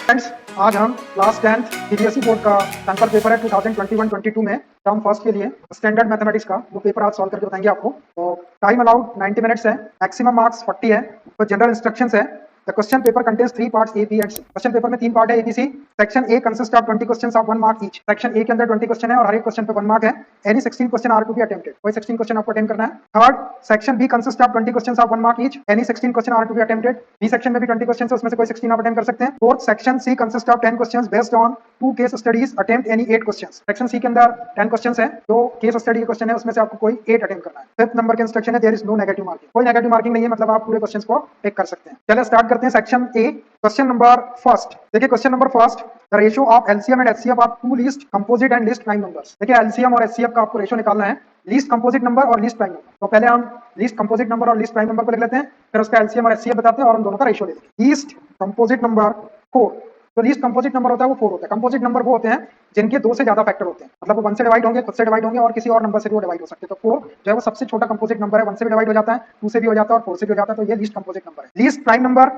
Friends, आज हम class 10th CBSE board का सैंपल पेपर है 2021-22 में टर्म फर्स्ट के लिए स्टैंडर्ड मैथमेटिक्स का वो पेपर आज सॉल्व करके बताएंगे आपको। तो टाइम अलाउड 90 मिनट्स है, मैक्सिमम मार्क्स 40 है। तो जनरल इंस्ट्रक्शंस है। The question paper contains 3 parts A B and C. Question paper में 3 पार्ट है, ABC. Section A consist of 20 questions of 1 mark each. Section A के अंदर 20 क्वेश्चन है और हर एक क्वेश्चन पे 1 मार्क है। Any 16 question are to be attempted. कोई 16 क्वेश्चन आपको अटेम्प्ट करना है। Third, section B consist of 20 questions of 1 mark each. Any 16 question are to be attempted. B section में भी 20 क्वेश्चन है, उसमें से कोई 16 आप अटेम्प्ट कर सकते हैं। Fourth, section C consist of 10 questions based on 2 case studies. Attempt any 8 questions. Section C के अंदर 10 क्वेश्चंस है, जो केस स्टडी के क्वेश्चन है उसमें से आपको कोई 8 अटेम्प्ट करना है। फिफ्थ नंबर के इंस्ट्रक्शन है there is no negative marking. कोई नेगेटिव मार्किंग नहीं है, मतलब आप पूरे क्वेश्चंस को टिक कर सकते हैं। चलिए स्टार्ट करते हैं section A. Question number first देखिए, question number first, the ratio of LCM and HCF of two least composite and least prime numbers. देखिए एलसीएम और एचसीएफ का आपको रेशियो निकालना है, लीस्ट कंपोजिट नंबर और लीस्ट प्राइम नंबर। तो पहले हम लीस्ट कंपोजिट नंबर और लीस्ट प्राइम नंबर को लिख लेते हैं, फिर उसका एलसीएम और एचसीएफ बताते हैं और हम दोनों का रेशियो लेंगे। Least composite number 4। तो लीस्ट कंपोजिट नंबर होता है वो 4 होता है। कंपोजिट नंबर वो होते हैं जिनके 2 से ज्यादा फैक्टर होते हैं, मतलब वो 1 से डिवाइड होंगे, खुद से डिवाइड होंगे और किसी और नंबर से भी वो डिवाइड हो सकते हैं। तो 4 जो है वो सबसे छोटा कंपोजिट नंबर है, 1 से भी डिवाइड हो जाता है, 2 से भी हो जाता है और 4 से भी हो जाता है। तो ये लीस्ट कंपोजिट नंबर है। लीस्ट प्राइम नंबर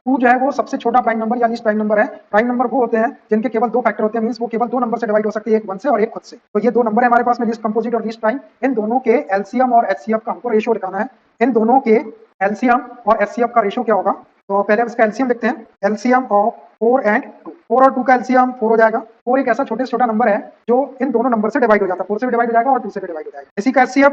2 जो है वो सबसे छोटा प्राइम नंबर या लीस्ट प्राइम नंबर है। प्राइम नंबर वो होते हैं जिनके केवल 2 फैक्टर होते हैं, मींस वो केवल 2 नंबर से डिवाइड हो सकते हैं, एक 1 से और एक खुद से। तो ये 2 नंबर है हमारे पास में, लीस्ट कंपोजिट और लीस्ट प्राइम। इन दोनों के एलसीएम और एचसीएफ का हमको रेशियो लिखाना है। इन दोनों के एलसीएम और एचसीएफ का रेशियो क्या होगा? तो पहले हम इसका एलसीएम लिखते हैं। LCM of 4 and 2। 4 और 2 का एलसीएम 4 हो जाएगा। 4 एक ऐसा छोटे से छोटा नंबर है जो इन दोनों नंबर से डिवाइड हो जाता है, 4 से भी डिवाइड हो जाएगा और 2 से भी डिवाइड हो जाएगा। इसी का एचसीएफ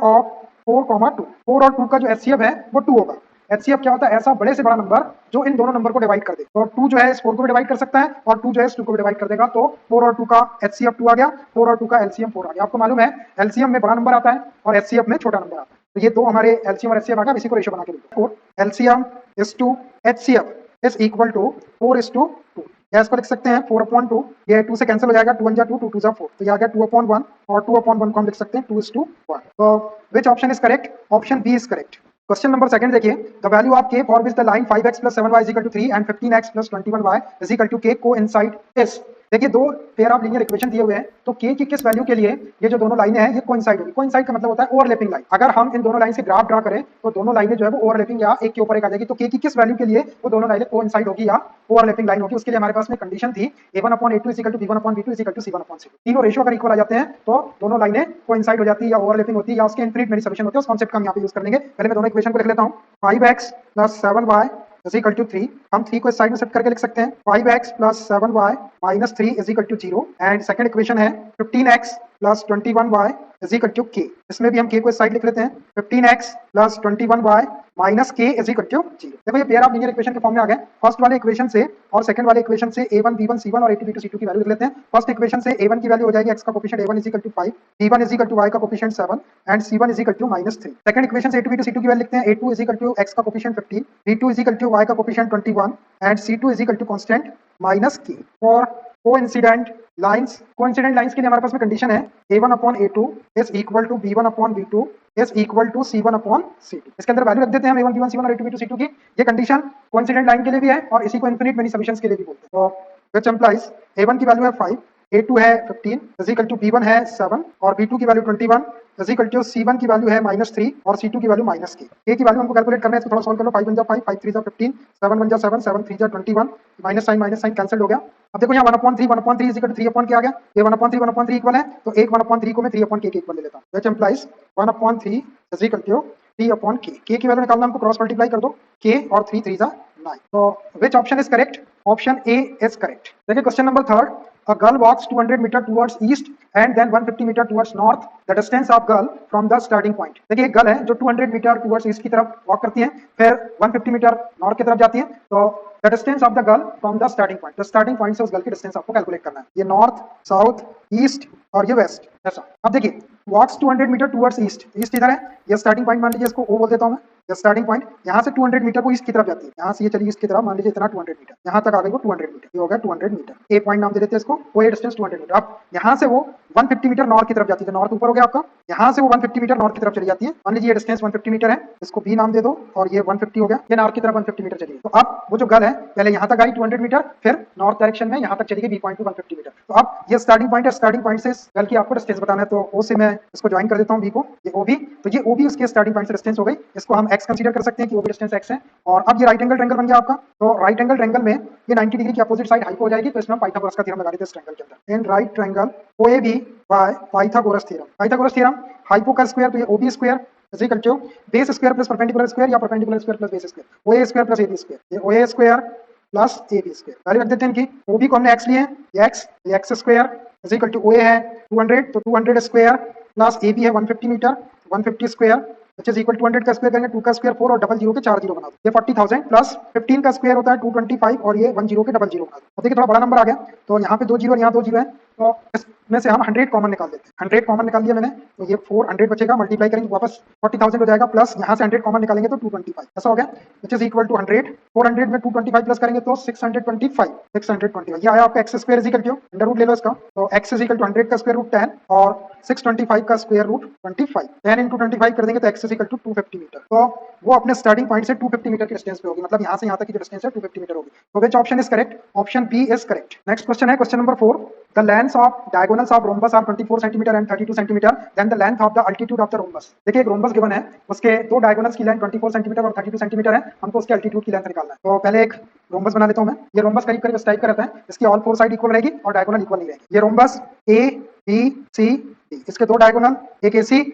ऑफ 4, 2। 4 और 2 का जो एचसीएफ है वो 2 होगा। एचसीएफ क्या होता है? ऐसा बड़े से बड़ा नंबर जो इन दोनों नंबर को डिवाइड कर दे। तो 2 जो है इस 4 को डिवाइड कर सकता है और 2 जो है इस 2 को डिवाइड कर देगा। तो 4 और 2 का एचसीएफ 2 आ गया, 4 और 2 का एलसीएम 4 आ गया। आपको मालूम है एलसीएम में बड़ा नंबर आता है और एचसीएफ में छोटा नंबर आता है। तो ये 2 हमारे एलसीएम और एचसीएफ आ गया। इसी को रेशियो बना के लिखते हैं। LCM is to HCF is equal to 4:2। या इसको लिख सकते हैं 4/2। ये 2 से कैंसिल हो जाएगा, 2 1 जा 2, 2 2 जा 4। तो ये आ गया 2/1 और 2/1 को हम लिख सकते हैं 2:1। तो which option is correct? Option B is correct. Question number second देखिए, the value of k for which the line 5x + 7y = 3 and 15x + 21y = k coincide is. देखिए 2 पेयर ऑफ लीनियर इक्वेशन दिए हुए हैं, तो k की किस value के लिए ये जो दोनों लाइनें हैं ये कोइंसाइड होगी। कोइंसाइड का मतलब होता है ओवरलैपिंग लाइन। अगर हम इन दोनों लाइन से ग्राफ ड्रा करें तो दोनों लाइनें जो है वो ओवरलैपिंग या एक के ऊपर एक आ जाएगी। तो k की किस वैल्यू के लिए वो दोनों लाइनें कोइंसाइड होगी या ओवरलैपिंग लाइन होगी, उसके लिए हमारे पास में कंडीशन थी a1/a2 = b1/b2 = c1/c2। तीनों रेशियो अगर इक्वल आ जाते हैं तो दोनों लाइनें कोइंसाइड हो जाती है या ओवरलैपिंग होती है या उसके इनफिनिट मेनी सफिशिएंट होते हैं। उस कांसेप्ट का हम यहाँ पे यूज कर लेंगे। पहले मैं दोनों इक्वेशन को लिख लेता हूँ। 5x + 7y = 3। हम 3 को इस साइड में शिफ्ट करके लिख सकते हैं। 5x + 7y - 3 = 0। And second equation है 15x + 21y = k। इसमें भी हम k को इस साइड लिख लेते हैं। 15x + 21y - k = 0। देखो ये पेयर ऑफ लीनियर इक्वेशन के फॉर्म में आ गए। फर्स्ट वाले इक्वेशन से और सेकंड वाले इक्वेशन से a1 b1 c1 और a2 b2 c2 की वैल्यू लिख लेते हैं। फर्स्ट इक्वेशन से a1 की वैल्यू हो जाएगी x का कोएफिशिएंट a1 = 5, b1 = y का coefficient 7 and c1 = -3। Second equation से a2 b2 c2 की वैल्यू लिखते हैं। a2 = x का कोएफिशिएंट 15, b2 = y का coefficient 21 and c2 = constant -k। For coincident lines, coincident lines के लिए हमारे पास में कंडीशन है a1/a2 = b1/b2 = c1/c2। इसके अंदर वैल्यू रख देते हैं हम a1 b1 c1 और a2 b2 c2 की। ये कंडीशन कोइंसिडेंट लाइन के लिए भी है और इसी को इनफिनिट मेनी सफिशिएंट्स के लिए भी बोलते हैं। तो व्हिच इंप्लाइज a1 की वैल्यू है 5, a2 है 15 = b1 है 7 और b2 की वैल्यू 21 c1 की वैल्यू है -3 और c2 की वैल्यू -k। k की वैल्यू हमको कैलकुलेट करना है, तो थोड़ा सॉल्व कर लो। 5 1 जा 5, 5 3 जा 15, 7 1 जा 7, 7 3 जा 21, माइनस साइन कैंसिल हो गया। अब देखो यहाँ 1/3 = 3 क्या आ गया? ये 1/3 इक्वल है, तो 1/3 को मैं 3/k के इक्वल ले लेता हूँ। Which implies 1/3 = 3/k। k की वैल्यू निकालना हमको क्रॉस मल्टीप्लाई कर दो, k और 3 3 जा 9। तो which option is correct? Option A is correct. देखिए question number third, a girl walks 200 meter towards east and then 150 meter towards north. The distance of girl from the starting point. देखिए एक girl है जो 200 metre towards east की तरफ walk करती है, फिर 150 मीटर नॉर्थ की तरफ जाती है। तो the distance of the girl from the starting point, the starting point से उस गर्ल की डिस्टेंस आपको कैलकुलेट करना है। ये नॉर्थ, साउथ, ईस्ट और ये वेस्ट ऐसा। अब देखिए वॉक्स 200 मीटर टुवर्ड्स ईस्ट, ईस्ट इधर है, ये स्टार्टिंग पॉइंट मान लीजिए, इसको ओ बोल देता हूं मैं। ये स्टार्टिंग पॉइंट यहाँ से 200 मीटर को ईस्ट की तरफ जाती है, यहाँ से ये चली ईस्ट की तरफ, मान लीजिए इतना 200 मीटर, यहाँ तक आ गई वो 200 मीटर, ये हो गया 200 मीटर। ए पॉइंट नाम दे देते हैं इसको, वो ये डिस्टेंस 200 मीटर। अब यहाँ से वो 150 मीटर नॉर्थ की तरफ जाती है, नॉर्थ ऊपर हो गया आपका, यहाँ से वो 150 मीटर नॉर्थ की तरफ चली जाती है। मान लीजिए ये डिस्टेंस 150 मीटर है, इसको बी नाम दे दो और ये 150 हो गया, ये नॉर्थ की तरफ 150 मीटर चली। तो अब वो जो गर्ल है पहले यहाँ तक आई 200 मीटर, फिर नॉर्थ डायरेक्शन में यहाँ तक चली गई बी पॉइंट टू 150 मीटर। तो अब ये स्टार्टिंग पॉइंट है, स्टार्टिंग पॉइंट से गर्ल की आपको डिस्टेंस डिस्टेंस बताना है तो ओ से मैं इसको ज्वाइन कर देता हूँ बी को, ये ओ बी, तो ये ओ बी उसके स्टार्टिंग पॉइंट से डिस्टेंस हो गई, इसको हम एक्स कंसीडर कर सकते हैं कि ओ बी डिस्टेंस एक्स है। और अब ये राइट एंगल ट्रायंगल बन गया आपका, तो राइट एंगल ट्रायंगल में ये 90 डिग्री की अपोजिट साइड हाइपो हो जाएगी, तो इसमें हम पाइथागोरस का थ्योरम लगा देते हैं इस ट्रायंगल के अंदर। In right triangle O A B by Pythagoras theorem, Pythagoras theorem hypo का स्क्वायर तो ये O B square is equal to base square plus perpendicular square या perpendicular square plus base square, O A square plus A B square, ये O A square plus A B square. Value रख देते हैं कि O B को हमने x लिए हैं, ये X square is equal to O A है 200, तो 200 स्क्वायर प्लस ए बी है 150 metre, 150 square which is equal 200 का स्क्वायर करेंगे 2 का स्क्वायर 4 और डबल जीरो के 4 जीरो बना दो, ये 40,000 प्लस 15 का स्क्वायर होता है 225 और ये 1 जीरो के डबल जीरो बना दो। अब देखिए थोड़ा बड़ा नंबर आ गया, तो यहाँ पे 2 जीरो और यहाँ 2 जीरो है, तो इसमें से हम 100 कॉमन निकाल देते हैं, 100 कॉमन निकाल दिया मैंने, तो ये 400 बचेगा, मल्टीप्लाई करेंगे वापस 40,000 हो जाएगा, प्लस यहाँ से 100 कॉमन निकालेंगे तो 225, ऐसा हो गया, विच इज इक्वल टू 100, 400 में 225 प्लस करेंगे तो 625, ये आया आपका X square is equal to under root ले लो इसका, तो एक्स इज इक्वल टू 100 का स्क्वायर रूट 10 और 625 का स्क्वायर रूट 25, 10 इंटू 25 कर देंगे तो X is equal to 250 metre, तो वो अपने स्टार्टिंग पॉइंट से 250 मीटर की डिस्टेंस पे होगी, मतलब यहाँ से यहाँ तक की जो डिस्टेंस है 250 मीटर होगी, तो which option is correct, option B is correct. Next question है question number 4, the length of diagonals of rhombus are 24 centimetre and 32 centimetre, then the length of the altitude of the rhombus. देखिए एक rhombus given है, उसके दो diagonals की length 24 centimetre और 32 centimetre है, हमको उसके अल्टीट्यूड की लेंथ निकालना है, तो पहले एक रोम्बस बना लेता हूं मैं, ये रोम्बस करीब करीब इस टाइप का रहता है, इसकी ऑल फोर साइड इक्वल रहेगी और डायगोनल इक्वल नहीं रहेगी, ये rhombus A B C D, इसके दो डायगोनल, एक AC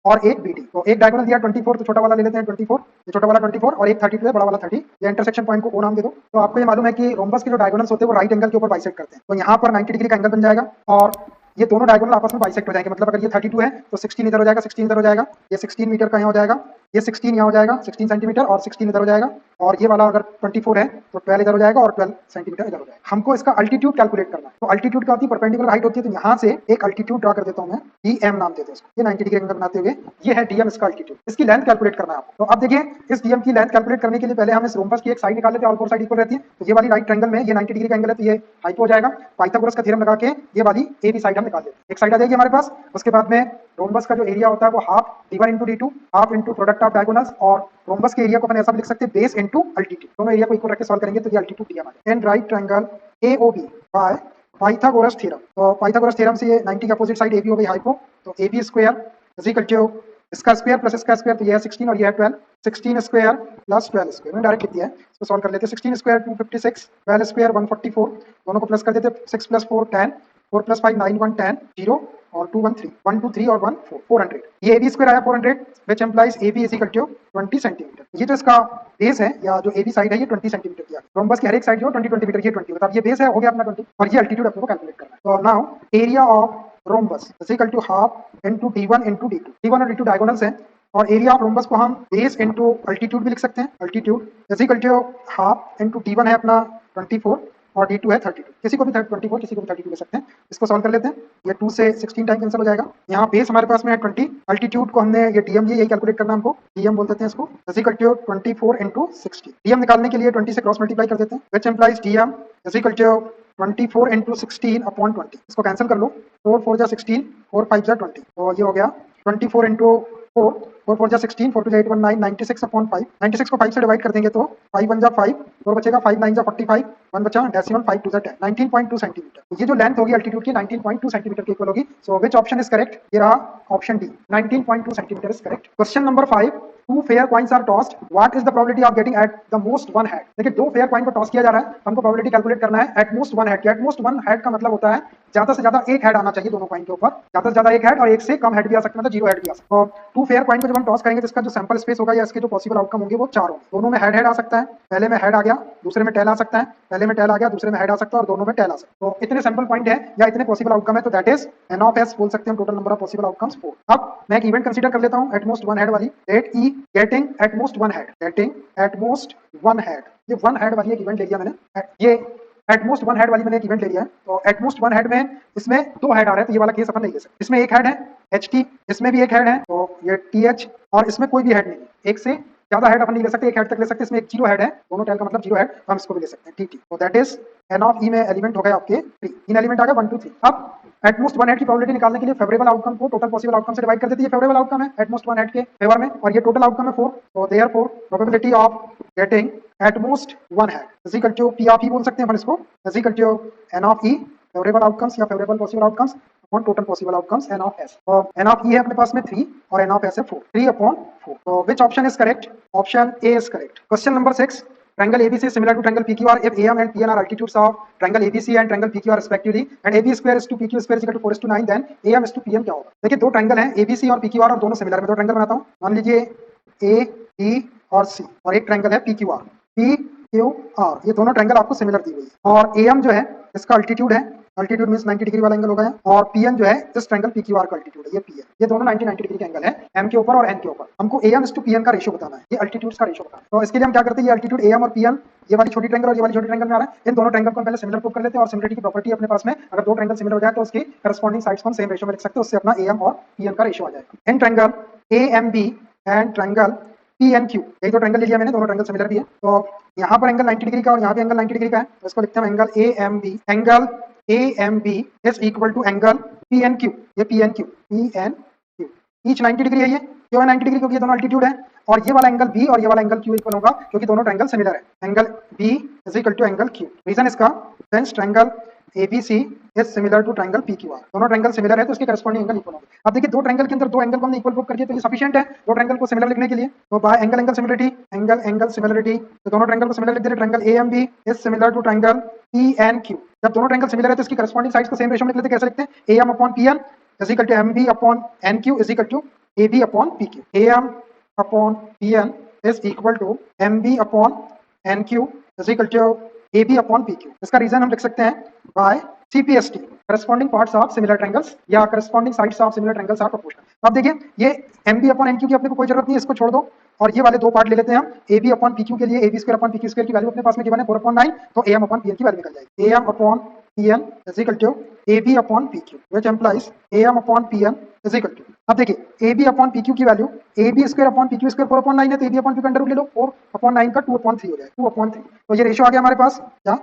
और एक BD, तो एक डायगोनल दिया 24, तो छोटा वाला ले लेते हैं 24, ये छोटा वाला 24 और एक 32 है, बड़ा वाला 30, ये इंटरसेक्शन पॉइंट को O नाम दे दो। तो आपको ये मालूम है कि रोम्बस के जो डायगोनल्स होते हैं वो राइट एंगल के ऊपर बाइसेक्ट करते हैं, तो यहाँ पर 90 डिग्री का एंगल बन जाएगा और ये दोनों डायगोनल आपस में बाइसेक्ट हो जाएंगे, मतलब अगर ये 32 है तो 16 इधर हो जाएगा, 16 इधर हो जाएगा, ये 16 मीटर का यहाँ हो जाएगा, ये 16 यहाँ हो जाएगा 16 सेंटीमीटर और 16 इधर हो जाएगा, और ये वाला अगर 24 है तो 12 इधर हो जाएगा और 12 सेंटीमीटर इधर हो जाएगा। हमको इसका अल्टीट्यूड कैलकुलेट करना है, तो अल्टीट्यूड क्या होती है, परपेंडिकुलर हाइट होती है, तो यहाँ से एक अल्टीट्यूड ड्रा कर देता हूँ मैं, DM नाम देते हैं इसको, ये 90 डिग्री एंगल बनाते हुए ये है DM इसका अल्टीट्यूड, इसकी लेंथ कैलकुलेट करना है आपको। तो अब देखिए इस DM की लेंथ कैलकुलेट करने के लिए पहले हम इस रोम्बस की एक साइड निकाल लेते हैं, ऑल फोर साइड इक्वल रहती है, तो ये वाली राइट ट्रायंगल में ये 90 डिग्री का एंगल है तो ये हाइपो हो जाएगा, पाइथागोरस का थ्योरम लगा के ये वाली AB साइड हम निकाल देते हैं, एक साइड आ जाएगी हमारे पास। उसके बाद में रोम्बस का जो एरिया होता है वो half D1 into D2, half into product of diagonals, और रोम्बस के एरिया को अपन ऐसा भी लिख सकते हैं बेस इंटू अल्टीट्यूड, दोनों एरिया को इक्वल रख के सॉल्व करेंगे तो ये अल्टीट्यूड दिया हमारे। And right triangle AOB bye Pythagoras theorem, तो पाइथागोरस थ्योरम से ये 90 के अपोजिट साइड AB हो गई हाइपो, तो AB square is equal to इसका स्क्वायर प्लस इसका स्क्वायर, तो ये है 16 और ये है 12, 16 स्क्वायर प्लस 12 स्क्वायर, मैंने डायरेक्ट लिख दिया है, इसको सॉल्व कर लेते हैं। 16 स्क्वायर 256, 12 स्क्वायर 144, दोनों को प्लस कर देते हैं, 6 प्लस 4 10, 4 प्लस 5 9 1 10 0 और 2 1 3, 1 2 3 और 1 4, 400, ये AB स्क्वायर आया 400, which implies AB is equal to 20 centimetre. ये जो इसका बेस है या जो AB साइड है ये 20 सेंटीमीटर की है, रोम्बस की हर एक साइड जो 20 मीटर ये 20 होता है, ये बेस है हो गया अपना 20 और ये अल्टीट्यूड आपको कैलकुलेट करना है। तो now area of rhombus is equal to half into D1 into D2, D1 और D2 डायगोनल्स हैं, और एरिया ऑफ रोम्बस को हम बेस इनटू अल्टीट्यूड भी लिख सकते हैं, altitude is equal to half into D1 है अपना 24 और D2 है 32, किसी को भी 24 किसी को भी 32 ले सकते हैं। इसको सॉल्व कर लेते हैं, ये 2 से 16 टाइम कैंसिल हो जाएगा, यहाँ बेस हमारे पास में है 20, अल्टीट्यूड को हमने ये DM यही कैलकुलेट करना है हमको, DM बोल देते हैं इसको, is equal to 24 into 60, DM निकालने के लिए 20 से क्रॉस मल्टीप्लाई कर देते हैं, which implies DM is equal to 24 into 16 upon 20, इसको कैंसिल कर लो, 4 4 जा 16, 4 5 जा 20, तो ये हो गया 24 इंटू 4, 4 4 जा 16, 4 2 जा 8 1 9, 96 अपॉन 5, 96 को 5 से डिवाइड कर देंगे तो 5 1 जा 5, 4 बचेगा, 5 9 जा 45, 1 बचा डेसिमल, 5 2 जा 10, 19.2 सेंटीमीटर। ये जो लेंथ होगी अल्टीट्यूड की 19.2 सेंटीमीटर के इक्वल होगी, so which option is correct, ये रहा option D, 19.2 centimetre is correct. Question number 5, two fair coins are tossed, what is the probability of getting at the most one head. देखिए दो fair coin को toss किया जा रहा है, हमको प्रोबेबिलिटी कैलकुलेट करना है एट मोस्ट वन हेड की। एट मोस्ट वन हेड का मतलब होता है ज्यादा से ज्यादा एक हेड आना चाहिए दोनों कॉइन के ऊपर, ज्यादा से ज्यादा एक हेड और एक से कम हेड भी आ सकता है, मतलब जीरो हेड भी आ सकता है। और टू फेयर कॉइन को जब हम टॉस करेंगे तो इसका जो सैंपल स्पेस होगा या इसके जो पॉसिबल आउटकम होंगे वो 4 होंगे, दोनों में हेड आ सकता है, पहले में हेड आ गया दूसरे में टेल आ सकता है, पहले में टेल आ गया दूसरे में हेड आ सकता है और दोनों में टेल आ सकता है। तो इतने सैंपल पॉइंट है या इतने पॉसिबल आउटकम है, तो that is N of S बोल सकते हैं, total number of possible outcomes 4। अब मैं एक इवेंट कंसीडर कर लेता हूं एट मोस्ट वन हेड वाली, let E getting at most one head, getting at most one head, ये वन हेड वाली एक इवेंट ले लिया मैंने, ये एट मोस्ट वन हेड वाली मैंने एक इवेंट ले लिया है। तो एट मोस्ट वन हेड में इसमें 2 हेड आ रहे हैं, तो ये वाला केस अपन नहीं ले सकते, इसमें एक हेड है HT, इसमें भी एक हेड है, तो ये TH, और इसमें कोई भी हेड नहीं है, एक से ज्यादा हेड अपन नहीं ले सकते, एक हेड तक ले सकते, इसमें एक जीरो हेड है, दोनों टेल का मतलब जीरो हेड, तो हम इसको भी ले सकते हैं TT। तो दैट इज एन ऑफ ई में एलिमेंट हो गए आपके 3, 3 एलिमेंट आ गए 1 2 3। अब एट मोस्ट वन हेड की प्रोबेबिलिटी निकालने के लिए फेवरेबल आउटकम को टोटल पॉसिबल आउटकम से डिवाइड कर देते हैं, ये फेवरेबल आउटकम है एट मोस्ट वन हेड के फेवर में, और ये टोटल आउटकम है 4, तो therefore probability of getting at most one head is equal to P of E बोल सकते हैं अपन इसको, is equal to N of E favourable outcomes या favourable possible outcomes on total possible outcomes N of S. तो N of E है अपने पास में 3 और एन ऑफ एस है 4, 3/4। तो which option is correct? Option A is correct. Question number 6, triangle ABC is similar to triangle PQR if AM and PN are altitudes of triangle ABC and triangle PQR respectively and AB square is to PQ square is equal to 4:9 then AM is to PM क्या होगा? देखिए दो triangle हैं ABC और PQR और दोनों similar. मैं दो ट्रायंगल बनाता हूँ, मान लीजिए A, B और C और एक ट्रायंगल है PQR, PQR ये दोनों ट्रायंगल आपको सिमिलर दी हुई है और AM जो है इसका अल्टीट्यूड है, अल्टीट्यूड मींस 90 डिग्री वाला एंगल होगा और PN जो है इस ट्रायंगल PQR का अल्टीट्यूड है, ये P है। ये दोनों 90 डिग्री के एंगल है M के ऊपर और N के ऊपर। हमको AM to PN का रेशियो बताना है, ये अल्टीट्यूड्स का रेशियो बताना है। तो इसके लिए हम क्या करते हैं, ये अल्टीट्यूड AM और PN ये वाली छोटी ट्रायंगल और ये वाली छोटी ट्रायंगल में आ रहा है, इन दोनों ट्रायंगल को हम पहले सिमिलर प्रूव कर लेते हैं और सिमिलरिटी की प्रॉपर्टी अपने पास में अगर दो ट्रायंगल सिमिलर हो जाए तो उसकी करस्पॉन्डिंग साइड्स को हम सेम रेशियो में लिख सकते हैं, उससे अपना AM और PN का रेशियो आ जाएगा। In triangle AMB and triangle PNQ एक दो ट्रायंगल ले लिया मैंने, दोनों ट्रायंगल सिमिलर भी है। तो यहाँ पर एंगल 90 डिग्री का और यहाँ भी एंगल 90 डिग्री का है, तो इसको लिखते हैं angle AMB। Angle AMB is equal to angle PNQ, ये PNQ ईच 90 डिग्री है। ये क्यों है 90 डिग्री? क्योंकि ये दोनों अल्टीट्यूड है और ये वाला एंगल B और ये वाला एंगल Q इक्वल होगा क्योंकि दोनों ट्रायंगल सिमिलर है। Angle B is equal to angle Q। Reason इसका, since triangle ABC is similar to triangle PQR, दोनों ट्रायंगल सिमिलर है तो उसके करस्पॉन्डिंग एंगल इक्वल होंगे। अब देखिए दो ट्रायंगल के अंदर दो एंगल को हमने इक्वल प्रूव कर दिया तो ये सफिशिएंट है दो ट्रायंगल को सिमिलर लिखने के लिए। तो by angle angle similarity, angle angle similarity, तो दोनों ट्रायंगल को सिमिलर लिख दे रहे। Triangle AMB is similar to triangle PNQ। जब दोनों ट्रायंगल सिमिलर है तो इसकी करस्पॉन्डिंग साइड्स को सेम रेशियो में लिख लेते हैं। कैसे लिखते हैं? AM upon PN is equal to MB upon NQ is equal to AB upon PQ। AM upon PN is equal to MB upon NQ is equal to AB upon PQ। इसका reason हम लिख सकते हैं by CPST, corresponding parts of similar triangles या corresponding sides of similar triangles are proportional। अब देखिए ये MB upon NQ की अपने को कोई जरूरत नहीं है, इसको छोड़ दो और ये वाले दो पार्ट ले लेते हैं हम। AB upon PQ के लिए AB square upon PQ square की वैल्यू अपने पास में गिवन है 4/9, तो AM upon PN की वैल्यू निकल जाएगी। AM upon PN is equal to AB upon PQ which implies AM upon PN is equal to, अब देखिए AB upon PQ की value AB square upon PQ square 4/9 है तो AB upon PQ का under root ले लो, 4/9 का 2/3 हो जाएगा, 2/3। तो ये रेशियो आ गया हमारे पास क्या,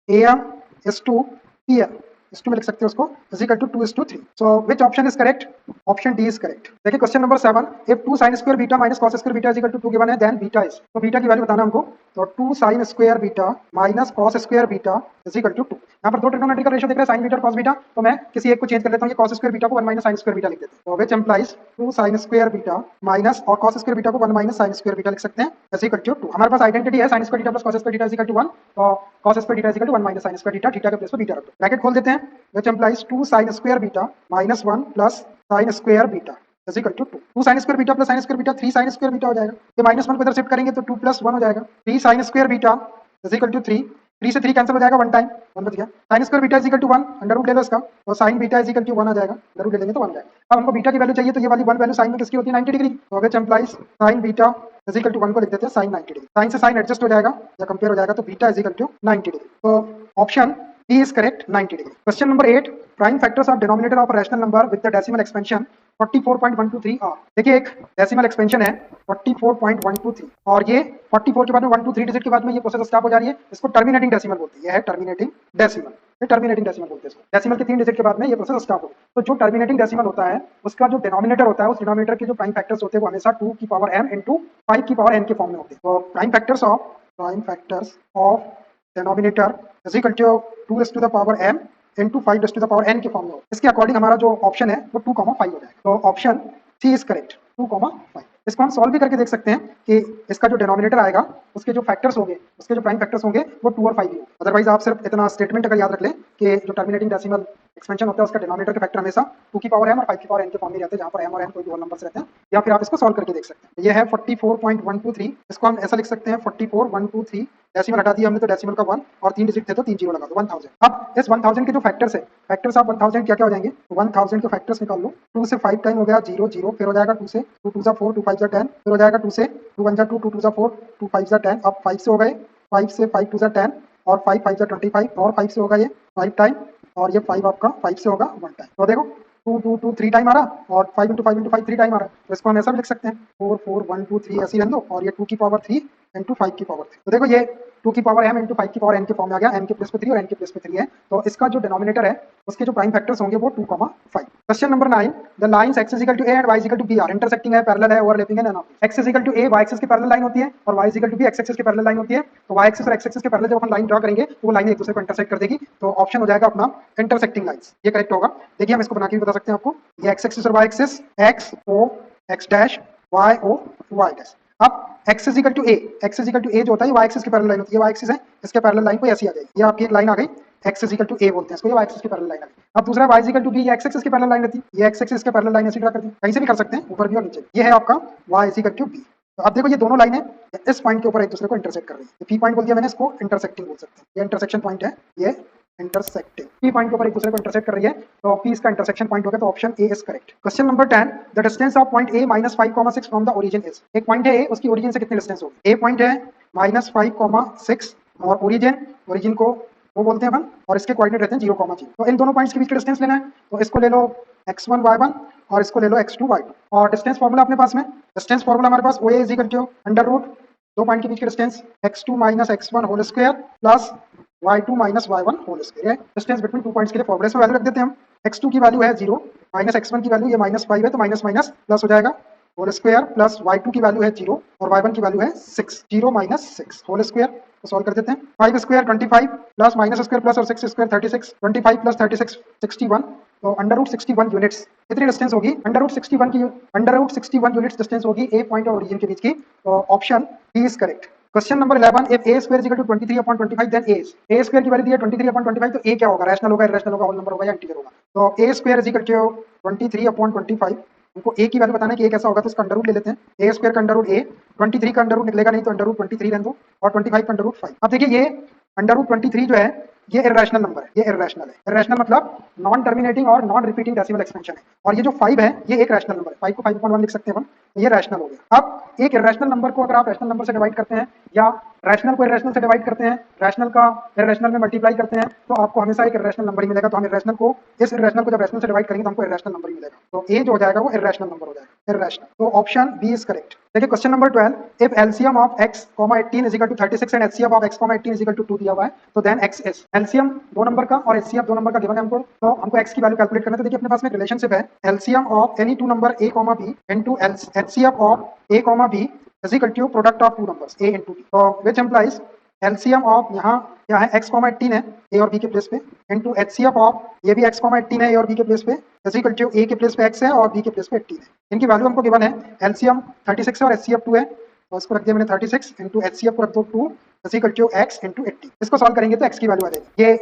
AM is to PN is to में लिख सकते हैं उसको is equal to 2:3। So which option is correct? Option D is correct. देखिए question number 7, if 2 sin square beta minus cos square beta is equal to 2 given है then beta is, तो beta की value बताना हमको। तो 2 sin square beta minus cos square beta is equal to 2। यहाँ पर दो ट्रिग्नोमेट्रिकल रेशियो दिख रहा है sin बीटा और cos बीटा, तो मैं किसी एक को चेंज कर लेता हूँ, cos स्क्वायर बीटा को 1 माइनस sin स्क्वायर बीटा लिख देते हैं। तो which implies 2 sin square beta minus और cos स्क्वायर बीटा को 1 माइनस sin स्क्वायर बीटा लिख सकते हैं इज इक्वल टू 2। हमारे पास आइडेंटिटी है sin square beta plus cos square beta is equal to 1, तो cos square beta is equal to 1 minus sin square beta, theta के place पे बीटा रख दो, ब्रैकेट खोल देते हैं, which implies 2 sin square beta minus 1 plus sin square beta is equal to 2। 2 sin square beta plus sin square beta 3 sin square beta हो जाएगा, ये माइनस 1 को इधर शिफ्ट करेंगे तो 2 प्लस 1 हो जाएगा। 3 sin square beta is equal to 3, 3 से 3 कैंसिल हो जाएगा, 1 टाइम 1 बच गया। sin square beta is equal to 1, under root ले लो इसका, तो sin beta is equal to 1 आ जाएगा, अंडर रूट ले लेंगे तो 1 जाएगा। अब हमको बीटा की वैल्यू चाहिए, तो ये वाली 1 वैल्यू sin में किसकी होती है 90 डिग्री, तो which implies sin beta is equal to 1 को लिख देते हैं sin 90 डिग्री। sin से sin एडजस्ट हो जाएगा या कंपेयर हो जाएगा, तो beta is equal to 90 degree. तो option D is correct 90 degree। Question number 8, prime factors of denominator of a rational number with the decimal expansion 44.123 are। देखिए एक डेसिमल एक्सपेंशन है 44.123 और ये 44 के बाद में 1 2 3 डिजिट के बाद में ये प्रोसेस स्टॉप हो जा रही है, इसको टर्मिनेटिंग डेसिमल बोलते हैं। ये है टर्मिनेटिंग डेसिमल, ये टर्मिनेटिंग डेसिमल बोलते हैं इसको। डेसिमल के 3 डिजिट के बाद में ये प्रोसेस स्टॉप हो, तो जो टर्मिनेटिंग डेसिमल होता है उसका जो डिनोमिनेटर होता है, उस डिनोमिनेटर के जो प्राइम फैक्टर्स होते हैं वो हमेशा 2 की पावर m into 5 की पावर n के फॉर्म में होते हैं। तो prime factors of denominator is equal to 2 raised to the power m into 5 raised to the power n के फॉर्म में हो। इसके अकॉर्डिंग हमारा जो ऑप्शन है वो 2,5 हो जाएगा। तो ऑप्शन सी इज करेक्ट 2,5। इसको हम सॉल्व भी करके देख सकते हैं कि इसका जो डिनोमिनेटर आएगा उसके जो फैक्टर्स होंगे, उसके जो प्राइम फैक्टर्स होंगे वो 2 और 5 ही होंगे। अदरवाइज आप सिर्फ इतना स्टेटमेंट अगर याद रख लें कि जो टर्मिनेटिंग डेसिमल एक्सपेंशन होता है उसका डिनोमिनेटर के फैक्टर हमेशा 2 की पावर m और 5 की पावर n के फॉर्म में रहते हैं, जहां पर m और n कोई भी होल नंबर्स रहते हैं, या फिर आप इसको सॉल्व करके देख सकते हैं। ये है 44.123, इसको हम ऐसा लिख सकते हैं 44.123, डेसिमल हटा दिया हमने तो डेसिमल का 1 और 3 डिजिट थे तो 3 जीरो लगा दो 1000। अब इस 1000 के जो फैक्टर्स है, फैक्टर्स ऑफ 1000 क्या क्या हो जाएंगे, 1000 के फैक्टर्स निकाल लो। 2 से 5 टाइम हो गया 0 0, फिर हो जाएगा 2 से 2 2 4 2 5 10, फिर हो जाएगा 2 से 2 1 2 2 2 4 2 5 10। अब 5 से हो गए, 5 से 5 2 10 और 5 5 25 और 5 से होगा ये 5 टाइम और ये 5 आपका 5 से होगा 1 टाइम। तो देखो 2 2 2 3 टाइम आ रहा और 5 × 5 × 5 3 टाइम आ रहा है, तो इसको हम ऐसा भी लिख सकते हैं 4 4 1 2 3 ऐसे रहने दो और ये 2 की पावर 3 इंटू 5 की पावर 3। तो देखो ये 2 की पावर m इंटू 5 की पावर n के फॉर्म में आ गया, m के प्लेस पे 3 और n के प्लेस पे 3 है, तो इसका जो डिनोमिनेटर है उसके जो प्राइम फैक्टर्स होंगे वो 2,5। Question number 9, the lines x equal to a and y equal to b are intersecting है, पैरेलल है, ओवरलैपिंग है, none of. x equal to a y axis की पैरेलल लाइन होती है और y equal to b x axis की parallel line होती है, तो y एक्सिस और x एक्सिस के पैरेलल जब हम लाइन ड्रा करेंगे तो वो लाइन एक दूसरे को इंटरसेक्ट कर देगी, तो ऑप्शन हो जाएगा अपना इंटरसेक्टिंग लाइंस, ये करेक्ट होगा। देखिए हम इसको बना के भी बता सकते हैं आपको, ये x एक्सिस और y axis x o x dash y o y dash. अब x equal to a, x equal to a जो होता है y एक्सिस की पैरेलल लाइन होती है, y एक्सिस है, इसके पैरेलल लाइन को ऐसी आ जाएगी, ये आपकी एक लाइन आ गई, x इक्वल टू a बोलते हैं इसको, ये y एक्सिस की पैरेलल लाइन आ गई। अब दूसरा y इक्वल टू b, ये x एक्सिस की पैरेलल लाइन रहती है, ये x एक्सिस के पैरेलल लाइन ऐसी ड्रा कर दी, कहीं से भी कर सकते हैं, ऊपर भी और नीचे। ये है आपका y इक्वल टू b। तो अब देखो ये दोनों लाइनें इस पॉइंट के ऊपर एक दूसरे को इंटरसेक्ट कर रही है, पी पॉइंट बोल दिया मैंने, इसको इंटरसेक्टिंग बोल सकते हैं, ये इंटरसेक्शन पॉइंट है, ये इंटरसेक्टिंग पी पॉइंट के ऊपर एक दूसरे को इंटरसेक्ट कर रही है, तो पी इसका इंटरसेक्शन पॉइंट होगा, तो option A is correct. Question number 10, the distance of point A -5,6 from the origin is. एक पॉइंट है ए, उसकी ओरिजिन से कितनी डिस्टेंस होगी। ए पॉइंट है -5,6 और ओरिजिन को वो बोलते हैं अपन, और इसके कोऑर्डिनेट रहते हैं 0,0। तो इन दोनों पॉइंट्स के बीच का डिस्टेंस लेना है, तो इसको ले लो x1 y1 और इसको ले लो x2 y2, और डिस्टेंस फार्मूला अपने पास में, डिस्टेंस फार्मूला हमारे पास OA is equal to under root दो पॉइंट के बीच का distance x2 minus x1 whole square plus y2 minus y1 whole square. Distance between two points के लिए फॉर्मूले से वैल्यू रख देते हैं हम। x2 की वैल्यू है 0, माइनस x1 की वैल्यू ये -5 है, तो माइनस माइनस प्लस हो जाएगा होल स्क्वायर, प्लस y2 की वैल्यू है 0 और y1 की वैल्यू है 6, 0 माइनस 6 होल स्क्वायर, तो सॉल्व कर देते हैं। 5 square 25 plus minus square plus और 6 स्क्वायर 36, 25 प्लस 36 61, तो अंडर रूट 61 यूनिट्स कितनी डिस्टेंस होगी, अंडर रूट 61 यूनिट्स डिस्टेंस होगी ए पॉइंट और ओरिजिन के बीच की, तो option B is correct. Question number 11, if a square is equal to 23/25 then a square की वैल्यू दी है 23/25, तो a क्या होगा, रैशनल होगा, इरैशनल होगा, होल नंबर होगा या इंटीजर होगा। तो a square is equal to 23/25, हमको a की वैल्यू बताना है कि a कैसा होगा, तो इसका अंडर रूट ले लेते हैं। a स्क्वायर का अंडर रूट a, 23 का अंडर रूट निकलेगा नहीं, तो अंडर रूट 23 रहने दो, और 25 का अंडर रूट 5। अब देखिए ये अंडर रूट 23 जो है ये इरैशनल नंबर है, ये इरैशनल है। इरैशनल मतलब नॉन टर्मिनेटिंग और नॉन रिपीटिंग डेसिमल एक्सपेंशन है, और ये जो 5 है ये एक रैशनल नंबर है, 5 को 5/1 लिख सकते हैं हम, ये रैशनल हो गया। अब एक इरैशनल नंबर को अगर आप रैशनल नंबर से डिवाइड करते हैं, या रैशनल को इरैशनल से डिवाइड करते हैं, रैशनल का इरैशनल में मल्टीप्लाई करते हैं, तो आपको हमेशा एक इरैशनल नंबर ही मिलेगा। तो हम इरैशनल को, इस इरैशनल को जब रैशनल से डिवाइड करेंगे तो हमको इरैशनल नंबर ही मिलेगा, तो ए जो हो जाएगा वो इरैशनल नंबर हो जाएगा, इरैशनल। तो ऑप्शन बी इज करेक्ट। देखिए question number 12, if LCM of x, 18 is equal to 36 and HCF of x, 18 is equal to 2 दिया हुआ है, तो देन x इज। एलसीएम दो नंबर का और एचसीएफ दो नंबर का गिवन है हमको, तो हमको x की वैल्यू कैलकुलेट करना है। तो देखिए अपने पास में रिलेशनशिप है, LCM of any two number a, b into HCF of a, b is equal to product of two numbers a into b, तो व्हिच इंप्लाइज एलसीएम ऑफ यहाँ क्या है, x, 18 है a और b के प्लेस पे, into HCF of ये भी x, 18 है a और b के प्लेस पे, इज इक्वल टू a के प्लेस पे x है और b के प्लेस पे 18 है। इनकी वैल्यू हमको गिवन है, एलसीएम 36 है और एचसीएफ 2 है, तो इसको रख दिया मैंने 36 इनटू एचसीएफ को रख दो 2 is equal to x into 18। इसको सॉल्व करेंगे तो x की वैल्यू आ जाएगी, ये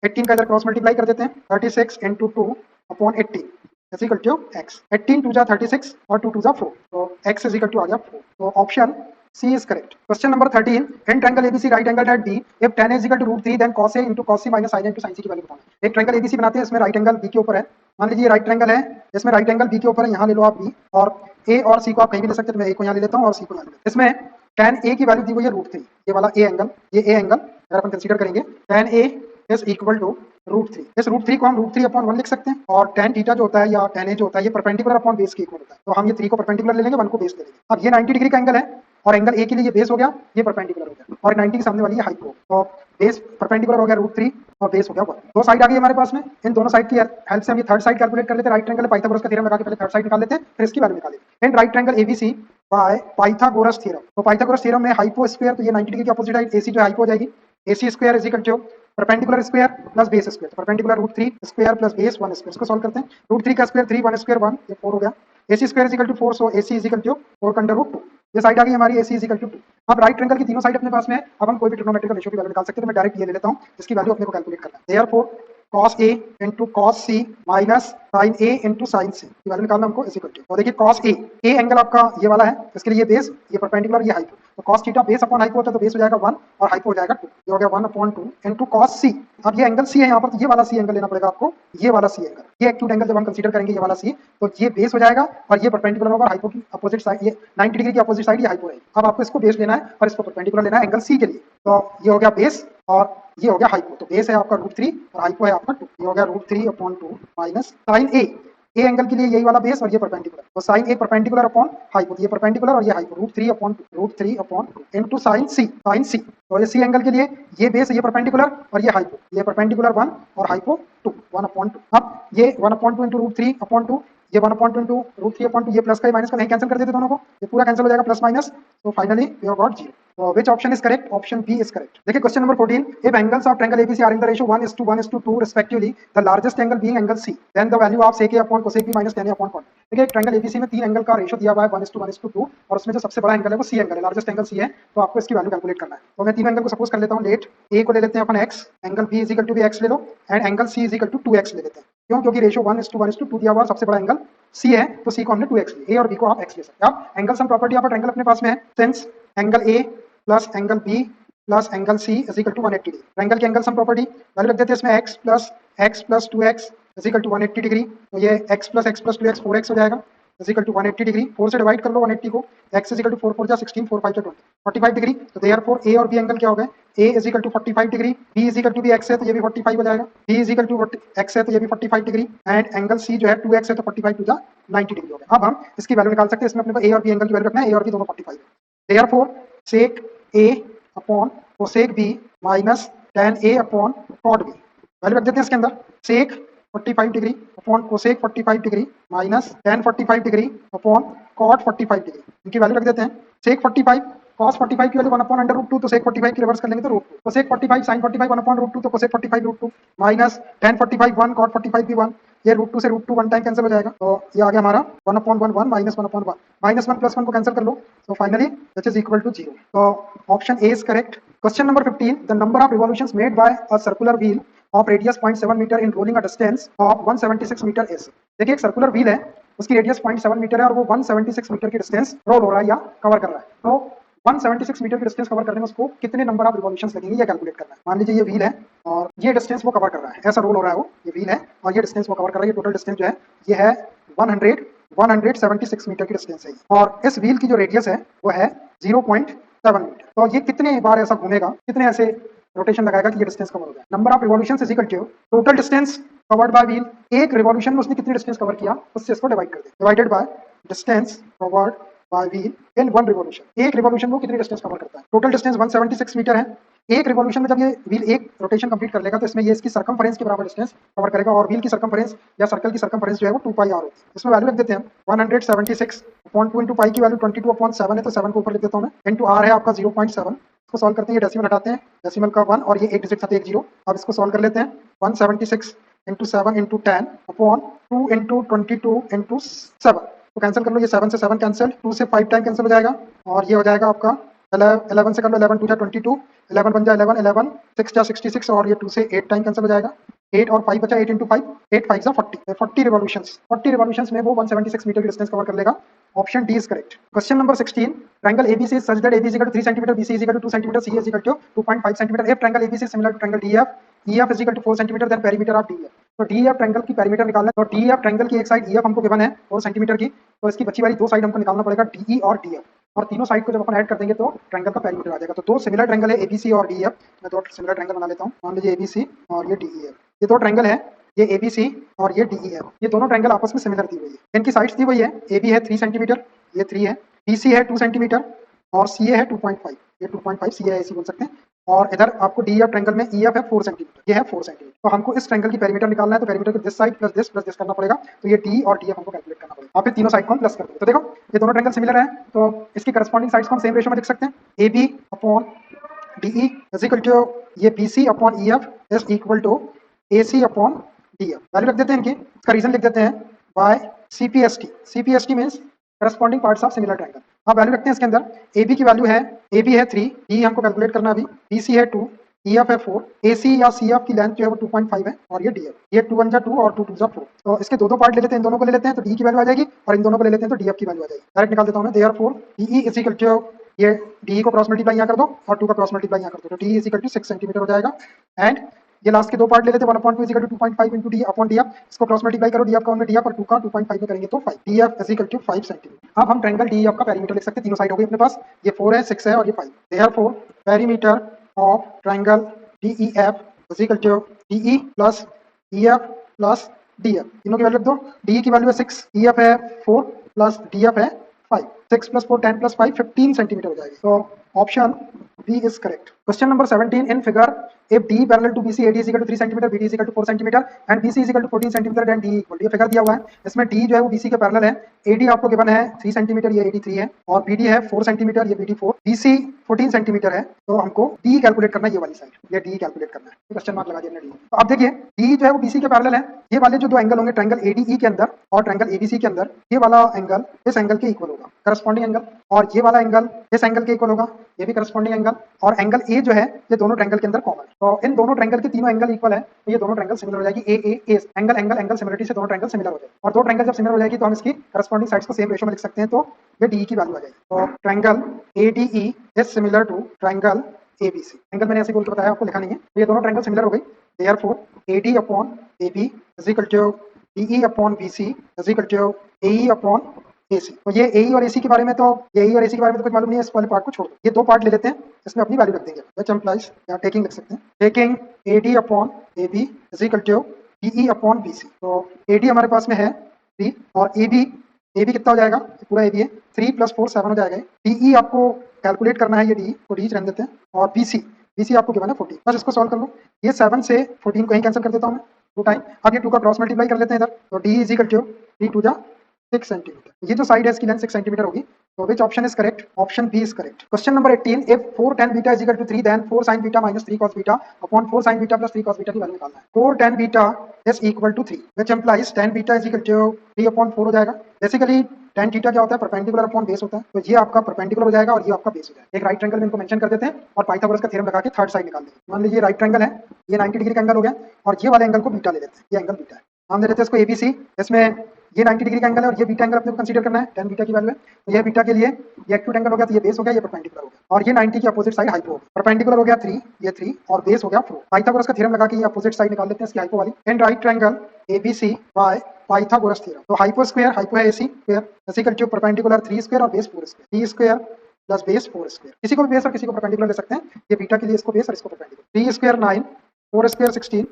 18 का इधर क्रॉस मल्टीप्लाई कर देते हैं, 36 into 2 upon 18 is equal to x। 18 2 जा 36 और 2 2 जा 4, तो x इज इक्वल टू आ गया 4, तो option C is correct. Question number 13, in triangle ABC right angle at B, if tan A is equal to root 3 then cos A into cos C minus sin A into sin C की value बताना। एक triangle ABC बनाते हैं, इसमें right angle B के ऊपर है, मान लीजिए राइट ट्रायंगल है, इसमें राइट एंगल B के ऊपर है, यहाँ ले लो आप B, और A और C को आप कहीं भी ले सकते हैं, तो मैं A को यहाँ ले लेता हूँ और C को यहाँ ले लेता हूँ। इसमें tan A की वैल्यू दी हुई है root 3, ये वाला A एंगल, ये A एंगल अगर अपन कंसीडर करेंगे, tan A is equal to root 3, इस रूट 3 को हम रूट 3/1 लिख सकते हैं, और tan थीटा जो होता है या tan A जो होता है ये परपेंडिकुलर अपॉन बेस के इक्वल होता है, तो हम ये 3 को परपेंडिकुलर ले लेंगे, 1 को बेस ले लेंगे। अब ये 90 डिग्री का एंगल है, और एंगल A के लिए ये बेस हो गया, ये परपेंडिकुलर हो गया, और 90 के सामने वाली ये हाइपो, तो बेस परपेंडिकुलर हो गया रूट 3 और बेस हो गया 1। दो साइड आ गई हमारे पास में, इन दोनों साइड की हेल्प से हम ये थर्ड साइड कैलकुलेट कर लेते हैं। राइट ट्रायंगल पाइथागोरस का थ्योरम लगा के पहले थर्ड साइड निकाल लेते हैं, फिर इसकी वैल्यू निकालेंगे। इन right triangle ABC by Pythagoras theorem, तो पाइथागोरस थ्योरम में हाइपो स्क्वायर, तो ये 90 डिग्री के अपोजिट है, AC जो हाइपो हो जाएगी, AC square is equal to perpendicular square plus base square, perpendicular root 3 square plus base 1 square. इसको सॉल्व करते हैं, रूट 3 का स्क्वायर 3, 1 स्क्वायर 1, ये 4 हो गया। AC square is equal to 4, so AC is equal to 4 का अंडर रूट 2, ये side आ गई हमारी AC इज इक्वल टू 2। अब राइट ट्रायंगल की तीनों साइड अपने पास में है, अब हम कोई भी ट्रिग्नोमेट्रिकल रेशियो की वैल्यू निकाल सकते हैं, तो मैं डायरेक्ट ये ले लेता हूं, इसकी वैल्यू अपने को कैलकुलेट करना है। Therefore cos A into cos C minus sin A into sin C की वैल्यू निकालना हमको इज इक्वल टू, और देखिए cos A, A एंगल आपका ये वाला है, इसके लिए ये बेस, ये परपेंडिकुलर, ये हाइपो, तो cos theta base upon hypo होता है, तो बेस हो जाएगा 1 और हाइपो हो जाएगा 2, ये हो गया 1/2 into cos C। अब ये एंगल C है यहाँ पर, तो ये वाला C एंगल लेना पड़ेगा आपको, ये वाला C एंगल, ये एक्यूट एंगल जब हम कंसीडर करेंगे, ये वाला C, तो ये बेस हो जाएगा और ये परपेंडिकुलर होगा, हाइपो की अपोजिट साइड, ये 90 डिग्री की अपोजिट साइड ये हाइपो है। अब आपको इसको बेस लेना है और इसको परपेंडिकुलर लेना है एंगल C के लिए, तो ये हो गया बेस और ये हो गया हाइपो, तो बेस है आपका रूट 3 और हाइपो है आपका 2, ये हो गया root 3/2 minus sin A। A angle के लिए यही वाला बेस और ये परपेंडिकुलर, तो sine A perpendicular upon hypo, ये परपेंडिकुलर और ये hypo, √3 upon into sine C, तो ये सी एंगल के लिए ये बेस, ये परपेंडिकुलर और ये हाइपो, ये परपेंडिकुलर 1 और हाइपो 2, 1/2। अब ये 1/2 इंटू √3/2, ये 1/2 इंटू √3/2, ये प्लस का माइनस का नहीं कैंसिल कर देते दोनों को, ये पूरा कैंसिल हो जाएगा प्लस माइनस, तो finally we have got 0। So which option is correct? Option B is correct. देखिए question number 14, if angles of triangle ABC are in the ratio 1:1:2 respectively, the largest angle being angle C, then the value of sec A upon cosec B minus tan A upon cot। देखिए triangle ABC में तीन angle का ratio दिया हुआ है 1:1:2, और उसमें जो सबसे बड़ा एंगल है वो C एंगल है, लार्जेस्ट एंगल C है, तो आपको इसकी वैल्यू कैलकुलेट करना है। तो मैं तीन एंगल को सपोज कर लेता हूँ, लेट A को ले लेते हैं अपन x, angle B is equal to भी x ले लो, and angle C is equal to 2x ले लेते हैं। क्यों? क्योंकि रेशियो 1:1:2 दिया हुआ, सबसे बड़ा एंगल C है, तो C को हमने 2x लिया, A और B को आप x ले सकते हैं। अब एंगल सम प्रॉपर्टी आप ट्रायंगल अपने पास में है, since angle A plus angle B plus angle C is equal to 180 degree, triangle की एंगल सम प्रॉपर्टी वैल्यू रख देते हैं इसमें x plus 2x is equal to 180 degree, तो ये x प्लस 2x 4x हो जाएगा इज इक्वल टू 180 डिग्री, 4 से डिवाइड कर लो 180 को, x इज इक्वल टू 4 4 जा 16, 4 5 जा 20, 45 डिग्री, तो देयरफॉर A और B एंगल क्या हो गए, A is equal to 45 degree, B is equal to भी x है तो ये भी 45 हो जाएगा, B is equal to x है तो ये भी 45 डिग्री, एंड एंगल C जो है 2x है तो 45 टू जा 90 डिग्री हो गया। अब हम इसकी वैल्यू निकाल सकते हैं, इसमें अपने को A और B एंगल की वैल्यू रखना है, A और B दोनों 45 है, therefore sec A upon cosec B minus tan A upon cot B, value रख देते हैं इसके अंदर, sec 45 degree upon cosec 45 degree minus tan 45 degree upon cot 45 degree, इनकी वैल्यू रख देते हैं, सेक 45 cos 45 की वैल्यू 1/√2, तो sec 45 की रिवर्स कर लेंगे तो √2, तो sec 45 sin 45 1/√2, तो cosec 45 √2 माइनस tan 45 1 cot 45 भी 1, ये √2 से √2 वन टाइम कैंसिल हो जाएगा, तो ये आ गया हमारा 1/1 माइनस 1/1, माइनस 1 प्लस 1 को कैंसिल कर लो, तो finally this is equal to 0, तो option A is correct. Question number 15, the number of revolutions made by a circular wheel of radius 0.7 metre in rolling a distance of 176 metre is. देखिए एक circular wheel है, उसकी radius 0.7 metre है और वो 176 metre की distance role हो रहा है या कवर कर रहा है, तो 176 मीटर की डिस्टेंस कवर करने में उसको कितने नंबर ऑफ रिवॉल्यूशंस लगेंगे ये कैलकुलेट करना है। मान लीजिए ये व्हील है और ये डिस्टेंस वो कवर कर रहा है, ऐसा रोल हो रहा है, वो ये व्हील है और ये डिस्टेंस वो कवर कर रहा है, ये टोटल डिस्टेंस जो है ये है 176 मीटर की डिस्टेंस है, और इस व्हील की जो रेडियस है वो है 0.7 मीटर, तो ये कितने बार ऐसा घूमेगा, कितने ऐसे रोटेशन लगाएगा कि ये डिस्टेंस कवर हो जाए। Number of revolutions is equal to total distance covered by wheel, एक रिवॉल्यूशन में उसने कितनी डिस्टेंस कवर किया उससे इसको डिवाइड कर दे, divided by distance covered by wheel in one revolution, एक रिवॉल्यूशन को कितनी डिस्टेंस कवर करता है, टोटल डिस्टेंस 176 मीटर है, एक रिवॉल्यूशन में जब ये व्हील एक रोटेशन कंप्लीट कर लेगा तो इसमें ये इसकी सर्कमफरेंस के बराबर डिस्टेंस कवर करेगा, और व्हील की सर्कमफरेंस या सर्कल की सर्कमफरेंस जो है वो 2πr होती है। इसमें वैल्यू लिख देते हैं 176/2 इंटू पाई की वैल्यू 22/7 है, तो 7 को ऊपर लिख देता हूं मैं, इंटू आर है आपका 0.7, इसको सॉल्व करते हैं, ये डेसिमल हटाते हैं, डेसिमल का 1 और ये एक डिजिट था 1 0, अब इसको सॉल्व कर लेते हैं, 176 into 7 into 10 upon 2 into 22 into 7, तो कैंसिल कर लो, ये 7 से 7 कैंसिल, 2 से 5 टाइम कैंसिल हो जाएगा, और ये हो जाएगा आपका 11 से कर लो, 11 2 जा 22, 11 1 जा 11, 11 6 जा 66, और ये 2 से 8 टाइम कैंसिल हो जाएगा, 8 और 5 बचा, 8 इंटू 5, 8 5 जा 40, 40 रिवॉल्यूशंस में वो 176 मीटर की डिस्टेंस कवर कर लेगा। Option D is correct. Question number 16, triangle ABC is such that AB is equal to 3 cm, BC is equal to 2 cm, CA is equal to 2.5 cm. If triangle ABC is similar to triangle DEF, EF is equal to 4 cm, then perimeter of DEF. तो DEF triangle की perimeter निकालना है, तो DEF triangle की एक side EF हमको given है 4 centimetre की, तो इसकी बची वाली दो साइड हमको निकालना पड़ेगा DE और DF, और तीनों साइड को जब अपन ऐड कर देंगे तो ट्रायंगल का पेरीमीटर आ जाएगा। तो दो सिमिलर ट्रायंगल है ABC और DEF, मैं दो सिमिलर ट्रायंगल बना लेता हूँ, मान लीजिए ABC और ये DEF, ये दो ट्रायंगल है, ये ABC और ये DEF, ये दोनों ट्रायंगल आपस में सिमिलर दी हुई है, इनकी साइड्स दी हुई है, AB है 3 सेंटीमीटर, ये 3 है, BC है 2 सेंटीमीटर और CA है 2.5, ये 2.5 CA ऐसे बोल सकते हैं, और इधर आपको DEF ट्रायंगल में EF है 4 सेंटीमीटर, ये है 4 सेंटीमीटर, तो हमको इस ट्रायंगल की पेरीमीटर निकालना है, तो पेरीमीटर को दिस साइड प्लस दिस करना पड़ेगा, तो ये D और DF हमको कैलकुलेट करना पड़ेगा, आप तीनों साइड को प्लस कर दो, तो देखो ये दोनों ट्रायंगल सिमिलर है, तो इसकी करस्पॉन्डिंग साइड्स को हम सेम रेशियो में लिख सकते हैं, AB अपॉन DE इज इक्वल टू ये BC upon EF is equal to AC upon DF, value रख देते हैं इनकी, इसका रीजन लिख देते हैं by CPST means corresponding parts of similar triangle. अब वैल्यू रखते हैं इसके अंदर, AB की वैल्यू है, AB है 3, DE हमको कैलकुलेट करना अभी, BC है 2, EF है 4, AC या CF की लेंथ जो है वो 2.5 है, और ये DF, ये 2 1 जा 2 और 2 2 जा 4, तो इसके दो पार्ट ले लेते हैं, इन दोनों को ले लेते हैं तो DE की वैल्यू आ जाएगी, और इन दोनों को ले लेते हैं तो DF की वैल्यू आ जाएगी, डायरेक्ट निकाल देता हूं मैं, therefore DE is equal to ये DE को क्रॉस मल्टीप्लाई यहां कर दो और 2 का क्रॉस मल्टीप्लाई यहां कर दो, तो DE is equal to 6 centimetre हो जाएगा, एंड ये लास्ट के दो पार्ट ले लेते हैं, 1/2 is equal to 2.5 into D upon DF, इसको क्रॉस मल्टीप्लाई करो, DF का 1 में DF और 2 का 2.5 में करेंगे तो 5, DF is equal to 5 centimetre. अब हम ट्रायंगल DEF का पेरीमीटर लिख सकते हैं, तीनों साइड हो गई अपने पास, ये 4 है, 6 है और ये 5, therefore perimeter of triangle DEF is equal to DE plus EF plus D F, तीनों की वैल्यू रख दो। डी की वैल्यू है 6, ई एफ है 4 प्लस डी एफ है 5, 6 प्लस 4 10 प्लस 5 15 सेंटीमीटर हो जाएगी। तो option B is correct. Question number 17 in figure if D parallel to BC, AD is equal to 3 cm, BD is equal to 4 cm and BC is equal to 14 cm then D equal to, ये figure दिया हुआ है, इसमें D जो है वो BC के parallel है, AD आपको गिवन है 3 cm, ये AD 3 है और BD है 4 cm, ये BD 4, BC 14 cm है, तो हमको D कैलकुलेट करना है, ये वाली साइड, ये D कैलकुलेट करना है, क्वेश्चन मार्क लगा दिया हमने D। तो अब देखिए D जो है वो BC के पैरेलल है, ये वाले जो दो एंगल होंगे ट्रायंगल ADE के अंदर और ट्रायंगल ABC के अंदर, ये वाला एंगल इस एंगल के इक्वल होगा, करस्पॉन्डिंग एंगल, और ये वाला एंगल इस एंगल के इक्वल होगा, ये भी करस्पॉन्डिंग एंगल, और एंगल A जो है ये दोनों ट्रायंगल के अंदर कॉमन, तो इन दोनों ट्रायंगल के तीनों एंगल इक्वल है, तो ये दोनों ट्रायंगल सिमिलर हो जाएगी, A angle angle angle similarity से दोनों ट्रायंगल सिमिलर हो जाएगी, और दो ट्रायंगल जब सिमिलर हो जाएगी तो हम इसकी करस्पॉन्डिंग साइड्स को सेम रेशियो में लिख सकते हैं, तो ये डी की वैल्यू आ जाएगी। तो triangle ADE is similar to triangle ABC, angle मैंने ऐसे बोल के बताया, आपको लिखा नहीं है, तो ये दोनों ट्रायंगल सिमिलर हो गई, therefore AD upon AB is equal to DE upon BC is equal to AE upon AC। तो ये AE और AC के बारे में तो AE और AC के बारे में तो कुछ मालूम नहीं है, इस वाले पार्ट को छोड़ दो, ये दो पार्ट ले लेते हैं, इसमें अपनी वैल्यू रख देंगे, व्हिच इंप्लाइज या टेकिंग लिख सकते हैं, taking AD upon AB is equal to DE upon BC। तो AD हमारे पास में है 3 और AB कितना हो जाएगा, पूरा AB है 3 प्लस 4 7 हो जाएगा। DE आपको कैलकुलेट करना है, ये DE को D रहने देते हैं, और BC आपको गिवन है 14, बस इसको सॉल्व कर लो, ये 7 से 14 को ही कैंसिल कर देता हूँ मैं 2 टाइम, अब ये 2 का क्रॉस मल्टीप्लाई कर लेते हैं इधर, तो D इज इक्वल टू 3 2 जा 6 सेंटीमीटर, ये जो साइड है इसकी लेंथ 6 सेंटीमीटर होगी, तो which option is correct, option B is correct. Question number 18 if 4 tan beta is equal to 3 then 4 sin beta minus 3 cos beta upon 4 sin beta plus 3 cos beta की value निकालना है। 4 tan beta is equal to 3 which implies tan beta is equal to 3 upon 4 हो जाएगा। Basically tan theta क्या होता है, perpendicular upon base होता है, तो ये आपका परपेंडिकुलर हो जाएगा और ये आपका बेस हो जाएगा। एक राइट ट्रायंगल में इनको मेंशन कर देते हैं और पाइथागोरस का थ्योरम लगा के थर्ड साइड निकाल देंगे। मान लीजिए राइट ट्रायंगल है, ये 90 डिग्री का एंगल हो गया और ये वाले एंगल को बीटा ले लेते हैं, ये एंगल बीटा है, नाम दे देते हैं इसको ABC, इसमें ये 90 डिग्री का एंगल है और ये बीटा एंगल अपने को कंसीडर करना है, tan बीटा की वैल्यू है, तो ये बीटा के लिए ये एक्यूट एंगल हो गया, तो ये बेस हो गया, ये परपेंडिकुलर हो गया, और ये 90 की अपोजिट साइड हाइपो, परपेंडिकुलर हो गया 3, ये 3 और बेस हो गया 4। पाइथागोरस का थ्योरम लगा के ये अपोजिट साइड निकाल लेते हैं इसकी हाइपो वाली, in right triangle ABC by Pythagoras theorem, तो हाइपो स्क्वायर, हाइपो है AC square is equal to perpendicular 3 square और base 4 square, 3 square plus base 4 square, किसी को भी बेस और किसी को परपेंडिकुलर ले सकते हैं, ये बीटा के लिए इसको बेस और इसको perpendicular, 3 square 9 4 square 16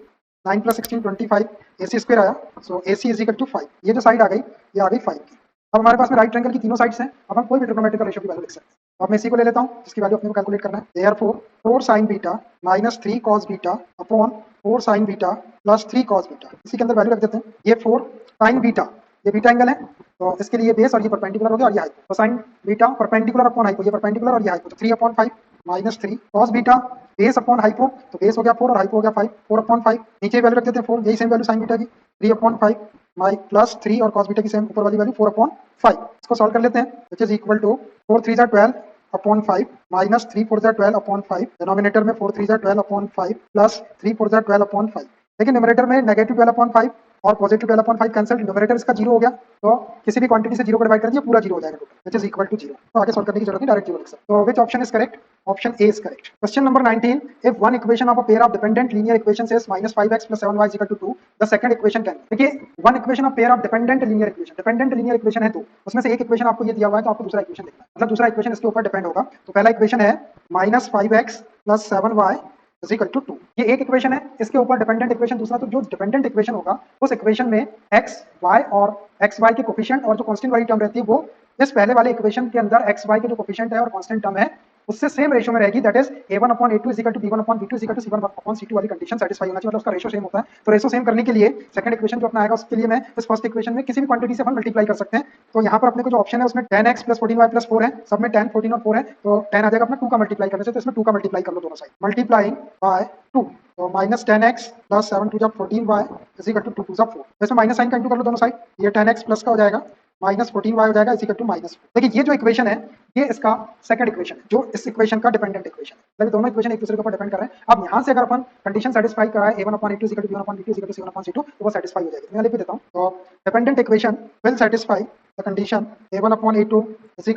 9 plus 16 25 AC square आया, सो AC इज इक्वल टू 5, ये जो साइड आ गई ये आ गई 5 की। अब हमारे पास में राइट ट्रायंगल की तीनों साइड्स हैं, अब हम कोई भी ट्रिग्नोमेट्रिक रेशियो की वैल्यू लिख सकते हैं, तो अब मैं इसी को ले लेता हूं जिसकी वैल्यू अपने को कैलकुलेट करना है, therefore 4 sin beta minus 3 cos beta upon 4 sin beta plus 3 cos beta, इसी के अंदर वैल्यू रख देते हैं, ये 4 sin बीटा, ये बीटा एंगल है, तो इसके लिए बेस और ये परपेंडिकुलर हो गया और ये हाइपो, तो sin beta perpendicular upon hypo, ये परपेंडिकुलर और ये हाइपो, तो 3 upon 5 minus 3 cos beta base upon hypo, तो बेस हो गया 4 और हाइपो हो गया 5, 4 अपॉन 5, नीचे वैल्यू रख देते हैं 4, यही सेम वैल्यू sin बीटा की 3 अपॉन 5 माइ प्लस 3 और cos बीटा की सेम ऊपर वाली वैल्यू 4 अपॉन 5, इसको सॉल्व कर लेते हैं, which is equal to 4 3 12 upon 5 minus 3 4 12 upon 5, denominator में 4 3 12 अपॉन 5 प्लस 3 4 12 अपॉन 5, लेकिन न्यूमरेटर में नेगेटिव 12 अपॉन 5 और पॉजिटिव 12 अपॉन 5 कैंसिल, न्यूमरेटर इसका 0 हो गया, तो किसी भी क्वांटिटी से 0 को डिवाइड कर दिया पूरा 0 हो जाएगा total, which is equal to 0, तो आगे सॉल्व करने की जरूरत नहीं, डायरेक्ट 0 लिख सकते, तो which option is correct, option A is correct. Question number 19 if one equation of a pair of dependent linear equations is -5x + 7y = 2 the second equation can, देखिए one equation of pair of dependent linear equation है दो, उसमें से एक equation आपको ये दिया हुआ है, तो आपको दूसरा इक्वेशन लिखना है, मतलब दूसरा इक्वेशन इसके ऊपर डिपेंड होगा, तो पहला इक्वेशन है -5x + 7y = 2, ये एक इक्वेशन है, इसके ऊपर डिपेंडेंट इक्वेशन दूसरा, तो जो डिपेंडेंट इक्वेशन होगा उस इक्वेशन में x y और x y के कोफिशिएंट और जो कांस्टेंट वाली टर्म रहती है वो इस पहले वाले इक्वेशन के अंदर x y के जो कोफिशिएंट है और कांस्टेंट टर्म है उससे सेम रेशियो में रहेगी, that is a1/a2 = b1/b2 = c1/c2 वाली कंडीशन सेटिस्फाई होना चाहिए, मतलब उसका रेशियो सेम होता है, तो रेशियो सेम करने के लिए सेकंड इक्वेशन जो अपना आएगा उसके लिए मैं इस फर्स्ट इक्वेशन में किसी भी क्वांटिटी से अपन मल्टीप्लाई कर सकते हैं, तो यहाँ पर अपने को जो ऑप्शन है उसमें 10x + 14y + 4 है, सब में 10 14 और 4 है, तो 10 आ जाएगा अपना 2 का मल्टीप्लाई करने से, तो इसमें 2 का मल्टीप्लाई कर लो दोनों साइड, मल्टीप्लाइंग बाय 2, तो -10x + 7 2 14y = 2 2 4, इसमें माइनस साइन का इंटू कर लो दोनों साइड, ये 10x प्लस का हो जाएगा -14y हो जाएगा -2। देखिए ये जो इक्वेशन है ये इसका सेकंड इक्वेशन है, जो इस इक्वेशन का डिपेंडेंट इक्वेशन है, मतलब दोनों इक्वेशन एक दूसरे के ऊपर डिपेंड कर रहे हैं। अब यहाँ से अगर अपन कंडीशन सेटिस्फाई कराए a1/a2 = b1/b2 = c1/c2, तो वो सेटिस्फाई हो जाएगी, मैं लिख भी देता हूँ, तो dependent equation will satisfy the condition a1/a2 =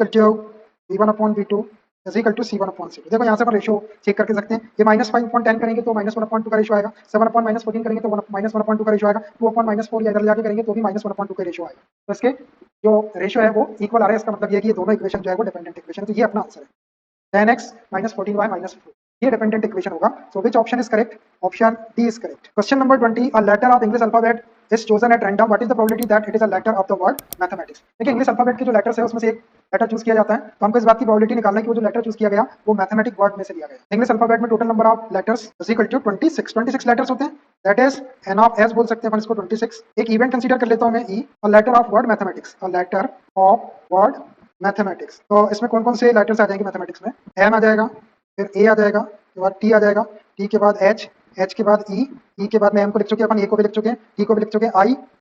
b1/b2 = c1/c2। देखो यहाँ से अपन रेशियो चेक करके सकते हैं, ये -5/10 करेंगे तो -1/2 का रेशियो आएगा, 7/-14 करेंगे तो -1/2 का रेशियो आएगा, 2/-4 इधर जाके करेंगे तो भी -1/2 का रेशियो आएगा, तो इसके जो रेशियो है वो इक्वल आ रहा है, इसका मतलब ये है कि ये दोनों इक्वेशन जो है वो डिपेंडेंट इक्वेशन है, तो ये अपना आंसर है 10x - 14y - 4, ये डिपेंडेंट इक्वेशन होगा, so which option is correct, option D is correct. Question number 20 a letter of English alphabet is chosen at random, what is the probability that it is a letter of the word mathematics? देखिए English alphabet के जो letters है उसमें से एक letter choose किया जाता है, तो हमको इस बात की प्रोबेबिलिटी निकालना है कि वो जो लेटर चूज किया गया वो मैथमेटिक वर्ड में से लिया गया। इंग्लिश अल्फाबेट में total number of letters is equal to 26 letters होते हैं, that is N of S बोल सकते हैं अपन इसको 26। एक इवेंट कंसीडर कर लेता हूं मैं E, a letter of word mathematics, a letter of word mathematics. तो इसमें कौन कौन से लेटर्स आ जाएंगे मैथमेटिक्स में? एम आ जाएगा, फिर ए आ जाएगा, उसके बाद टी आ जाएगा, टी के बाद एच, एच के बाद ई के बाद में एम को लिख चुके हैं अपन, ए को भी लिख चुके हैं, टी को भी लिख चुके हैं,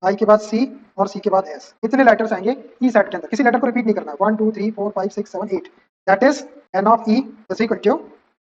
आई के बाद सी और सी के बाद एस। इतने लेटर्स आएंगे ई सेट के अंदर, किसी लेटर को रिपीट नहीं करना। 1 2 3 4 5 6 7 8, that is N of E is equal to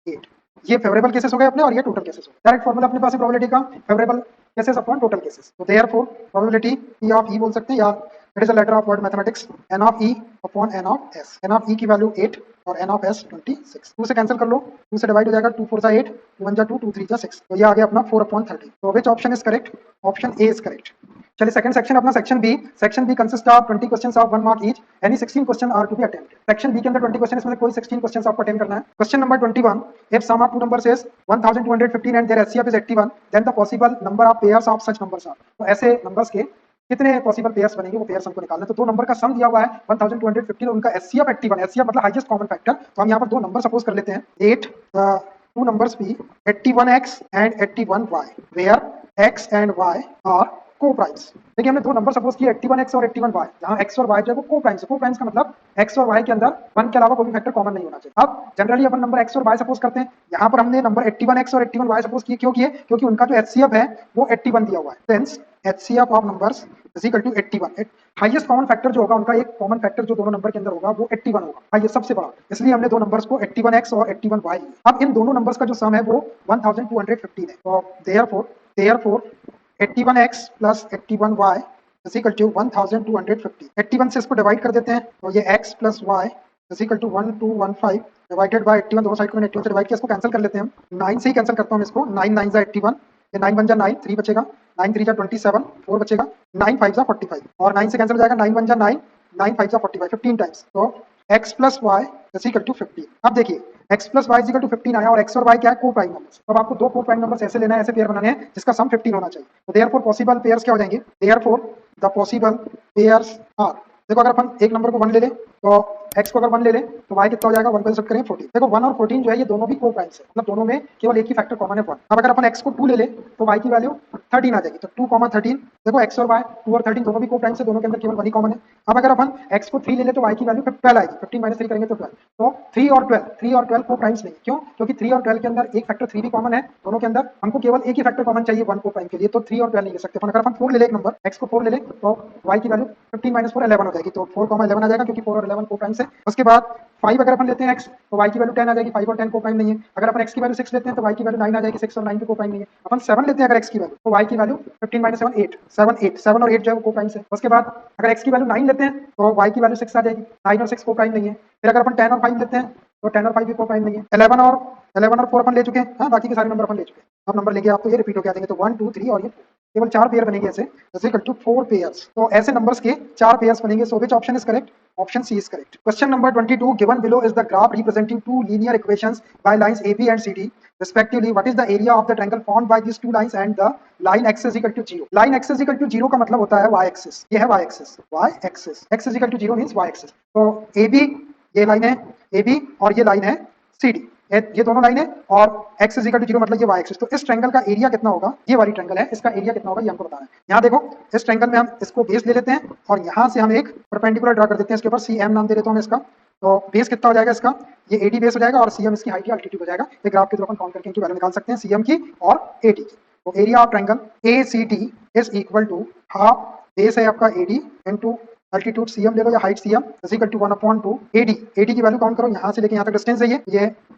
8। ये फेवरेबल केसेस हो गए अपने और ये टोटल केसेस हो गए। डायरेक्ट फॉर्मूला अपने पास है प्रोबेबिलिटी का, favourable cases upon total cases. तो therefore probability P of E बोल सकते हैं, या it is a letter of word mathematics n of E upon n of S. N of E की वैल्यू 8 और एन ऑफ एस 26। 2 से cancel कर लो, 2 से डिवाइड हो जाएगा, 2 4 जा 8, 2 1 जा 2, 2 3 जा 6। तो ये आ गया अपना 4/30। तो which option is correct? Option A is correct. चलिए सेकंड सेक्शन अपना section B. Section B consist of 20 questions of 1 mark each, any 16 question are to be attempted. Section B के अंदर 20 क्वेश्चन, इसमें कोई 16 क्वेश्चंस आपको अटेम्प्ट करना है। Question number 21, if sum of two numbers is 1215 and their HCF is 81, then the possible number of pairs of such numbers are. तो ऐसे numbers के कितने पॉसिबल पेयर्स बनेंगे, वो पेयर्स हमको निकालना है। तो दो नंबर का सम दिया हुआ है 1215, उनका एचसीएफ 81, एचसीएफ मतलब हाईएस्ट कॉमन फैक्टर। तो हम यहाँ पर दो नंबर सपोज कर लेते हैं, 8 two numbers be 81x and 81y, where x and y are coprimes. देखिए हमने दो नंबर सपोज किए 81x और 81y, जहां x और y जो है वो को प्राइम्स है। को प्राइम्स का मतलब x और y के अंदर 1 के अलावा कोई भी फैक्टर कॉमन नहीं होना चाहिए। अब जनरली अपन नंबर x और y सपोज करते हैं, यहाँ पर हमने नंबर 81x और 81y सपोज किए, क्यों किए? क्योंकि उनका जो एचसीएफ है वो 81 दिया हुआ है। Since HCF of numbers is equal to 81, highest common factor जो होगा उनका, एक कॉमन फैक्टर जो दोनों नंबर के अंदर होगा वो 81 होगा, हाईएस्ट सबसे बड़ा। इसलिए हमने दो नंबर्स को 81x और 81y। अब इन दोनों नंबर्स का जो सम है वो 1215 है। तो therefore 81x plus 81y is equal to 1250। 81 से इसको डिवाइड कर देते हैं, तो ये x plus y is equal to 1215 divided by 81। दोनों साइड को मैंने 81 से डिवाइड किया, इसको कैंसिल कर लेते हैं हम। 9 से ही कैंसिल करता हूं इसको, 9 9 जा 81, ये 9 1 जा 9, 3 बचेगा, 9 3 जा 27, 4 बचेगा, 9 5 जा 45 और 9 से कैंसिल हो जाएगा, 9 1 जा 9, 9 5 जा 45, 15 टाइम्स। तो x plus y is equal to 15। अब देखिए x plus y equal to 15 आया और x और y क्या है? को प्राइम नंबर्स। तो अब आपको दो को प्राइम नंबर्स ऐसे लेना है, ऐसे पेयर बनाने हैं जिसका सम 15 होना चाहिए। तो देयरफॉर पॉसिबल पेयर्स क्या हो जाएंगे? Therefore the possible pairs are, देखो अगर अपन एक नंबर को 1 ले लें तो x को अगर 1 ले लें तो y कितना हो जाएगा? 1 को शिफ्ट करें 14। देखो 1 और 14 जो है ये दोनों भी को प्राइम्स है, मतलब दोनों में केवल एक ही फैक्टर कॉमन है 1। अब अगर अपन x को 2 ले लें तो y की वैल्यू 13 आ जाएगी। तो 2, 13, देखो x और y 2 और 13 दोनों भी को प्राइम्स है, दोनों के अंदर केवल 1 ही कॉमन है। अब अगर अपन x को 3 ले लें तो y की वैल्यू 12 आएगी, 15 माइनस 3 करेंगे तो 12। तो 3 और 12 को प्राइम्स नहीं। क्यों? क्योंकि 3 और 12 के अंदर एक फैक्टर 3 भी कॉमन है दोनों के अंदर, हमको केवल एक ही फैक्टर कॉमन चाहिए 1 को प्राइम के लिए, तो 3 और 12 नहीं ले सकते। अगर अपन 4 ले लें एक नंबर, x को 4 ले लें तो y की वैल्यू 15 माइनस 4 11 हो जाएगी। तो 4, 11 आ जाएगा, क्योंकि 4 और 11 को प्राइम्स है। उसके बाद 5 अगर अपन लेते हैं x तो y की वैल्यू 10 आ जाएगी, 5 और 10 को प्राइम नहीं है। अगर अपन x की वैल्यू 6 लेते हैं तो y की वैल्यू 9 आ जाएगी, 6 और 9 भी को प्राइम नहीं है। अपन 7 लेते हैं अगर x की वैल्यू तो y की वैल्यू 15 माइनस 7 8, 7 और 8 जो है वो को प्राइम्स है। उसके बाद अगर x की वैल्यू 9 लेते हैं तो y की वैल्यू 6 आ जाएगी, 9 और 6 को प्राइम नहीं है। फिर अगर अपन 10 और 5 लेते हैं तो 10 और 5 भी को प्राइम नहीं है। 11 और 4 अपन ले चुके हैं, हाँ बाकी के सारे नंबर अपन ले चुके हैं। अब नंबर लेके आपको ये रिपीट हो जाएंगे, तो 1 2 3 और ये केवल 4 पेयर बनेंगे ऐसे, इज इक्वल टू 4 पेयर्स। तो ऐसे नंबर्स के 4 पेयर्स बनेंगे। So which option is correct? Option C is correct. Question number 22, given below is the graph representing two linear equations by lines AB and CD respectively. What is the area of the triangle formed by these two lines and the line x is equal to 0? line x is equal to 0 का मतलब होता है y axis, ये है y axis, x is equal to 0 means y axis। तो AB ये line है AB और ये लाइन है CD, ये दोनों लाइन है और x इज इक्वल टू 0 मतलब ये y एक्सिस। तो इस ट्रायंगल का एरिया कितना होगा? ये वाली ट्रायंगल है, इसका एरिया कितना होगा ये हमको बताना है। यहाँ देखो इस ट्रायंगल में हम इसको बेस ले लेते हैं और यहाँ से हम एक परपेंडिकुलर ड्रा कर देते हैं, इसके ऊपर CM नाम दे देता हूँ मैं इसका। तो बेस कितना हो जाएगा इसका? ये AD बेस हो जाएगा और CM इसकी हाइट या अल्टीट्यूड हो जाएगा। ये ग्राफ के थ्रू अपन काउंट करके इनकी वैल्यू निकाल सकते हैं, CM की और AD की। तो area of triangle ACD is equal to half base है आपका AD इनटू अल्टीट्यूड CM ले लो या height CM is equal to 1/2 AD की वैल्यू काउंट करो, यहाँ से लेके यहाँ तक डिस्टेंस है ये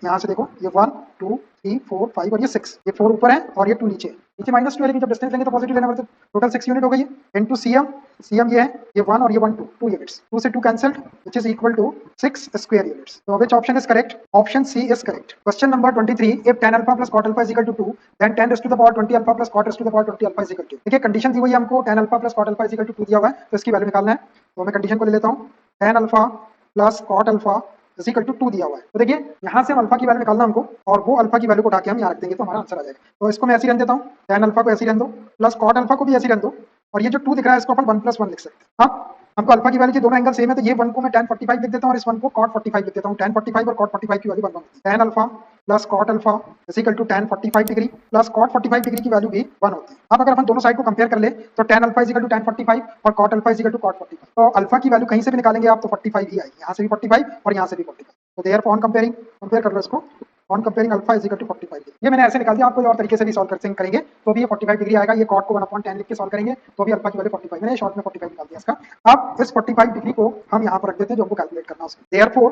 यहाँ से देखो ये 1 2 3 4 5 और ये 6, ये 4 ऊपर है और ये 2 नीचे -2 है, लेकिन जब डिस्टेंस लेंगे तो पॉजिटिव लेना पड़ता है। टोटल 6 यूनिट हो गई इनटू CM ये है ये 1 और ये 1 2 यूनिट्स, 2 से 2 cancelled which is equal to 6 square units. तो which option is correct? Option C is correct. Question number 23, if tan alpha plus cot alpha is equal to 2 then tan raised to the power 20 alpha plus cot raised to the power 20 alpha is equal to. देखिए condition दी हुई है हमको tan alpha plus cot alpha is equal to 2 दिया हुआ है, तो इसकी वैल्यू निकालना है। तो मैं कंडीशन को ले लेता हूँ, tan alpha plus cot alpha is equal to 2 दिया हुआ है। तो देखिए यहाँ से हम अल्फा की वैल्यू निकालना हमको और वो अल्फा की वैल्यू को उठा के हम यहाँ रख देंगे तो हमारा आंसर आ जाएगा। तो इसको मैं ऐसे रहने देता हूँ, tan अल्फा को ऐसे रहने दो प्लस cot अल्फा को भी ऐसे रहने दो और ये जो 2 दिख रहा है इसको अपन 1 + 1 लिख सकते हैं। अब हमको अल्फा की वैल्यू के दोनों एंगल सेम है, तो ये 1 को मैं tan 45 लिख देता हूँ और इस 1 को cot 45 लिख देता हूँ। tan 45 और cot 45 की वैल्यू 1 होती है। tan alpha plus cot alpha is equal to tan 45 degree plus cot 45 degree की वैल्यू भी 1 होती है। अब अगर अपन दोनों साइड को कंपेयर कर ले तो tan alpha is equal to tan 45 और cot alpha is equal to cot 45। तो अल्फा की वैल्यू कहीं से भी निकालेंगे आप तो 45 ही आएगी, यहाँ से भी 45 और यहाँ से भी 45। तो देयरफॉर कंपेयर कर लो इसको, on comparing alpha is equal to 45 degree. ये मैंने ऐसे निकाल दिया, आप कोई और तरीके से भी सॉल्व करेंगे तो भी ये 45 डिग्री आएगा। ये cot को 1/10 लिख के सॉल्व करेंगे तो भी अल्फा की वैल्यू 45, मैंने शॉर्ट में 45 निकाल दिया इसका। अब इस 45 डिग्री को हम यहाँ पर रख देते हैं जो हमको कैलकुलेट करना है उसमें। Therefore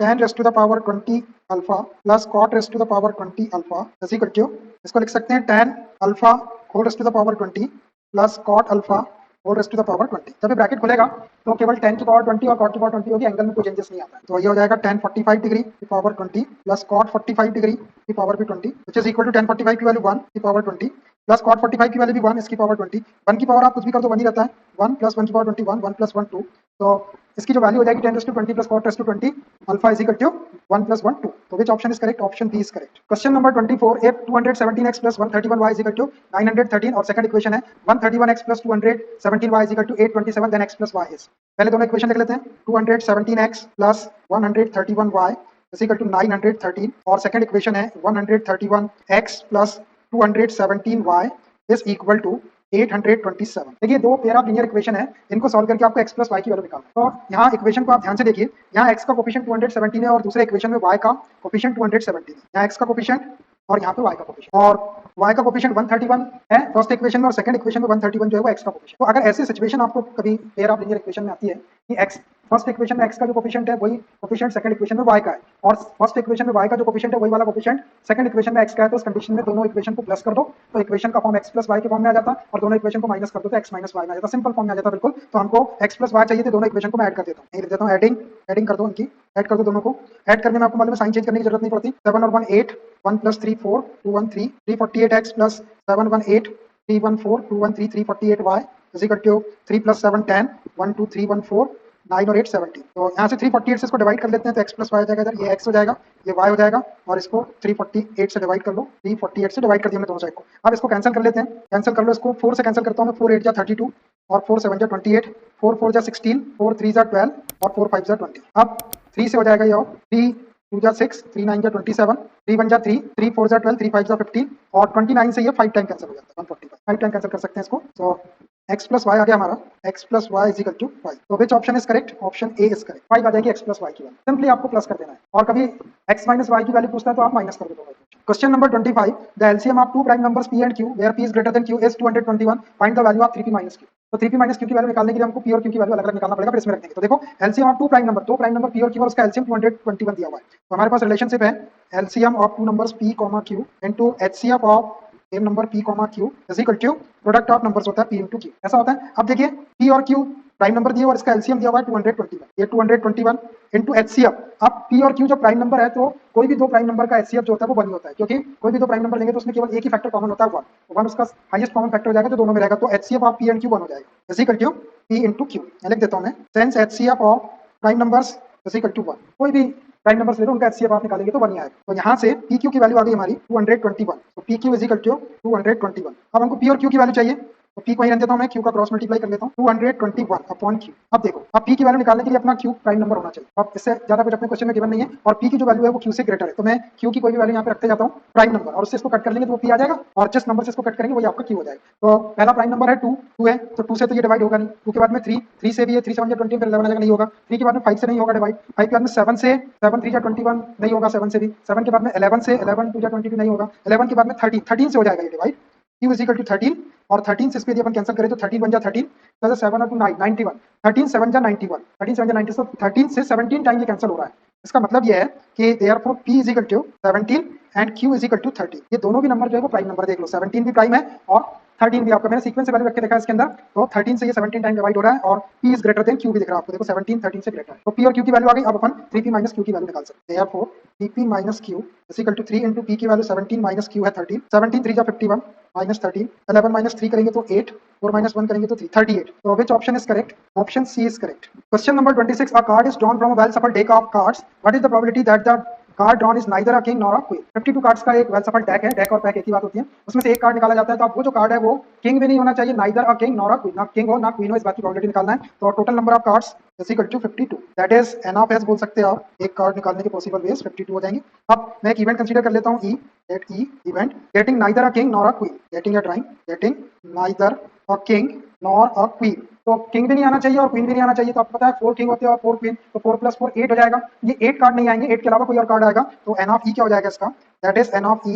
tan raise to the power 20 alpha plus cot raise to the power 20 alpha is equal to, इसको लिख सकते हैं tan alpha whole raise to the power 20 plus cot alpha whole raise to the power 20। जब ये bracket खुलेगा तो केवल tan की पावर 20 और cot की पावर 20 होगी, एंगल में कोई चेंजेस नहीं आता है। तो ये हो जाएगा tan 45 डिग्री की पावर 20 प्लस cot 45 डिग्री की पावर भी 20 which is equal to tan 45 की वैल्यू 1 की पावर 20 प्लस cot 45 की वैल्यू भी 1 इसकी पावर 20। 1 की पावर आप कुछ भी कर दो 1 ही रहता है, 1 प्लस 1 की पावर 21, 1 प्लस 1 2। तो इसकी जो वैल्यू हो जाएगी 10 raise to 20 plus cot raise to 20 alpha is equal to 1 plus 1 2। तो which option is correct? Option B is correct. Question number 24, if 217x plus 131y is equal to 913 और second equation है 131x plus 217y is equal to 827, then x plus y is। पहले दोनों equation लिख लेते हैं। 217x plus 131y is equal to 913 और second equation है 131x plus 217y is equal to 827। देखिए दो पेयर ऑफ लीनियर इक्वेशन है, इनको सॉल्व करके आपको x प्लस y की वैल्यू निकालना है। तो यहाँ इक्वेशन को आप ध्यान से देखिए, यहाँ x का कोफिशिएंट 217 है और दूसरे इक्वेशन में y का कोफिशिएंट 217 है। यहाँ x का कोफिशिएंट और यहाँ पे y का कोफिशिएंट, और y का कोफिशिएंट 131 है फर्स्ट इक्वेशन में और सेकंड इक्वेशन में 131 जो है वो x का कोफिशिएंट। तो अगर ऐसी सिचुएशन आपको कभी पेयर ऑफ लीनियर इक्वेशन में आती है कि x फर्स्ट इक्वेशन में x का जो कोफिशिएंट है वही कोफिशिएंट सेकंड इक्वेशन में y का है, और फर्स्ट इक्वेशन में y का जो कोफिशिएंट है वही वाला कोफिशिएंट सेकंड इक्वेशन में x का है, तो इस कंडीशन में दोनों इक्वेशन को प्लस कर दो तो इक्वेशन का फॉर्म x प्लस y के फॉर्म में आ जाता, और दोनों इक्वेशन को माइनस कर दो तो x माइनस y में आ जाता, सिंपल फॉर्म में आ जाता बिल्कुल। तो हमको x प्लस y चाहिए, तो दोनों इक्वेशन को मैं ऐड कर देता हूँ, लिख देता हूँ एडिंग कर दो, उनकी ऐड कर दो दोनों को। ऐड करने में आपको मालूम है साइन चेंज करने की जरूरत नहीं पड़ती। 7 और 1 8, 1 plus 3 4 213 348x plus 7 1 8 314 213 348y is equal to 3 plus 7 10 1 2 3 1 4 9 और 8 17। तो यहाँ से 348 से इसको डिवाइड कर लेते हैं तो x प्लस y हो जाएगा, इधर ये x हो जाएगा ये y हो जाएगा, और इसको 348 से डिवाइड कर लो, 348 से डिवाइड कर दिया हमने दोनों साइड को। अब इसको कैंसिल कर लेते हैं, कैंसिल कर लो इसको, 4 से कैंसिल करता हूँ मैं, 4 8 जा 32 और 4 7 जा 28, 4 4 जा 16, 4 3 जा 12 और 4 5 जा 20। अब 3 से हो जाएगा ये, 3 2 जा 6, 3 9 जा 27, 3 1 जा 3, 3 4 जा 12, 3 5 जा 15 और 29 से ये 5 टाइम कैंसिल हो जाता है, 145 5 टाइम कैंसिल कर सकते हैं इसको। तो x प्लस वाई आ गया हमारा, x plus y is equal to 5। तो which option is correct? Option A is correct. 5 आ जाएगी x प्लस वाई की वैल्यू, सिंपली आपको प्लस कर देना है, और कभी x माइनस वाई की वैल्यू पूछता है तो आप माइनस कर दो। Question number 25, the LCM of two prime numbers p and q where p is greater than q is 221, find the value of 3p minus q। तो 3p minus q की वैल्यू निकालने के लिए हमको p और q की value अलग अलग निकालना पड़ेगा, फिर इसमें रख देंगे। तो देखो LCM of two prime number, दो प्राइम नंबर p और q और उसका एलसीएम 221 दिया हुआ है, तो हमारे पास रिलेशनशिप है LCM of two numbers p, q into HCF of same number p, q is equal to product of numbers होता है p into q, ऐसा होता है। अब देखिए p और q प्राइम नंबर दिए और इसका एलसीएम दिया हुआ है 221, ये 221 इनटू एचसीएफ। अब p और q जो प्राइम नंबर है तो कोई भी दो प्राइम नंबर का एचसीएफ जो होता है वो 1 ही होता है, क्योंकि कोई भी दो प्राइम नंबर लेंगे तो उसमें केवल एक ही फैक्टर कॉमन होता है 1, तो 1 उसका हाईएस्ट कॉमन फैक्टर हो जाएगा जो दोनों में रहेगा, तो HCF of p and q 1 हो जाएगा is equal to p into q। मैं लिख देता हूं मैं, since HCF of prime numbers is equal to 1, कोई भी प्राइम नंबर्स ले लो उनका एचसीएफ आप निकालेंगे तो 1 ही आएगा। तो यहाँ से pq की वैल्यू आ गई हमारी 221, तो pq इज इक्वल टू 221। अब हमको p और q की वैल्यू चाहिए, तो p को वहीं रख देता हूं मैं, q का क्रॉस मल्टीप्लाई कर लेता हूं 221 अपॉन q। अब देखो, अब p की वैल्यू निकालने के लिए अपना q प्राइम नंबर होना चाहिए, अब इससे ज्यादा कुछ अपने क्वेश्चन में गिवन नहीं है, और p की जो वैल्यू है वो q से ग्रेटर है, तो मैं q की कोई भी वैल्यू यहाँ पे रखते जाता हूँ प्राइम नंबर, और उससे इसको कट कर लेंगे तो वो p आ जाएगा, और जिस नंबर से इसको कट करेंगे वही आपका q हो जाएगा। तो पहला प्राइम नंबर है 2 है, तो 2 से तो ये डिवाइड होगा नहीं, 2 के बाद में 3 से भी है, 3 7 जा 20 फिर 11 आ जाएगा, नहीं होगा। 3 के बाद में 5 से नहीं होगा डिवाइड, 5 के बाद में 7 से 7 3 जा 21 नहीं होगा, 7 से भी, 7 के बाद में 11 से 11 2 जा 22 नहीं होगा, 11 के बाद में 13 से हो जाएगा ये divide, q is equal to 13, और 13 से इस पे अपन कैंसिल करें तो 13 1 जा 13 प्लस 7 और 2 9 91, 13 7 जा 91, 13 7 जा 90, तो 13 से 17 टाइम ये कैंसिल हो रहा है। इसका मतलब ये है कि therefore p is equal to 17 and q is equal to 13। ये दोनों भी नंबर जो है वो प्राइम नंबर, देख लो 17 भी प्राइम है और 13 भी, आपका मैंने सीक्वेंस से वैल्यू रख के देखा है इसके अंदर, तो 13 से ये 17 टाइम डिवाइड हो रहा है, और p is greater than q भी दिख रहा है आपको, देखो 17 13 से ग्रेटर है, तो p और q की वैल्यू आ गई। अब अपन 3p माइनस q की वैल्यू निकाल सकते हैं, therefore 3p minus q is equal to 3 into p की वैल्यू 17 माइनस q है 13, 17 3 जा 51 माइनस 13, 11 माइनस 3 करेंगे तो 8, 4 माइनस 1 करेंगे तो 3, 38। तो which option is correct? Option C is correct. Question number 26, a card is drawn from a well shuffled deck of cards, what is the probability that the card drawn is neither a king nor a queen. 52 cards का एक well shuffled deck है, deck और pack एक ही बात होती है। उसमें से एक कार्ड निकाला जाता है, तो आप वो जो कार्ड है वो किंग भी नहीं होना चाहिए, neither a king nor a queen, ना किंग हो ना क्वीन हो, इस बात की प्रोबेबिलिटी निकालना है। तो total number of cards is equal to 52, that is N of S बोल सकते हैं आप। एक कार्ड निकालने के पॉसिबल वेज 52 हो जाएंगे। अब मैं एक इवेंट कंसीडर कर लेता हूँ, E let E event getting neither a king nor a queen, getting a drawing getting neither a king nor a queen. तो किंग भी नहीं आना चाहिए और क्वीन भी नहीं आना चाहिए। तो आपको पता है 4 किंग होते हैं और 4 क्वीन, तो 4 + 4 8 हो जाएगा। ये 8 कार्ड नहीं आएंगे, 8 के अलावा कोई और कार्ड आएगा। तो एन ऑफ ई क्या हो जाएगा इसका, that is N of E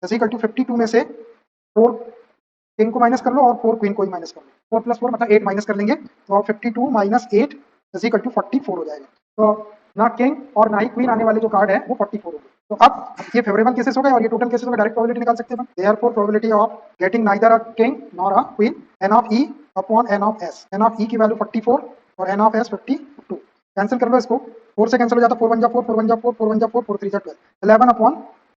is equal to 52 में से 4 किंग को माइनस कर लो और 4 क्वीन को ही माइनस कर लो। 4 + 4 मतलब 8 माइनस कर लेंगे, तो 52 - 8 इज इक्वल टू 44 हो जाएगा। तो ना किंग और ना ही क्वीन आने वाले जो कार्ड है वो 44 हो गए। तो अब ये फेवरेबल केसेस हो गए और ये टोटल केसेस में डायरेक्ट प्रोबेबिलिटी निकाल सकते हैं। Therefore probability of getting neither a king nor a queen, n of E upon n of S. N of E की वैल्यू 44 और एन ऑफ एस 52। कैंसिल कर लो इसको, 4 से कैंसिल हो जाता है, 4 1 जा 4, 4 1 जा 4, 4 1 जा 4, 4 3 जा 12,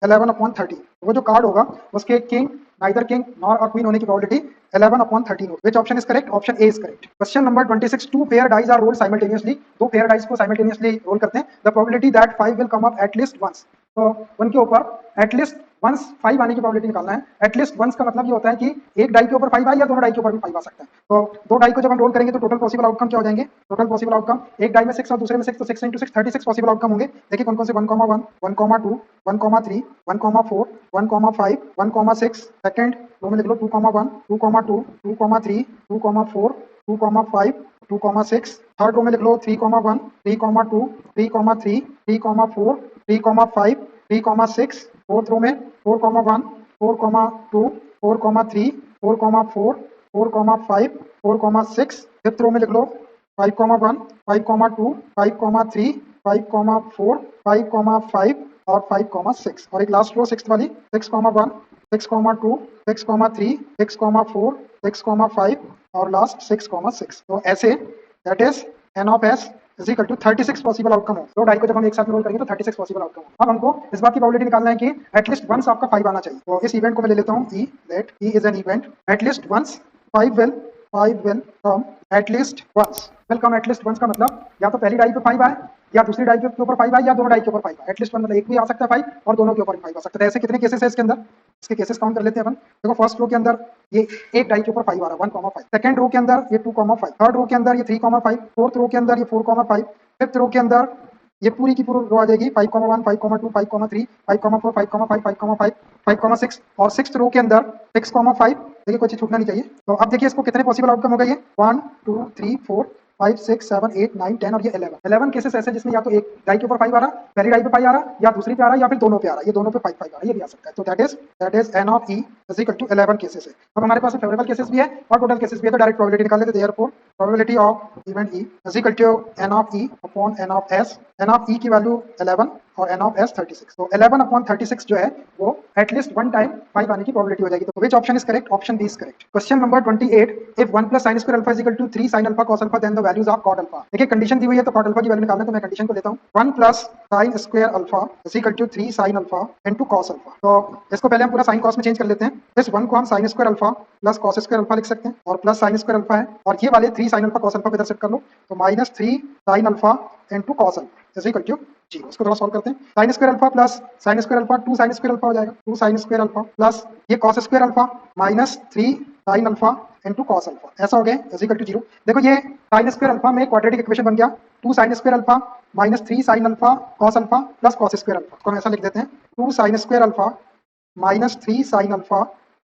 11/30। वो जो कार्ड होगा उसके king neither king nor a queen होने की प्रोबेबिलिटी 11/13 होगी। Which option is correct? Option A is correct. Question number 26, two pair dice are rolled simultaneously. दो पेयर डाइस को साइमल्टेनियसली रोल करते हैं। The probability that 5 will come up at least once. तो उनके ऊपर एटलीस्ट वंस 5 आने की प्रोबेबिलिटी निकालना है। एटलीस्ट वंस का मतलब ये होता है कि एक डाई के ऊपर 5 आए या दोनों डाई के ऊपर भी 5 आ सकता है। तो दो डाई को जब हम रोल करेंगे तो टोटल पॉसिबल आउटकम क्या हो जाएंगे? टोटल पॉसिबल आउटकम, एक डाई में 6 और दूसरे में 6, तो 6 × 6 36 पॉसिबल आउटकम होंगे। देखिए कौन कौन से 1, 1, 1, 2, 1, 3, 1, 4, 1, 5, 1, 6। सेकंड रो में लिख लो 2, 1, 2, 2, 2, 3, 2, 4, 2, 5, 2, 6। थर्ड रो में लिख लो 3, 1, 3, 2, 3, 3, 3, 4, 3, 5, 3, 6। फोर्थ रो में 4, 1, 4, 2, 4, 3, 4, 4, 4, 5, 4, 6। फिफ्थ रो में लिख लो 5, 1, 5, 2, 5, 3, 5, 4, 5, और 5, 6। और एक लास्ट रो सिक्स्थ वाली 6, 1, 6, 2, 6, 3, 6, 4, 6, 5 और लास्ट 6, 6। तो ऐसे that is N of S is equal to 36 possible outcome हो। दो डाई को जब हम एक साथ रोल करेंगे तो 36 पॉसिबल आउटकम हो। अब हमको इस बात की प्रोबेबिलिटी निकालना है कि एटलीस्ट वंस आपका 5 आना चाहिए। तो इस इवेंट को मैं ले लेता हूँ E, let E is an event at least once 5 will come at least once. Will come at least once का मतलब या तो पहली डाई पे 5 आए या दूसरी डाई के ऊपर 5 आए या दोनों डाई के ऊपर 5 आए। एटलीस्ट वन मतलब एक भी आ सकता है 5 और दोनों के ऊपर 5 आ सकता है। ऐसे कितने केसेस है इसके अंदर? इसके केसेस काउंट कर लेते हैं अपन। देखो फर्स्ट रो के अंदर ये एक डाई के ऊपर 5 आ रहा है 1, 5। सेकंड रो के अंदर ये 2, 5। थर्ड रो के अंदर ये 3, 5। फोर्थ रो के अंदर ये 4, 5। फिफ्थ रो के अंदर ये पूरी की पूरी रो आ जाएगी 5, 1, 5, 2, 5, 3, 5, 4, 5, 5, 5, 5, 6। और सिक्स्थ रो के अंदर 6, 5। देखिए कोई चीज छूटना नहीं चाहिए। तो अब देखिए इसको कितने पॉसिबल आउटकम हो गए? 1, 2, 3, 4, 5, 6, 7, 8, 9, 10 और ये 11 केसेस ऐसे जिसमें या तो एक डाई के ऊपर 5 आ रहा, पहली डाई पे 5 आ रहा या दूसरी पे आ रहा या फिर दोनों पे आ रहा। ये दोनों पे 5 आ रहा, ये भी आ सकता है। तो that is N of E is equal to 11 cases है। अब हमारे पास फेवरेबल केसेस भी है और टोटल केसेस भी है, तो डायरेक्ट प्रोबेबिलिटी निकाल लेते हैं। Therefore probability of event E is equal to N of E upon n of S. N of E की वैल्यू 11 और एन ऑफ एस 36। तो 11/36 जो है वो एटलीस्ट वन टाइम 5 आने की प्रोबेबिलिटी हो जाएगी। तो which option is correct? Option B is correct. Question number 28, if 1 + sin square alpha is equal to 3 sin alpha cos alpha then the values of cot alpha। देखिए condition दी हुई है तो cot alpha की value निकालना है, तो मैं कंडीशन को लेता हूं 1 + sin square alpha is equal to 3 sin alpha into cos alpha। तो इसको पहले हम पूरा sin cos में चेंज कर लेते हैं। इस 1 को हम sin square alpha plus cos square alpha लिख सकते हैं और प्लस sin square alpha है और ये वाले 3 sin alpha cos alpha को इधर शिफ्ट कर लो, तो -3 sin alpha into cos alpha is equal to 0। इसको थोड़ा सॉल्व करते हैं। sin square alpha plus sin square alpha 2 sin square alpha हो जाएगा, 2 sin square alpha प्लस ये cos square alpha -3 sin alpha into cos alpha, ऐसा हो गया is equal to 0। देखो ये sin square alpha में क्वाड्रेटिक इक्वेशन बन गया, 2 sin square alpha -3 sin alpha cos alpha plus cos square alpha। इसको हम ऐसा लिख देते हैं 2 sin square alpha -3 sin alpha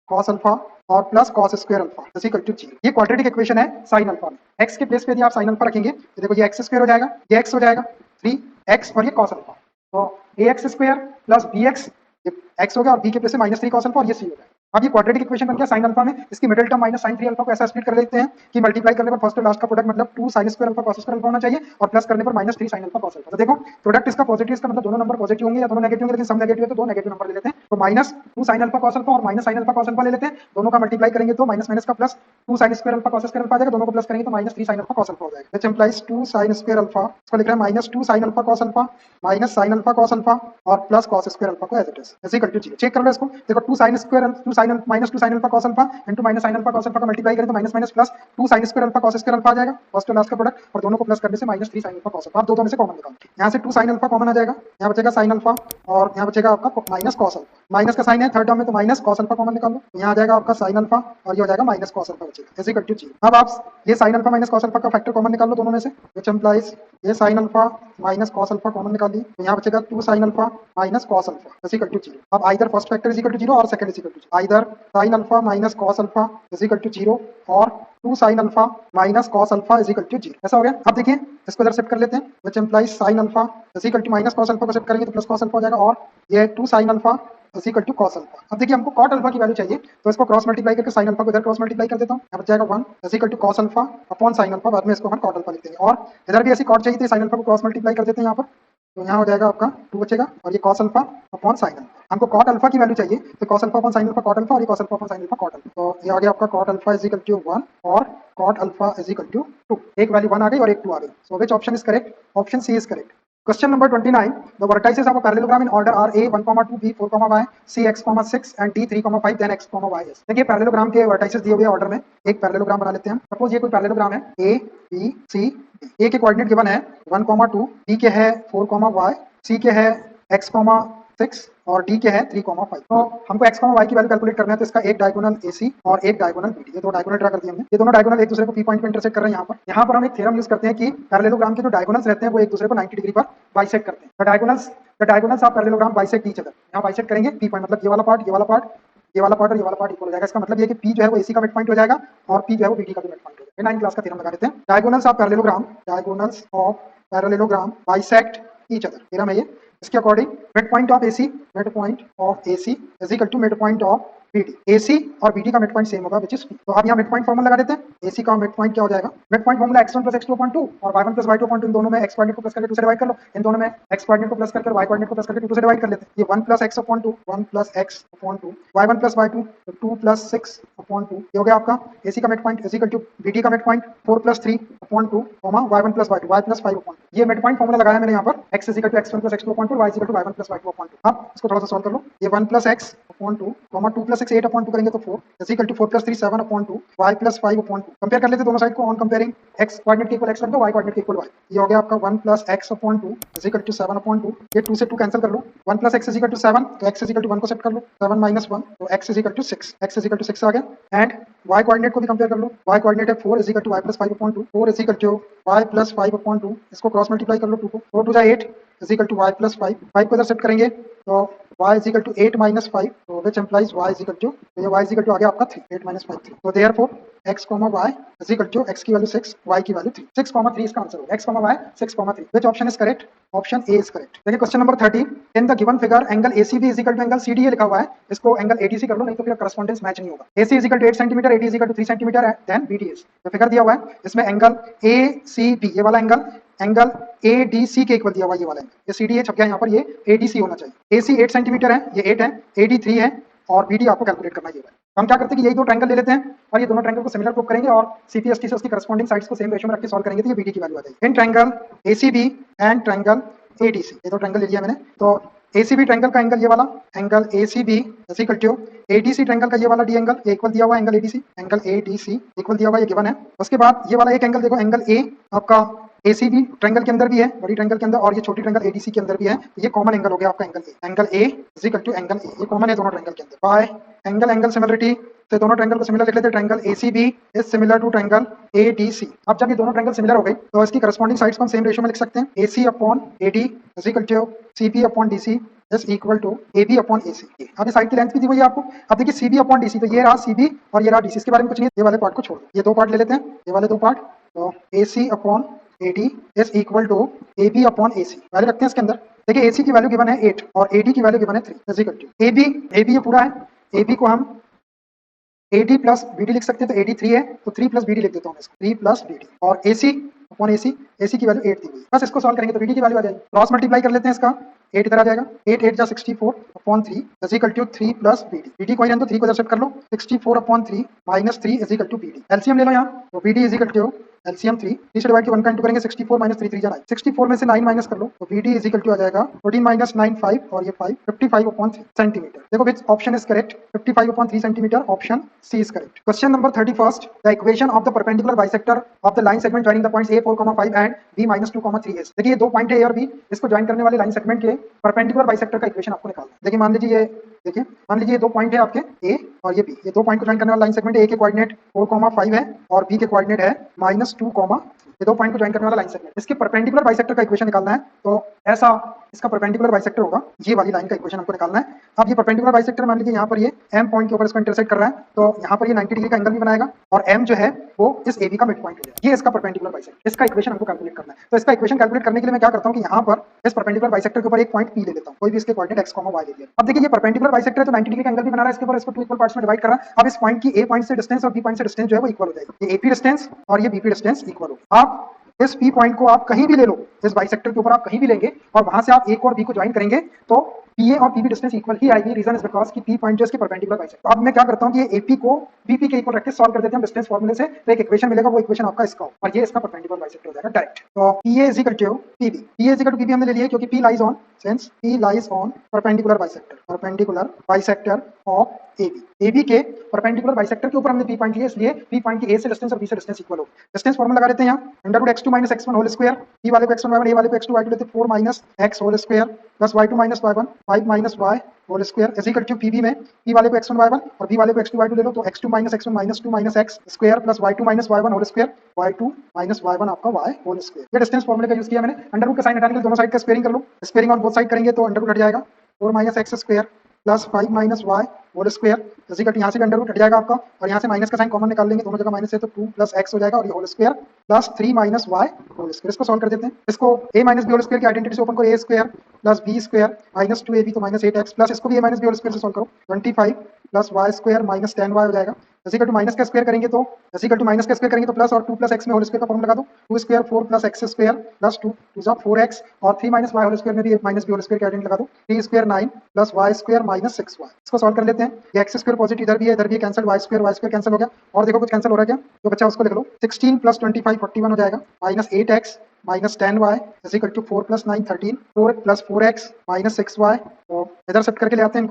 cos alpha और plus cos square alpha is equal to 0। ये क्वाड्रेटिक इक्वेशन है sin alpha में। x के प्लेस पे यदि आप sin alpha रखेंगे तो देखो ये x² हो जाएगा, ये x हो जाएगा 3x और ये cos alpha, तो ax² प्लस bx, ये x हो गया और b के प्लेस से -3 cos alpha और ये c हो जाएगा। अब ये क्वाड्रेटिक इक्वेशन बन गया sin alpha में। इसकी मिडिल टर्म -sin 3 alpha को ऐसा स्प्लिट कर लेते हैं कि मल्टीप्लाई करने पर फर्स्ट और लास्ट का प्रोडक्ट मतलब 2 sin square alpha cos square alpha होना चाहिए और प्लस करने पर -3 sin alpha cos alpha। तो देखो प्रोडक्ट इसका पॉजिटिव, इसका मतलब दोनों नंबर पॉजिटिव होंगे या दोनों नेगेटिव होंगे, लेकिन सब नेगेटिव है तो दो नेगेटिव नंबर ले लेते हैं। तो -2 sin alpha cos alpha और -sin alpha cos alpha ले लेते हैं। दोनों का मल्टीप्लाई करेंगे तो माइनस माइनस का plus 2 sin square alpha cos square alpha आ जाएगा, दोनों को प्लस करेंगे तो -3 sin alpha cos alpha हो जाएगा, which implies 2 sin square alpha। इसको लिख रहे हैं -2 sin alpha cos alpha sin alpha cos alpha और प्लस cos square alpha को as it is equal to 0। Check कर लो इसको, देखो 2 sin sine minus two sine alpha cos alpha into minus sine alpha cos alpha का multiply करें तो minus minus plus two sine square alpha cos square alpha आ जाएगा, first और लास्ट का प्रोडक्ट, और दोनों को प्लस करने से minus three sign alpha cos alpha. आप दो में से कॉमन निकालो, यहाँ से टू साइन अल्फा कॉमन आ जाएगा, यहाँ बचेगा साइन अल्फा और यहाँ बचेगा आपका माइनस कॉस अल्फा, माइनस का साइन है थर्ड टर्म में तो माइनस कॉस अल्फा कॉमन निकालो, यहाँ आ जाएगा आपका साइन अल्फा और ये हो जाएगा माइनस कॉस अल्फा बचेगा इज इक्वल टू 0। अब आप ये sine alpha minus cos alpha का फैक्टर कॉमन निकाल लो दोनों में से, व्हिच इंप्लाइज ये sine alpha minus cos alpha common निकाल ली, तो यहाँ बचेगा two sine alpha minus cos alpha is equal to 0। अब either first factor is equal to 0 और second is equal to 0, either sine alpha minus cos alpha is equal to 0 और two sine alpha minus cos alpha is equal to 0। ऐसा हो गया। अब देखिए इसको इधर शिफ्ट कर लेते हैं, which implies sine alpha is equal to minus cos alpha को शिफ्ट करेंगे तो प्लस कॉस अल्फा हो जाएगा और ये two sine alpha is equal to cos alpha. अब देखिए हमको कॉट अल्फा की वैल्यू चाहिए तो इसको क्रॉस मल्टीप्लाई करके साइन अल्फा को इधर क्रॉस मल्टीप्लाई कर देता हूँ, यहाँ बच जाएगा 1 is equal to cos alpha upon sine alpha, बाद में इसको हम कॉट अल्फा लिख देंगे, और इधर भी ऐसी कॉट चाहिए थी साइन अल्फा को क्रॉस मल्टीप्लाई कर देते हैं यहाँ पर, तो यहाँ हो जाएगा आपका 2 बचेगा और ये cos alpha upon sine alpha. हमको cot अल्फा की वैल्यू चाहिए तो cos alpha upon sine alpha cot alpha और ये cos alpha upon sine alpha cot alpha, तो ये आ गया आपका cot alpha is equal to 1 और cot alpha is equal to 2। एक वैल्यू 1 आ गई और एक 2 आ गई, so which option is correct? Option C is correct. Question number 29. The vertices of a parallelogram in order are A 1, 2, B 4, Y, C x, 6 and D 3, 5 then x, y is। देखिए parallelogram के vertices दिए हुए order में एक parallelogram बना लेते हैं। Suppose ये कोई पैरेललोग्राम है A B C D। A के कोऑर्डिनेट गिवन है 1, 2, B के है 4, Y, C के है x, 6 और D के है 3, 5। तो हमको x, y की वैल्यू कैलकुलेट करना है तो इसका एक डायगोनल AC और एक डायगोनल BD, ये दो डायगोनल ड्रा कर दिए हमने। ये दोनों डायगोनल एक दूसरे को P पॉइंट पे इंटरसेक्ट कर रहे हैं। यहाँ पर हम एक थ्योरम यूज करते हैं कि पैरेललोग्राम के जो डायगोनल्स रहते हैं वो एक दूसरे को 90 डिग्री पर बाइसेक्ट करते हैं। The diagonals of parallelogram bisect each other. यहाँ बाइसेक्ट करेंगे P पॉइंट, मतलब ये वाला पार्ट, ये वाला पार्ट, ये वाला पार्ट और ये वाला पार्ट इक्वल हो जाएगा। इसका मतलब ये कि P जो है वो AC का मिड पॉइंट हो जाएगा और P जो है वो BD का भी मिड पॉइंट हो जाएगा। 9 क्लास का थ्योरम लगा देते हैं। Diagonals of parallelogram bisect each other, theorem है ये। इसके according mid point of AC is equal to mid point of BD। AC और BD का मिड पॉइंट सेम होगा, विच इज P। तो अब यहाँ मिड पॉइंट फॉर्मूला लगा देते हैं। AC का मिड पॉइंट क्या हो जाएगा? Mid point formula x1 + x2/2 और y1 + y2/2, इन दोनों में x कोऑर्डिनेट को प्लस करके 2 से डिवाइड कर लो, इन दोनों में x कोऑर्डिनेट को प्लस करके y कोऑर्डिनेट को प्लस करके 2 से डिवाइड कर लेते हैं। ये 1 + x/2 1 + x/2 y1 + y2 2 + 6/2, ये हो गया आपका AC का mid point is equal to BD का mid point 4 + 3/2 y1 + y2 y + 5/2। ये मिड पॉइंट फॉर्मूला लगाया मैंने यहाँ पर, x = x1 + x2/2 y = y1 + y2/2। अब इसको थोड़ा सा सॉल्व कर लो। ये 1 + x/2 2 + 6 8/2 करेंगे तो 4 is equal to 4 + 3 7/2 y + 5/2। Compare कर लेते हैं दोनों साइड को, ऑन कंपेयरिंग x कोऑर्डिनेट के इक्वल x रख दो, y कोऑर्डिनेट के इक्वल y। ये हो गया आपका 1 + x/2 इज इक्वल टू 7/2। ये 2 से 2 कैंसिल कर लो, 1 + x = 7 तो x = 1 को सेट कर लो, 7 - 1 तो x = 6, x = 6 आ गया। एंड y कोऑर्डिनेट को भी कंपेयर कर लो, y कोऑर्डिनेट है 4 is equal to y + 5/2 4 is equal to y + 5/2। इसको क्रॉस मल्टीप्लाई कर लो 2 को, 4 * 2 = 8 इज इक्वल टू y + 5 5 को इधर शिफ्ट करेंगे तो y = 8 - 5 तो व्हिच इंप्लाइज y = तो ये y = आ गया आपका 3 8 - 5 3। तो therefore x, y is equal to x की वैल्यू 6 y की वैल्यू 3 6, 3 इसका आंसर होगा। x, y 6, 3 which option is correct? Option A is correct. देखिए question number 30, in the given figure angle ACB is equal to angle CDA लिखा हुआ है, इसको angle ADC कर लो, नहीं तो फिर करस्पॉन्डेंस मैच नहीं होगा। AC is equal to 8 centimetre, AD is equal to 3 centimetre, then BD is. तो फिगर दिया हुआ है, इसमें एंगल ACB ये वाला एंगल ADC के इक्वल दिया हुआ, ये वाला एंगल, ये CDA छप गया यहाँ पर, ये ADC होना चाहिए। AC 8 सेंटीमीटर है, ये 8 है, AD 3 है और BD आपको कैलकुलेट करना है। ये हम क्या करते हैं कि यही दो ट्रायंगल ले लेते हैं और ये दोनों ट्रायंगल को सिमिलर प्रूव करेंगे और CPST से उसकी करस्पॉन्डिंग साइड्स को सेम रेशियो में रख के सॉल्व करेंगे तो ये BD की वैल्यू आ जाएगी। In triangle ACB and triangle ADC, ये दो ट्रायंगल ले लिया मैंने। तो ACB ट्रायंगल का एंगल ये वाला angle ACB is equal to ADC triangle का ये वाला D एंगल, ये इक्वल दिया हुआ है एंगल ADC इक्वल दिया हुआ है, ये गिवन है। उसके बाद ये वाला एक एंगल देखो, एंगल A आपका ACB ट्रायंगल के अंदर भी है, बड़ी ट्रायंगल के अंदर, और ये छोटी ट्रायंगल ADC के अंदर भी है, ये कॉमन एंगल हो गया आपका angle A is equal to angle A, ये कॉमन है दोनों ट्रायंगल के अंदर। बाय एंगल सिमिलरिटी से दोनों ट्रायंगल को सिमिलर लिख लेते हैं, triangle ACB is similar to triangle ADC। अब जब ये दोनों ट्रायंगल सिमिलर हो गए तो इसकी करस्पॉन्डिंग साइड्स को हम सेम रेशियो में लिख सकते हैं, AC/AD is equal to CB/DC is equal to AB/AC। अब ये साइड की लेंथ भी दी हुई है आपको। अब देखिए CB/DC, तो ये रहा CB और ये रहा DC, इसके बारे में कुछ नहीं है, ये वाले पार्ट को छोड़ दो, ये दो पार्ट ले लेते हैं, ये वाले दो पार्ट। तो AC/AD is equal to AB/AC value रखते हैं इसके अंदर। देखिए AC की वैल्यू गिवन है 8 और AD की वैल्यू गिवन है 3 इज इक्वल टू AB ये पूरा है, AB को हम AD + BD लिख सकते हैं, तो AD 3 है तो 3 + BD लिख देता हूँ मैं इसको, 3 + BD और AC की वैल्यू 8 दी हुई है। बस इसको सॉल्व करेंगे तो BD की वैल्यू आ जाएगी। क्रॉस मल्टीप्लाई कर लेते हैं इसका, 8 इधर आ जाएगा, 8 8 जा 64/3 is equal to 3 + BD। BD को यहाँ तो 3 को इधर शिफ्ट कर लो, 64/3 - 3 is equal to BD। LCM ले लो यहाँ, तो BD is equal to LCM 3 से डिवाइड के 1 का इंटू करेंगे 64 माइनस 3 3 जा 9 64 में से 9 माइनस कर लो तो VD इज इक्वल टू आ जाएगा 14 माइनस 9 5 और ये 5 55/3 सेंटीमीटर। देखो which option is correct 55/3 centimetre option C is correct. Question number 31 the equation of the perpendicular bisector of the line segment joining the points A4,5 and B-2,3 is। देखिए ये दो point है A और B, इसको join करने वाले line segment के perpendicular bisector का इक्वेशन आपको निकालना है। देखिए मान लीजिए ये देखिए मान लीजिए ये दो पॉइंट है आपके A और ये B, ये दो पॉइंट को ज्वाइन करने वाला लाइन सेगमेंट A के कोऑर्डिनेट 4,5 है और B के कोऑर्डिनेट है -2, ये दो पॉइंट को ज्वाइन करने वाला लाइन सेगमेंट। इसके परपेंडिकुलर बाइसेक्टर का इक्वेशन निकालना है तो ऐसा इसका परपेंडिकुलर बाइसेक्टर होगा, ये वाली लाइन का इक्वेशन हमको निकालना है। अब ये परपेंडिकुलर बाइसेक्टर मान लीजिए यहाँ पर ये M पॉइंट के ऊपर इसको इंटरसेक्ट कर रहा है तो यहाँ पर ये 90 डिग्री का एंगल भी बनाएगा और M जो है वो इस AB का मिड पॉइंट हो जाएगा। ये इसका परपेंडिकुलर बाइसेक्टर, इसका इक्वेशन हमको कैलकुलेट करना है। तो इसका इक्वेशन कैलकुलेट करने के लिए मैं क्या करता हूँ कि यहाँ पर इस परपेंडिकुलर बाइसेक्टर के ऊपर एक पॉइंट P ले लेता हूँ, कोई भी इसके कोऑर्डिनेट x, y ले लिया। अब देखिए ये परपेंडिकुलर बाइसेक्टर है तो 90 डिग्री का एंगल भी बना रहा है, इसके ऊपर इसको 2 इक्वल पार्ट्स में डिवाइड कर रहा है। अब इस पॉइंट की A पॉइंट से डिस्टेंस और B पॉइंट से डिस्टेंस जो है वो इक्वल हो जाएगी, ये AP डिस्टेंस और ये BP डिस्टेंस इक्वल हो। आप इस P पॉइंट को आप कहीं भी ले लो, इस बाइसेक्टर के ऊपर आप कहीं भी लेंगे और वहां से आप A को और B को ज्वाइन करेंगे तो PA और PB डिस्टेंस इक्वल ही आएगी। रीजन इज बिकॉज कि P पॉइंट जो इसके परपेंडिकुलर बाइसेक्टर। अब मैं क्या करता हूं कि ये AP को BP के इक्वल रख के सॉल्व कर देते हैं डिस्टेंस फार्मूले से, तो एक इक्वेशन मिलेगा, वो इक्वेशन आपका इसका और ये इसका परपेंडिकुलर बाइसेक्टर हो जाएगा डायरेक्ट। तो PA is equal to PB, PA is equal to PB हमने ले लिया क्योंकि P lies on since P lies on perpendicular bisector of AB। AB के परपेंडिकुलर बाइसेक्टर के ऊपर हमने P पॉइंट लिया, इसलिए P पॉइंट की A से डिस्टेंस और B से डिस्टेंस इक्वल हो। डिस्टेंस फार्मूला लगा देते हैं यहाँ √x2 - x1 whole square, P वाले को x1 y1, A वाले को x2 y2 लेते 4 - x whole square plus y2 - y1 5 - y whole square is equal to PB में P वाले को x1 y1 और B वाले को x2 y2 ले लो तो x2 - x1 -2 - x square plus y2 - y1 whole square y2 - y1 आपका y होल स्क्वायर। ये डिस्टेंस फार्मूले का यूज किया मैंने। अंडर रूट का साइन हटाने के लिए दोनों साइड का स्क्वायरिंग कर लो, स्क्वायरिंग ऑन बोथ साइड करेंगे तो अंडर रूट हट जाएगा 4 - x square plus 5 - y whole square is equal to यहाँ से भी अंडर रूट हट जाएगा आपका और यहाँ से माइनस का साइन कॉमन निकाल लेंगे, दोनों जगह माइनस है तो 2 + x हो जाएगा और ये whole square plus 3 - y whole square. इसको सॉल्व कर देते हैं, इसको a - b होल स्क्वायर की आइडेंटिटी से ओपन करो, a square plus b square minus 2ab तो -8x प्लस इसको भी a - b होल स्क्वायर से सॉल्व करो 25 plus y square minus 10y हो जाएगा इज इक्वल टू माइनस का स्क्वायर करेंगे तो प्लस और 2 + x में होल स्क्वायर का फॉर्मूला लगा दो 2 square 4 + x square plus 2 2 4x और 3 - y होल स्क्वायर में भी a - b होल स्क्वायर की आइडेंटिटी लगा दो 3 square 9 plus y square minus 6y। इसको सॉल्व कर लेते हैं, ये x स्क्वायर पॉजिटिव इधर भी है कैंसिल, y स्क्वायर कैंसिल हो गया और देखो कुछ कैंसिल हो रहा है क्या, जो बच्चा उसको लिख लो 16 + 25 41 हो जाएगा minus 8x minus 10y is equal to 4 + 9 13 4 + 4x minus 6y और इधर शिफ्ट करके ले आते हैं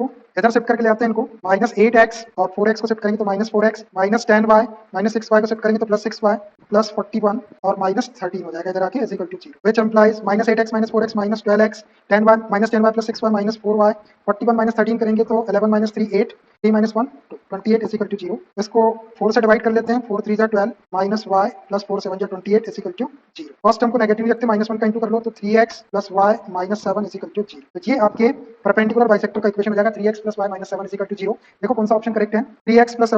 इनको माइनस 8x और 4x को शिफ्ट करेंगे तो minus 4x minus 10y minus 6y को शिफ्ट करेंगे तो प्लस 6y प्लस 41 और माइनस 13 हो जाएगा इधर आके is equal to 0 which implies minus 8x minus 4x minus 12x 10y minus 10y plus 6y minus 4y 41 minus 13 करेंगे तो 11 minus 3 8 3 minus 1 28 is equal to 0। इसको 4 से डिवाइड कर लेते हैं 4 3 12 minus y plus 4 7 28 is equal to 0। First term को negative रखते हैं -1 का इंटू कर लो तो 3x plus y minus 7 is equal to 0। तो ये आपके परपेंडिकुलर बाइसेक्टर का इक्वेशन हो जाएगा 3x plus y minus 7 is equal to 0। देखो कौन सा ऑप्शन करेक्ट है, 3x plus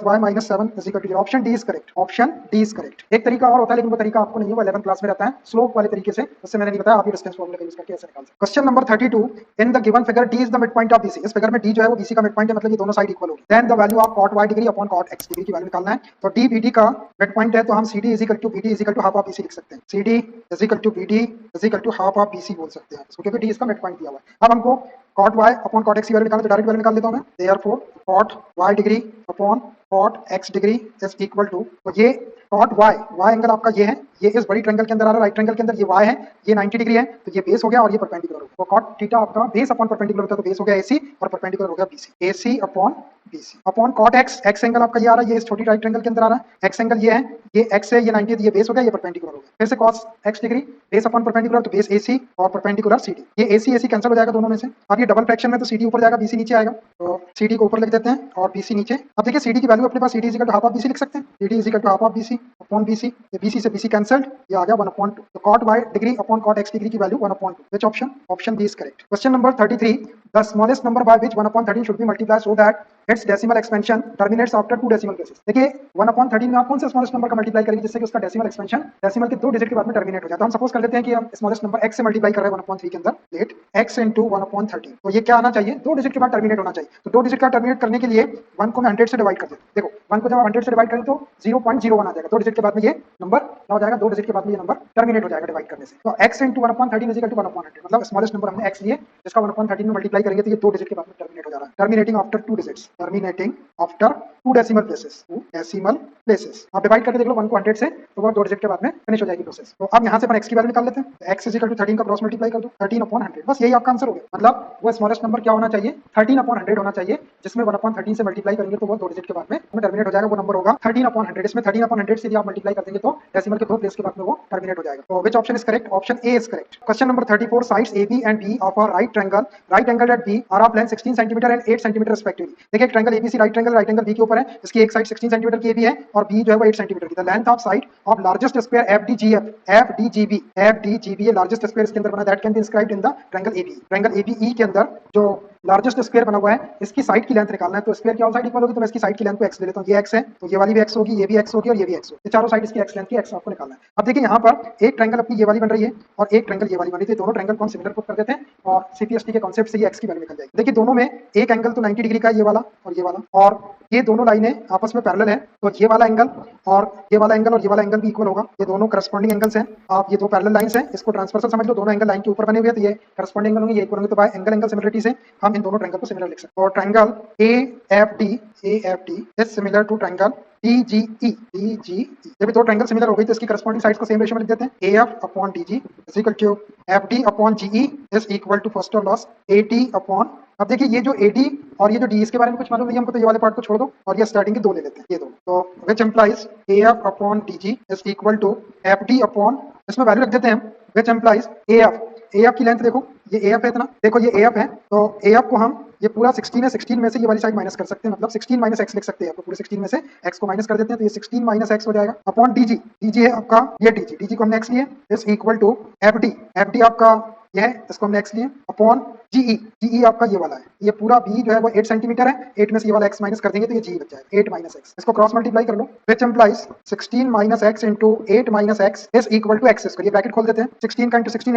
y minus 7 is equal to 0। Option D is correct, option D is correct. एक तरीका और होता है लेकिन वो तरीका आपको नहीं है, वो 11th क्लास में रहता है स्लोप वाले तरीके से, उससे मैंने नहीं बताया, आप ये डिस्टेंस फार्मूला का यूज करके ऐसे निकाल सकते हैं। Question number 32 in the given figure d is the mid point of BC। इस फिगर में d जो है वो BC का मिड पॉइंट है, मतलब ये दोनों साइड इक्वल होगी। Then the value of cot y degree upon cot x degree की वैल्यू निकालना है। तो d BD का मिड पॉइंट है तो हम CD is equal to BD is equal to half of BC लिख सकते हैं, CD is equal to BD is equal to half of BC बोल सकते हैं इसको, क्योंकि d इसका मिड पॉइंट दिया हुआ है। अब हमको cot y upon cot x की वैल्यू निकालना, तो डायरेक्ट वैल्यू निकाल देता हूं मैं, therefore cot y degree upon cot x degree is equal to, तो ये cot y एंगल आपका ये है, ये इस बड़ी ट्रायंगल के अंदर आ रहा है, राइट ट्रायंगल के अंदर ये y है, ये 90 डिग्री है तो ये बेस हो गया और ये परपेंडिकुलर हो गया। तो cot थीटा आपका बेस अपॉन परपेंडिकुलर होता है तो बेस हो गया AC और परपेंडिकुलर हो गया BC, AC upon BC upon cot x angle आपका ये आ रहा है, ये इस छोटी राइट ट्रायंगल के अंदर आ रहा है, x एंगल ये है, ये x है, ये 90 है, ये बेस हो गया, ये परपेंडिकुलर हो गया। फिर से cos x degree base upon perpendicular तो बेस AC और परपेंडिकुलर CD, ये AC कैंसिल हो जाएगा दोनों में से। अब ये डबल फ्रैक्शन में तो CD ऊपर जाएगा BC नीचे आएगा, तो CD को ऊपर लिख देते हैं और BC नीचे। अब देखिए CD की वैल्यू अपने पास CD is equal to half of BC लिख सकते हैं, CD is equal to half of BC upon BC, ये BC से BC कैंसिल्ड, ये आ गया 1/2। तो cot y degree upon cot x degree की value 1/2, which option B is correct. Question number 33 the smallest number by which 1/13 should be multiplied so that its decimal expansion terminates after 2 decimal places. देखिए 1/13 में आप कौन से smallest number का multiply करेंगे जिससे कि उसका डेसिमल एक्सपेंशन डेसिमल के 2 डिजिट के बाद में टर्मिनेट हो जाए। तो हम सपोज कर लेते हैं कि हम स्मॉलेस्ट नंबर x से मल्टीप्लाई कर रहे हैं 1/3 के अंदर, लेट x into 1/13, तो ये क्या आना चाहिए, 2 डिजिट के बाद टर्मिनेट होना चाहिए। तो 2 डिजिट का टर्मिनेट करने के लिए 1 को मैं 100 से डिवाइड कर देता हूं, देखो 1 को जब हम 100 से डिवाइड करें तो 0.01 आ जाएगा, 2 डिजिट के बाद में ये नंबर क्या हो जाएगा, 2 डिजिट के बाद में ये नंबर टर्मिनेट हो जाएगा डिवाइड करने से। तो x into 1/13 is equal to 1/100, मतलब स्मॉलेस्ट नंबर हमने x लिए जिसका 1/13 में मल्टीप्लाई करेंगे तो ये 2 डिजिट के बाद में टर्मिनेट हो जा रहा है। रहा है, terminating after 2 digits, terminating after 2 decimal places, 2 decimal places. आप डिवाइड करके देख लो 1 को 100 से, तो वो 2 डिजिट के बाद में फिनिश हो जाएगी प्रोसेस। तो अब यहाँ से अपन x की वैल्यू निकाल लेते हैं। x 13 का क्रॉस मल्टीप्लाई कर दो, 13/100, बस यही आपका आंसर हो गया। मतलब वो स्मॉलेस्ट नंबर क्या होना चाहिए, 13/100 होना चाहिए, जिसमें 1/13 से मल्टीप्लाई करेंगे तो वो 2 डिजिट के बाद में टर्मिनेट हो जाएगा, वो नंबर होगा 13/100। इसमें 13/100 से यदि आप मल्टीप्लाई कर देंगे तो डेसिमल के 2 प्लेस के बाद में वो टर्मिनेट हो जाएगा। तो which option is correct? Option A is correct. Question number 34, sides AB and B of a right angle at B are of length 16 cm and 8 cm respectively। देखिए एक triangle ABC right angle B के ऊपर है, इसकी एक side 16 centimetre की AB है और B जो है वो 8 सेंटीमीटर की। The length of side of largest square FDGB ये लार्जेस्ट स्क्वायर इसके अंदर बना, that can be inscribed in the triangle AB। Triangle ABE के अंदर जो लार्जेस्ट स्क्वायर बना हुआ है, इसकी साइड की लेंथ निकालना है। तो स्क्वायर की ऑल साइड इक्वल होगी, तो मैं इसकी साइड की लेंथ को x ले लेता हूं। ये x है तो ये वाली भी x होगी, ये भी x होगी और ये भी x होगी। ये चारों साइड इसकी x लेंथ की x आपको निकालना है। अब देखिए यहाँ पर एक ट्रायंगल अपनी ये वाली बन रही है और एक ट्रायंगल ये वाली बन रही है। दोनों ट्रायंगल को हम सिमिलर पुट कर देते हैं और CPST के कांसेप्ट से ये x की वैल्यू निकल जाएगी। देखिए दोनों में एक एंगल तो 90 डिग्री का है, ये वाला और ये वाला, और ये दोनों लाइनें आपस में पैरेलल है, तो ये वाला एंगल और ये वाला एंगल और ये वाला एंगल भी इक्वल होगा। ये दोनों करस्पॉन्डिंग एंगल्स हैं। आप ये दो पैरेलल लाइंस हैं, इसको ट्रांसवर्सल समझ लो, दोनों एंगल लाइन के ऊपर बने हुए हैं, तो ये करस्पॉन्डिंग एंगल होंगे, ये इक्वल होंगे। तो बाय एंगल सिमिलरिटी से हम इन दोनों ट्रायंगल को सिमिलर लिख सकते हैं। और triangle AFD is similar to triangle DGE। जब ये दो ट्रायंगल सिमिलर हो गई तो इसकी करस्पॉन्डिंग साइड्स को सेम रेशियो में लिख देते हैं। AF/DG is equal to FD/GE is equal to first of loss AD/। अब देखिए ये जो AD और ये जो D, इसके बारे में कुछ मालूम नहीं हमको, तो ये वाले पार्ट को छोड़ दो और ये स्टार्टिंग के दो ले लेते हैं, ये दो। तो which implies AF/DG is equal to FD/, इसमें वैल्यू रख देते हैं हम, विच इंप्लाइज AF की लेंथ देखो, ये AF है इतना, देखो ये AF है, तो AF को हम ये पूरा 16 है, 16 में से ये वाली साइड माइनस कर सकते हैं, मतलब 16 - x लिख सकते हैं। तो पूरे 16 में से x को माइनस कर देते हैं, तो ये 16 - x हो जाएगा अपॉन DG है आपका ये DG को हमने x लिए इज इक्वल टू FD आपका ये है, इसको हमने x लिए अपॉन GE आपका ये वाला है। ये पूरा B जो है वो 8 सेंटीमीटर है, 8 में से ये वाला x माइनस कर देंगे तो ये G बच जाएगा, 8 - x। इसको क्रॉस मल्टीप्लाई कर लो, which implies 16 - x into 8 - x is equal to x square. ये ब्रैकेट खोल देते हैं, 16 का इंटू 16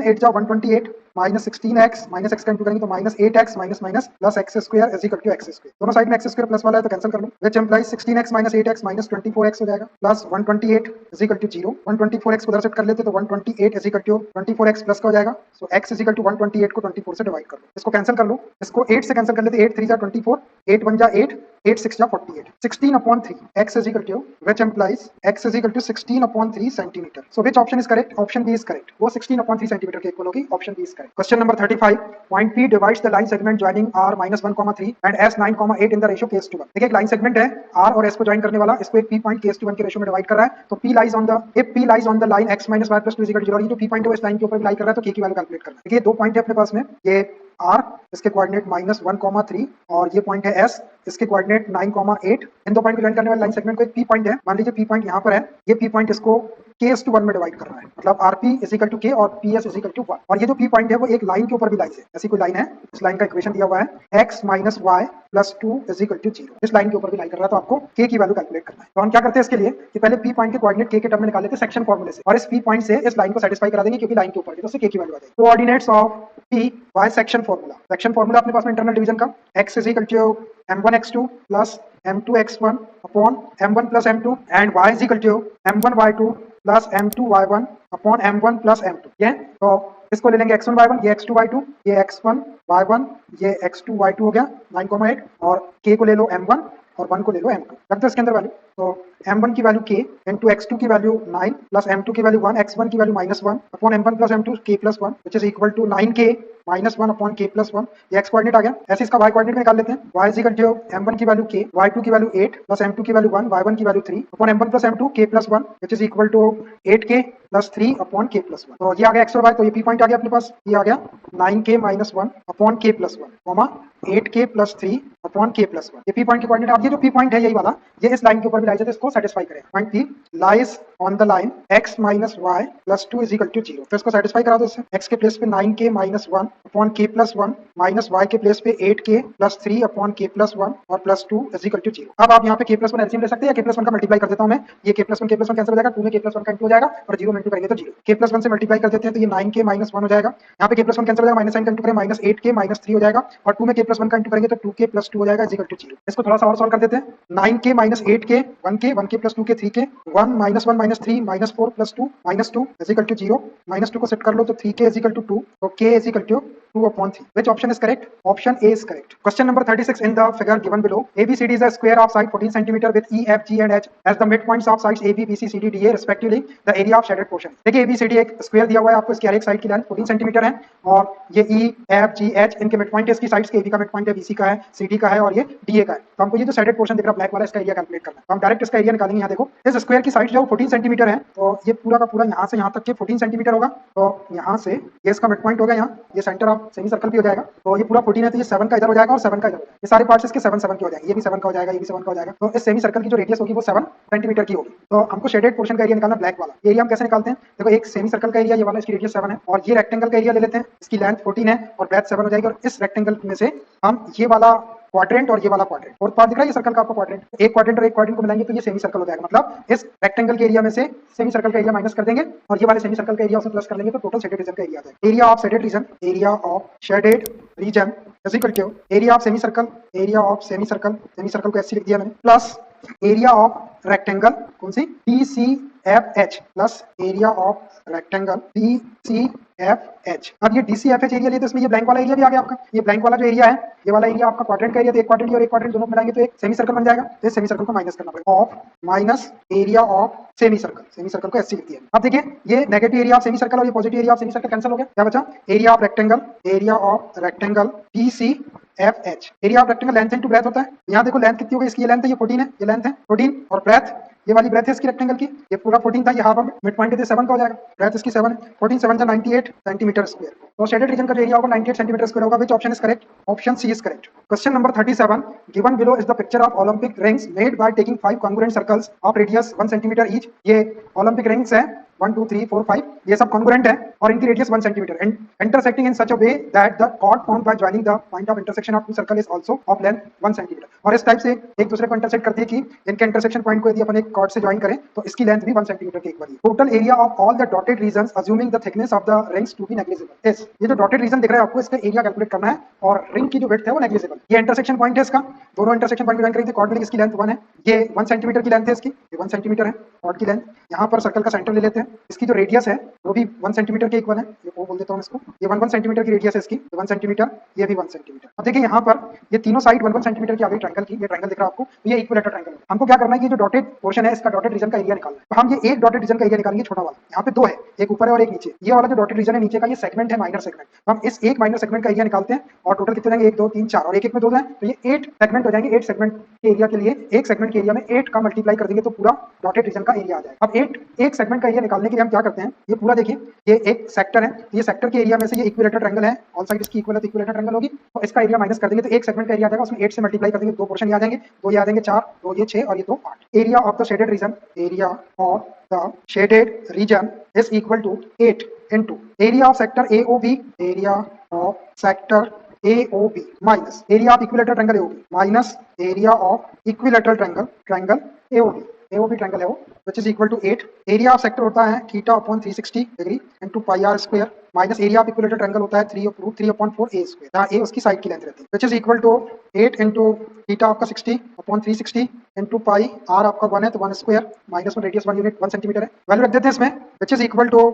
8 जा 128 माइनस 16x माइनस x का इंटू करेंगे तो minus 8x minus plus x square is equal to x square. दोनों साइड में x स्क्वायर प्लस वाला है तो कैंसिल कर लो, which implies 16x minus 8x minus 24x हो जाएगा plus 128 is equal to 0। 124x को उधर सेट कर लेते तो 128 is equal to 24x plus का हो जाएगा। सो x इज इक्वल टू 128 को 24 से डिवाइड कर लो, इसको कैंसिल कर लो, इसको 8 से कैंसिल कर लेते, 8 3 जा 24, 8 1 जा 8, 8 6 जा 48, 16/3 x is equal to, which implies x is equal to 16/3 centimeter. So which option is correct? Option B is correct. वो 16/3 centimeter के इक्वल होगी, option B is correct. Question number 35, point P divides the line segment joining R minus 1,3 and S 9,8 in the ratio k:1। देखिए एक line segment है R और S को join करने वाला, इसको एक P पॉइंट k:1 के रेशियो में डिवाइड कर रहा है। तो P lies on the, if P lies on the line x minus y plus 2 is equal to 0, ये जो P पॉइंट है वो इस लाइन के ऊपर लाई कर रहा है, तो k की वैल्यू कैलकुलेट करना है। देखिए दो पॉइंट है अपने पास में, ये R इसके कोऑर्डिनेट -1,3 और ये पॉइंट है S इसके कोऑर्डिनेट 9,8। इन दो पॉइंट को ज्वाइन करने वाले लाइन सेगमेंट को एक P पॉइंट है, मान लीजिए P पॉइंट यहाँ पर है, ये P पॉइंट इसको k:1 में डिवाइड कर रहा है, मतलब RP is equal to k और PS इज इक्वल टू 1। और ये जो P पॉइंट है वो एक लाइन के ऊपर भी लाइज है, ऐसी कोई लाइन है, इस लाइन का इक्वेशन दिया हुआ है x minus y plus 2 is equal to 0, इस लाइन के ऊपर भी लाई कर रहा है, तो आपको k की वैल्यू कैलकुलेट करना है। तो हम क्या करते हैं इसके लिए कि पहले P पॉइंट के कोऑर्डिनेट k के टर्म में निकाल लेते हैं सेक्शन फॉर्मूले से, और इस P पॉइंट से इस लाइन को सेटिस्फाई करा देंगे क्योंकि लाइन के ऊपर है, तो उससे k की वैल्यू आ जाएगी। Coordinates of P by section formula अपने पास में इंटरनल डिवीजन का, x is equal to m1x2 plus m2x1 upon m1 plus m2 and y is equal to m1y2 plus m2y1 upon m1 plus m2। ये तो इसको ले लेंगे x1 y1, ये x2 y2, ये x1 y1, ये x2 y2 हो गया 9,8, और k को ले लो m1 और 1 को ले लो m2, रख दो इसके अंदर वैल्यू। तो m1 की वैल्यू k इंटू x2 की वैल्यू 9 प्लस m2 की वैल्यू 1, x1 की value -1 upon m1 plus m2 k plus 1 which is equal to 9k -1 upon k plus 1। ये x कोऑर्डिनेट आ गया, ऐसे इसका y कोऑर्डिनेट में निकाल लेते हैं। y is equal to m1 की वैल्यू k, y2 की वैल्यू 8 प्लस m2 की वैल्यू 1, y1 की value 3 upon m1 plus m2 k plus 1 which is equal to 8k plus 3 upon k plus 1। तो ये आ गया x और y, तो ये p पॉइंट आ गया अपने पास, ये आ गया 9k -1 upon k plus 1 comma 8k plus 3 upon k plus 1। ये p पॉइंट की कोऑर्डिनेट, अब ये जो p पॉइंट है यही वाला, ये इस लाइन के ऊपर भी लाइज है, तो इसको सेटिस्फाई करें। Point p lies on the line x minus y plus 2 is equal to 0, तो इसको सेटिस्फाई करा दो इससे। x के प्लेस पे 9k -1 upon k plus 1 minus y के प्लेस पे 8k plus 3 upon k plus 1 और प्लस 2 इज इक्वल टू 0। अब आप यहाँ पे k प्लस 1 एलसीएम ले सकते हैं, या k प्लस 1 का मल्टीप्लाई कर देता हूं मैं, ये k प्लस 1 कैंसिल हो जाएगा, 2 में k प्लस 1 का इंटू हो जाएगा और 0 में इंटू करेंगे तो 0। k प्लस 1 से मल्टीप्लाई कर देते हैं तो ये 9k -1 हो जाएगा, यहाँ पे k प्लस 1 कैंसिल हो जाएगा, माइनस साइन का इंटू करें माइनस 8k -3 हो जाएगा, और 2 में k प्लस 1 का इंटू करेंगे तो 2k प्लस 2 हो जाएगा इज इक्वल टू 0। इसको थोड़ा सा और सॉल्व कर देते हैं, 9k -8k 1k plus 2k 3k 1 -1 -3 -4 plus 2 -2 is equal to 0, -2 को सेट कर लो तो 3k इज इक्वल टू 2, तो k is equal to 2/3. Which option is correct? Option A is correct. Question number 36 in the figure given below. ABCD is a square of side 14 cm with E, F, G and H as the midpoints of sides AB, BC, CD, DA respectively. The area of shaded portion. देखिए ABCD एक square दिया हुआ है आपको, इसकी हर एक side की length 14 centimetre है और ये E, F, G, H इनके मिडपॉइंट है, इसकी साइड्स के AB का मिडपॉइंट है, BC का है, CD का है और ये DA का है। तो हमको ये जो शेडेड पोर्शन दिख रहा है ब्लैक वाला, इसका एरिया कैलकुलेट करना है। तो हम डायरेक्ट इसका एरिया निकालेंगे। यहाँ देखो इस स्क्वायर की साइड जो 14 सेंटीमीटर है, तो ये पूरा का पूरा यहाँ से यहाँ तक के 14 सेंटीमीटर होगा। तो यहाँ से ये इसका मिड पॉइंट होगा, यहाँ ये सेंटर ऑफ सेमी सर्कल भी हो जाएगा। तो ये पूरा 14 है, तो ये 7 का इधर हो जाएगा और 7 का इधर हो जाएगा। ये सारे पार्ट्स इसके 7 7 के हो जाएंगे, ये भी 7 का हो जाएगा, ये भी 7 का हो जाएगा। तो इस सेमी सर्कल की जो रेडियस होगी वो 7 सेंटीमीटर की होगी। तो हमको शेडेड पोर्शन का एरिया निकालना ब्लैक वाला। एरिया हम कैसे निकालते हैं? देखो एक सेमी सर्कल का एरिया ये वाला, इसकी रेडियस 7 है और ये रेक्टेंगल का एरिया ले लेते हैं, इसकी लेंथ 14 है और ब्रेथ 7 हो जाएगी। और इस रेक्टेंगल में से हम ये वाला क्वाड्रेंट और ये वाला क्वाड्रेंट, और पार्ट दिख रहा है ये सर्कल का आपको क्वाड्रेंट, एक क्वाड्रेंट और एक क्वाड्रेंट को मिलाएंगे तो ये सेमी सर्कल हो जाएगा। मतलब इस रेक्टेंगल के एरिया में से सेमी सर्कल का एरिया माइनस कर देंगे और ये वाले सेमी सर्कल का एरिया उसमें प्लस कर लेंगे तो टोटल शेडेड रीजन का एरिया आ जाएगा। Area of shaded region, area of shaded region ऐसे करके हो, area of semi circle, area of semi circle, semi circle को ऐसे लिख दिया मैंने, प्लस एरिया ऑफ रेक्टेंगल कौन सी DCFH plus area of rectangle DCFH। अब ये DCFH एरिया लिए तो इसमें ये ब्लैंक वाला एरिया भी आ गया आपका। ये ब्लैंक वाला जो एरिया है, ये वाला एरिया आपका क्वाड्रेंट का एरिया, तो एक क्वाड्रेंट और एक क्वाड्रेंट दोनों मिलाएंगे तो एक सेमी सर्कल बन जाएगा। तो सेमी सर्कल को माइनस करना पड़ेगा, of minus area of semi circle, semi circle को ऐसे लिख दिया। अब देखिए ये negative area of semi circle और ये positive area of semi circle cancel हो गया। क्या बचा? Area of rectangle, area of rectangle DCFH। Area of rectangle length into breadth होता है। यहाँ देखो लेंथ कितनी हो गई इसकी, ये लेंथ है, ये 14 है, ये लेंथ है 14 और ब्रेथ ये वाली ब्रेथ है इसकी रेक्टेंगल की, ये पूरा 14 था, ये हाफ मिड पॉइंट के 7 का हो जाएगा। ब्रेथ इसकी 7 है, 14 7 का 98 सेंटीमीटर स्क्वायर। तो शेडेड रीजन का एरिया होगा 98 सेंटीमीटर स्क्वायर होगा। Which option is correct? Option C is correct. Question number 37 given below is the picture of Olympic rings made by taking 5 congruent circles of radius 1 centimetre each. ये Olympic rings है 1 2 3 4 5, ये सब congruent है और इनकी radius 1 centimetre and intersecting in such a way that the chord formed by joining the point of intersection of two circle is also of length 1 centimetre. और इस type से एक दूसरे को इंटरसेक्ट करती है कि इनके इंटरसेक्शन पॉइंट को यदि अपन एक कॉर्ड से ज्वाइन करें तो इसकी लेंथ भी 1 सेंटीमीटर के इक्वल है। Total area of all the dotted regions assuming the thickness of the rings to be negligible is. ये जो डॉटेड रीजन दिख रहा है आपको, इसका एरिया कैलकुलेट करना है और रिंग की जो विड्थ है वो नेग्लिजिबल। ये इंटरसेक्शन पॉइंट है इसका, दोनों इंटरसेक्शन पॉइंट को ज्वाइन करेंगे कॉर्ड मिलेगी, इसकी लेंथ 1 है, ये 1 सेंटीमीटर की लेंथ है इसकी, ये 1 सेंटीमीटर है कॉर्ड की लेंथ। यहाँ पर सर्कल का सेंटर ले लेते हैं, इसकी जो रेडियस है वो भी 1 सेंटीमीटर के इक्वल है, ये वो बोल देता हूँ इसको, ये 1 सेंटीमीटर की रेडियस है इसकी, 1 सेंटीमीटर, ये भी 1 सेंटीमीटर। अब देखिए यहाँ पर ये तीनों साइड 1 सेंटीमीटर की आ गई ट्रायंगल की, ये ट्रायंगल दिख रहा है आपको, ये इक्विलेटरल ट्रायंगल है। हमको क्या करना है कि जो डॉटेड पोर्शन है इसका डॉटेड रीजन का एरिया निकालना है। तो हम ये एक डॉटेड रीजन का एरिया निकालेंगे छोटा वाला, यहाँ पे 2 है, एक ऊपर है और एक नीचे। ये वाला जो डॉटेड रीजन है नीचे का, ये सेगमेंट है माइनर सेगमेंट। तो हम इस एक माइनर सेगमेंट का एरिया निकालते हैं और टोटल कितने जाएंगे 1 2 3 4 और एक एक में 2 जाए तो ये 8 सेगमेंट हो जाएंगे। 8 सेगमेंट के एरिया के लिए एक सेगमेंट के एरिया में 8 का मल्टीप्लाई कर देंगे तो पूरा डॉटेड रीजन का एरिया आ जाएगा। अब एक सेगमेंट का एरिया निकालने के लिए हम क्या करते हैं, ये पूरा देखिए ये एक सेक्टर है, ये सेक्टर के एरिया में से ये इक्विलेटरल ट्रायंगल है, ऑल साइड इसकी इक्वल है तो इक्विलेटरल ट्रायंगल होगी। तो इसका एरिया माइनस कर देंगे तो एक सेगमेंट का एरिया आ जाएगा, उसमें 8 से मल्टीप्लाई कर देंगे, 2 पोर्शन ये आ जाएंगे, 2 ये आ जाएंगे 4, 2 ये 6 और ये 2 8। Area of the shaded region, area of the shaded region is equal to 8 into area of sector AOB, area of sector AOB minus area of equilateral triangle AOB minus area of equilateral triangle AOB triangle है वो, which is equal to 8। Area of sector होता है theta upon 360 degree into pi r square minus area of equilateral triangle होता है 3/4 a square, जहाँ a उसकी side की length रहती है, which is equal to 8 into theta आपका 60 अपॉन 360 इनटू पाई आर आपका 1 है तो 1 square minus 1 radius 1 unit 1 centimetre है, वैल्यू रख देते हैं इसमें, which is equal to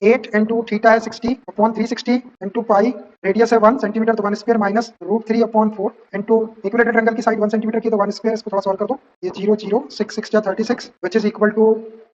8 into theta है 60 अपॉन 360 इनटू पाई रेडियस है 1 सेंटीमीटर तो 1 square minus √3/4 into equilateral triangle की साइड 1 सेंटीमीटर की तो 1 स्क्वायर, इसको थोड़ा सॉल्व कर दो, ये 0 0 6 6 या 36 which is equal to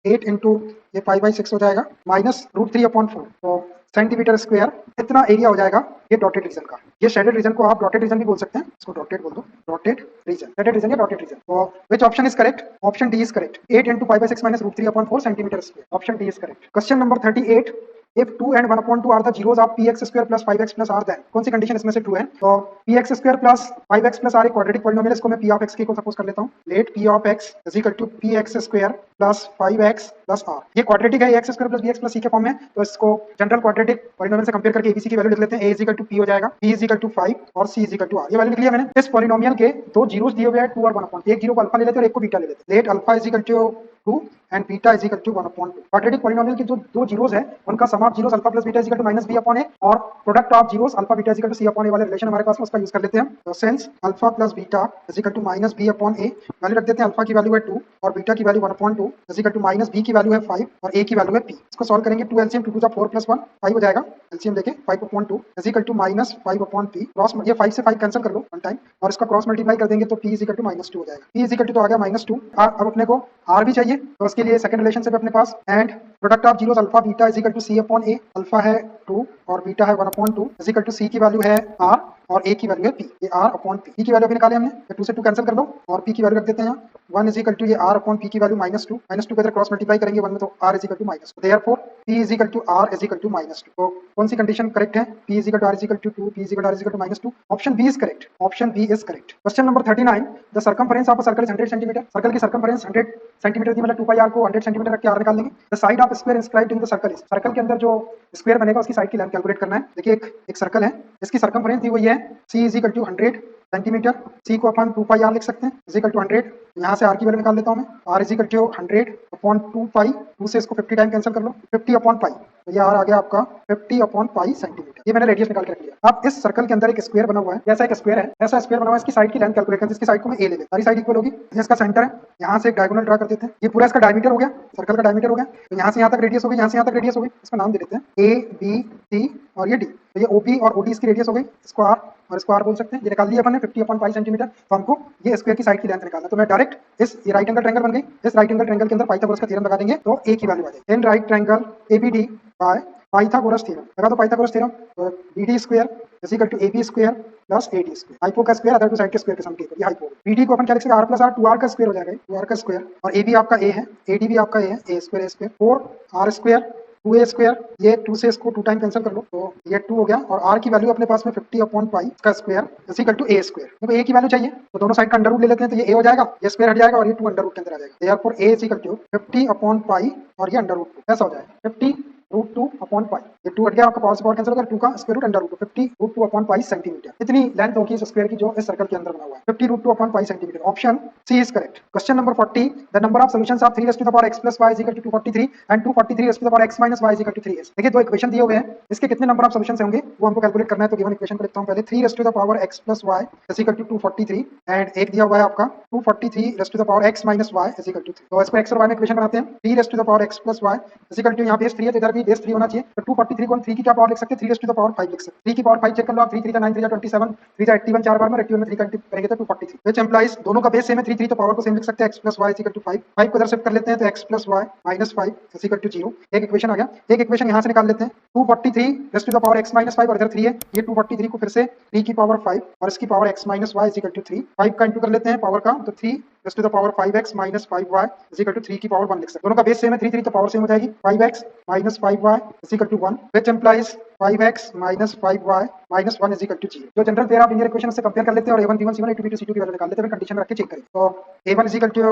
8 into ये π/6 हो जाएगा माइनस √3/4 तो सेंटीमीटर स्क्वायर इतना एरिया हो जाएगा ये डॉटेड रीजन का। ये शेडेड रीजन को आप डॉटेड रीजन भी बोल सकते हैं, इसको डॉटेड बोल दो, डॉटेड रीजन, शेडेड रीजन या डॉटेड रीजन। तो which option is correct? Option D is correct, 8 into π/6 minus √3/4 centimetre square, option D is correct. Question number 38, if 2 and 1/2 are the zeros of px square plus 5x plus r, then कौन सी condition इसमें से true है? तो px square plus 5x plus r एक quadratic polynomial है, इसको मैं p of x को सपोज कर लेता हूँ, late p of x is equal to px square plus 5x plus r। ये क्वाड्रेटिक है, x square plus bx plus c के फॉर्म में, तो इसको जनरल क्वाड्रेटिक पॉलिनोमियल से कंपेयर करके abc की वैल्यू लिख लेते हैं, a is equal to p हो जाएगा, b is equal to 5 और c is equal to r। ये वैल्यू लिख लिया मैंने। इस पॉलिनोमियल के 2 जीरोस दिए हुए हैं 2 और 1/2, एक जीरो को अल्फा ले लेते हैं और एक को बीटा ले लेते हैं, let alpha is equal to 2 and beta is equal to 1/2। Quadratic polynomial के जो दो जीरोस है उनका sum of zeros alpha plus beta is equal to minus b upon a और product of zeros alpha beta is equal to c upon a वाले relation हमारे पास में उसका यूज कर लेते हैं। तो since alpha plus beta is equal to minus b upon a, value रख देते हैं। अल्फा की वैल्यू है 2 और बीटा की value 1/2 is equal to minus b की वैल्यू है 5 और ए की वैल्यू है p। इसको सॉल्व करेंगे 2 एलसीएम 2 टू द 4 प्लस 1 5 हो जाएगा। एलसीएम लेके 5/2 is equal to minus 5/p। Cross ये 5 से 5 कैंसिल कर लो वन टाइम और इसका क्रॉस मल्टीप्लाई कर देंगे तो p इज इक्वल टू -2 हो जाएगा। p इज इक्वल टू तो आ गया -2। अब अपने को r भी चाहिए तो उसके लिए सेकंड रिलेशनशिप अपने पास and product of zeros alpha beta is equal to c upon a। Alpha है 2 और बीटा है 1/2 इज इक्वल टू c की वैल्यू है r और a की वैल्यू है p। ये r अपॉन p की वैल्यू अभी निकाले हमने, तो 2 से 2 कैंसिल कर लो और p की वैल्यू रख देते हैं यहाँ 1 इज इक्वल टू ये r अपॉन p की वैल्यू -2 को इधर क्रॉस मल्टीप्लाई करेंगे 1 में तो r is equal to -2। Therefore p is equal to r is equal to -2। तो कौन सी कंडीशन करेक्ट है? p is equal to r is equal to 2, p is equal to r is equal to -2। Option B is correct. Option B is correct. Question number 39, the circumference of a circle is 100 centimetre. Circle की circumference 100 centimetre थी, मतलब 2πr को 100 centimetre रख के r निकाल लेंगे। The side of square inscribed in the circle is, circle के अंदर जो स्क्वायर बनेगा उसकी साइड की लेंथ कैलकुलेट करना है। देखिए एक सर्कल है, इसकी सर्कमफरेंस दी हुई है c is equal to 100 centimetre. c को अपन 2πr लिख सकते हैं इज इक्वल टू 100। यहाँ से r की वैल्यू निकाल लेता हूँ मैं, r is equal to 100 upon 2π। 2 से इसको 50 टाइम कैंसिल कर लो, 50 अपॉन पाई, तो ये r आ गया आपका 50 अपॉन पाई सेंटीमीटर। ये मैंने रेडियस निकाल के रख लिया। अब इस सर्कल के अंदर एक स्क्वायर बना हुआ है, जैसा एक स्क्वायर है ऐसा स्क्वायर बना हुआ है। इसकी साइड की लेंथ कैलकुलेट करते हैं। इसकी साइड को मैं a ले लेता, सारी साइड इक्वल होगी। इसका सेंटर है, यहाँ से एक डायगोनल ड्रा कर देते हैं। ये पूरा इसका डायमीटर हो गया, सर्कल का डायमीटर हो गया। तो यहाँ से यहाँ तक रेडियस हो गई, यहाँ से यहाँ तक रेडियस हो गई। इसका नाम दे देते हैं a b c और ये d। तो ये OP और OD इसकी रेडियस हो गई, इसको r और इसको r बोल सकते हैं। ये निकाल दिया अपन ने 50 अपॉन पाई सेंटीमीटर। तो हमको ये स्क्वायर की साइड की लेंथ निकालना, तो मैं डायरेक्ट इस ये राइट एंगल ट्रायंगल बन गई, इस राइट एंगल ट्रायंगल के अंदर पाइथागोरस का थ्योरम लगा देंगे तो a की वैल्यू आ जाएगी। In right triangle ABD by Pythagoras theorem लगा दो। Pythagoras theorem BD square is equal to AB square plus AD square. Hypo का स्क्वायर अदर टू साइड के स्क्वायर के सम के, ये हाइपो। BD को अपन क्या लिख सकते हैं, r प्लस r 2r का स्क्वायर हो जाएगा, 2r का स्क्वायर। और AB आपका a है, AD भी आपका a है, a square 4r square 2a square. ये 2 से इसको 2 टाइम कैंसिल कर लो तो ये 2 हो गया। और r की वैल्यू अपने पास में 50 अपॉन पाई का square is equal to a square. देखो a की वैल्यू चाहिए तो दोनों साइड का अंडर रूट ले लेते हैं, तो ये a हो जाएगा, ये स्क्वायर हट जाएगा और ये 2 अंडर रूट के अंदर आ जाएगा। Therefore a is equal to 50 upon pi और ये अंडर रूट 2 ऐसा हो जाएगा। 50 रूट 2 अपॉन पाई, ये 2 हट गया आपका, पावर से पावर कैंसिल होगा, 2 का square root under root 50 root 2 upon pi centimetre. इतनी लेंथ होगी इस स्क्वायर की जो इस सर्कल के अंदर बना हुआ है, 50 root 2 upon pi centimetre. Option C is correct. Question number 40, the number of solutions of 3 to the power x plus y is equal to 243 and 243 to the power x minus y is equal to 3s। देखिए दो equation दिए हुए हैं, इसके कितने number of solutions होंगे वो हमको कैलकुलेट करना है। तो गिवन इक्वेशन को लिखता हूं पहले, 3 to the power x plus y is equal to 243 and एक दिया हुआ है आपका 243 to the power x minus y is equal to 3। तो इसको x और y में इक्वेशन बनाते हैं। 3 to the power x plus y is equal to, यहाँ बेस 3 है तो इधर भी बेस 3 होना चाहिए। तो 243 को 3 की क्या पावर लिख सकते हैं, 3 टू द पावर 5 लिख सकते हैं। 3 की पावर 5 चेक कर लो आप, 3 3 9 3 27 3 81 4 बार में 81 में 3 का करेंगे तो 243, व्हिच इंप्लाइज दोनों का बेस सेम है 3 3, तो पावर को सेम लिख सकते हैं। x plus y is equal to 5 5 को इधर शिफ्ट कर लेते हैं तो x plus y minus 5 is equal to 0। एक इक्वेशन आ गया। एक इक्वेशन यहाँ से निकाल लेते हैं, 243 to the power x minus 5 और इधर 3 है, ये 243 को फिर से 3 की पावर 5 और इसकी power x minus y is equal to 3। 5 का इंटू कर लेते हैं पावर का, तो 3 to the power 5x minus 5y is equal to 3 की पावर 1 लिख सकते हैं। दोनों का बेस सेम है 3 3, तो पावर सेम हो जाएगी। 5x minus 5y is equal to 1, which implies 5x minus 5y minus 1 is equal to 0। जो general pair of linear equation से कंपेयर कर लेते हैं और a1 b1 c1 a2 b2 c2 की वैल्यू निकाल लेते हैं, फिर कंडीशन रख के चेक करें। तो a1 is equal to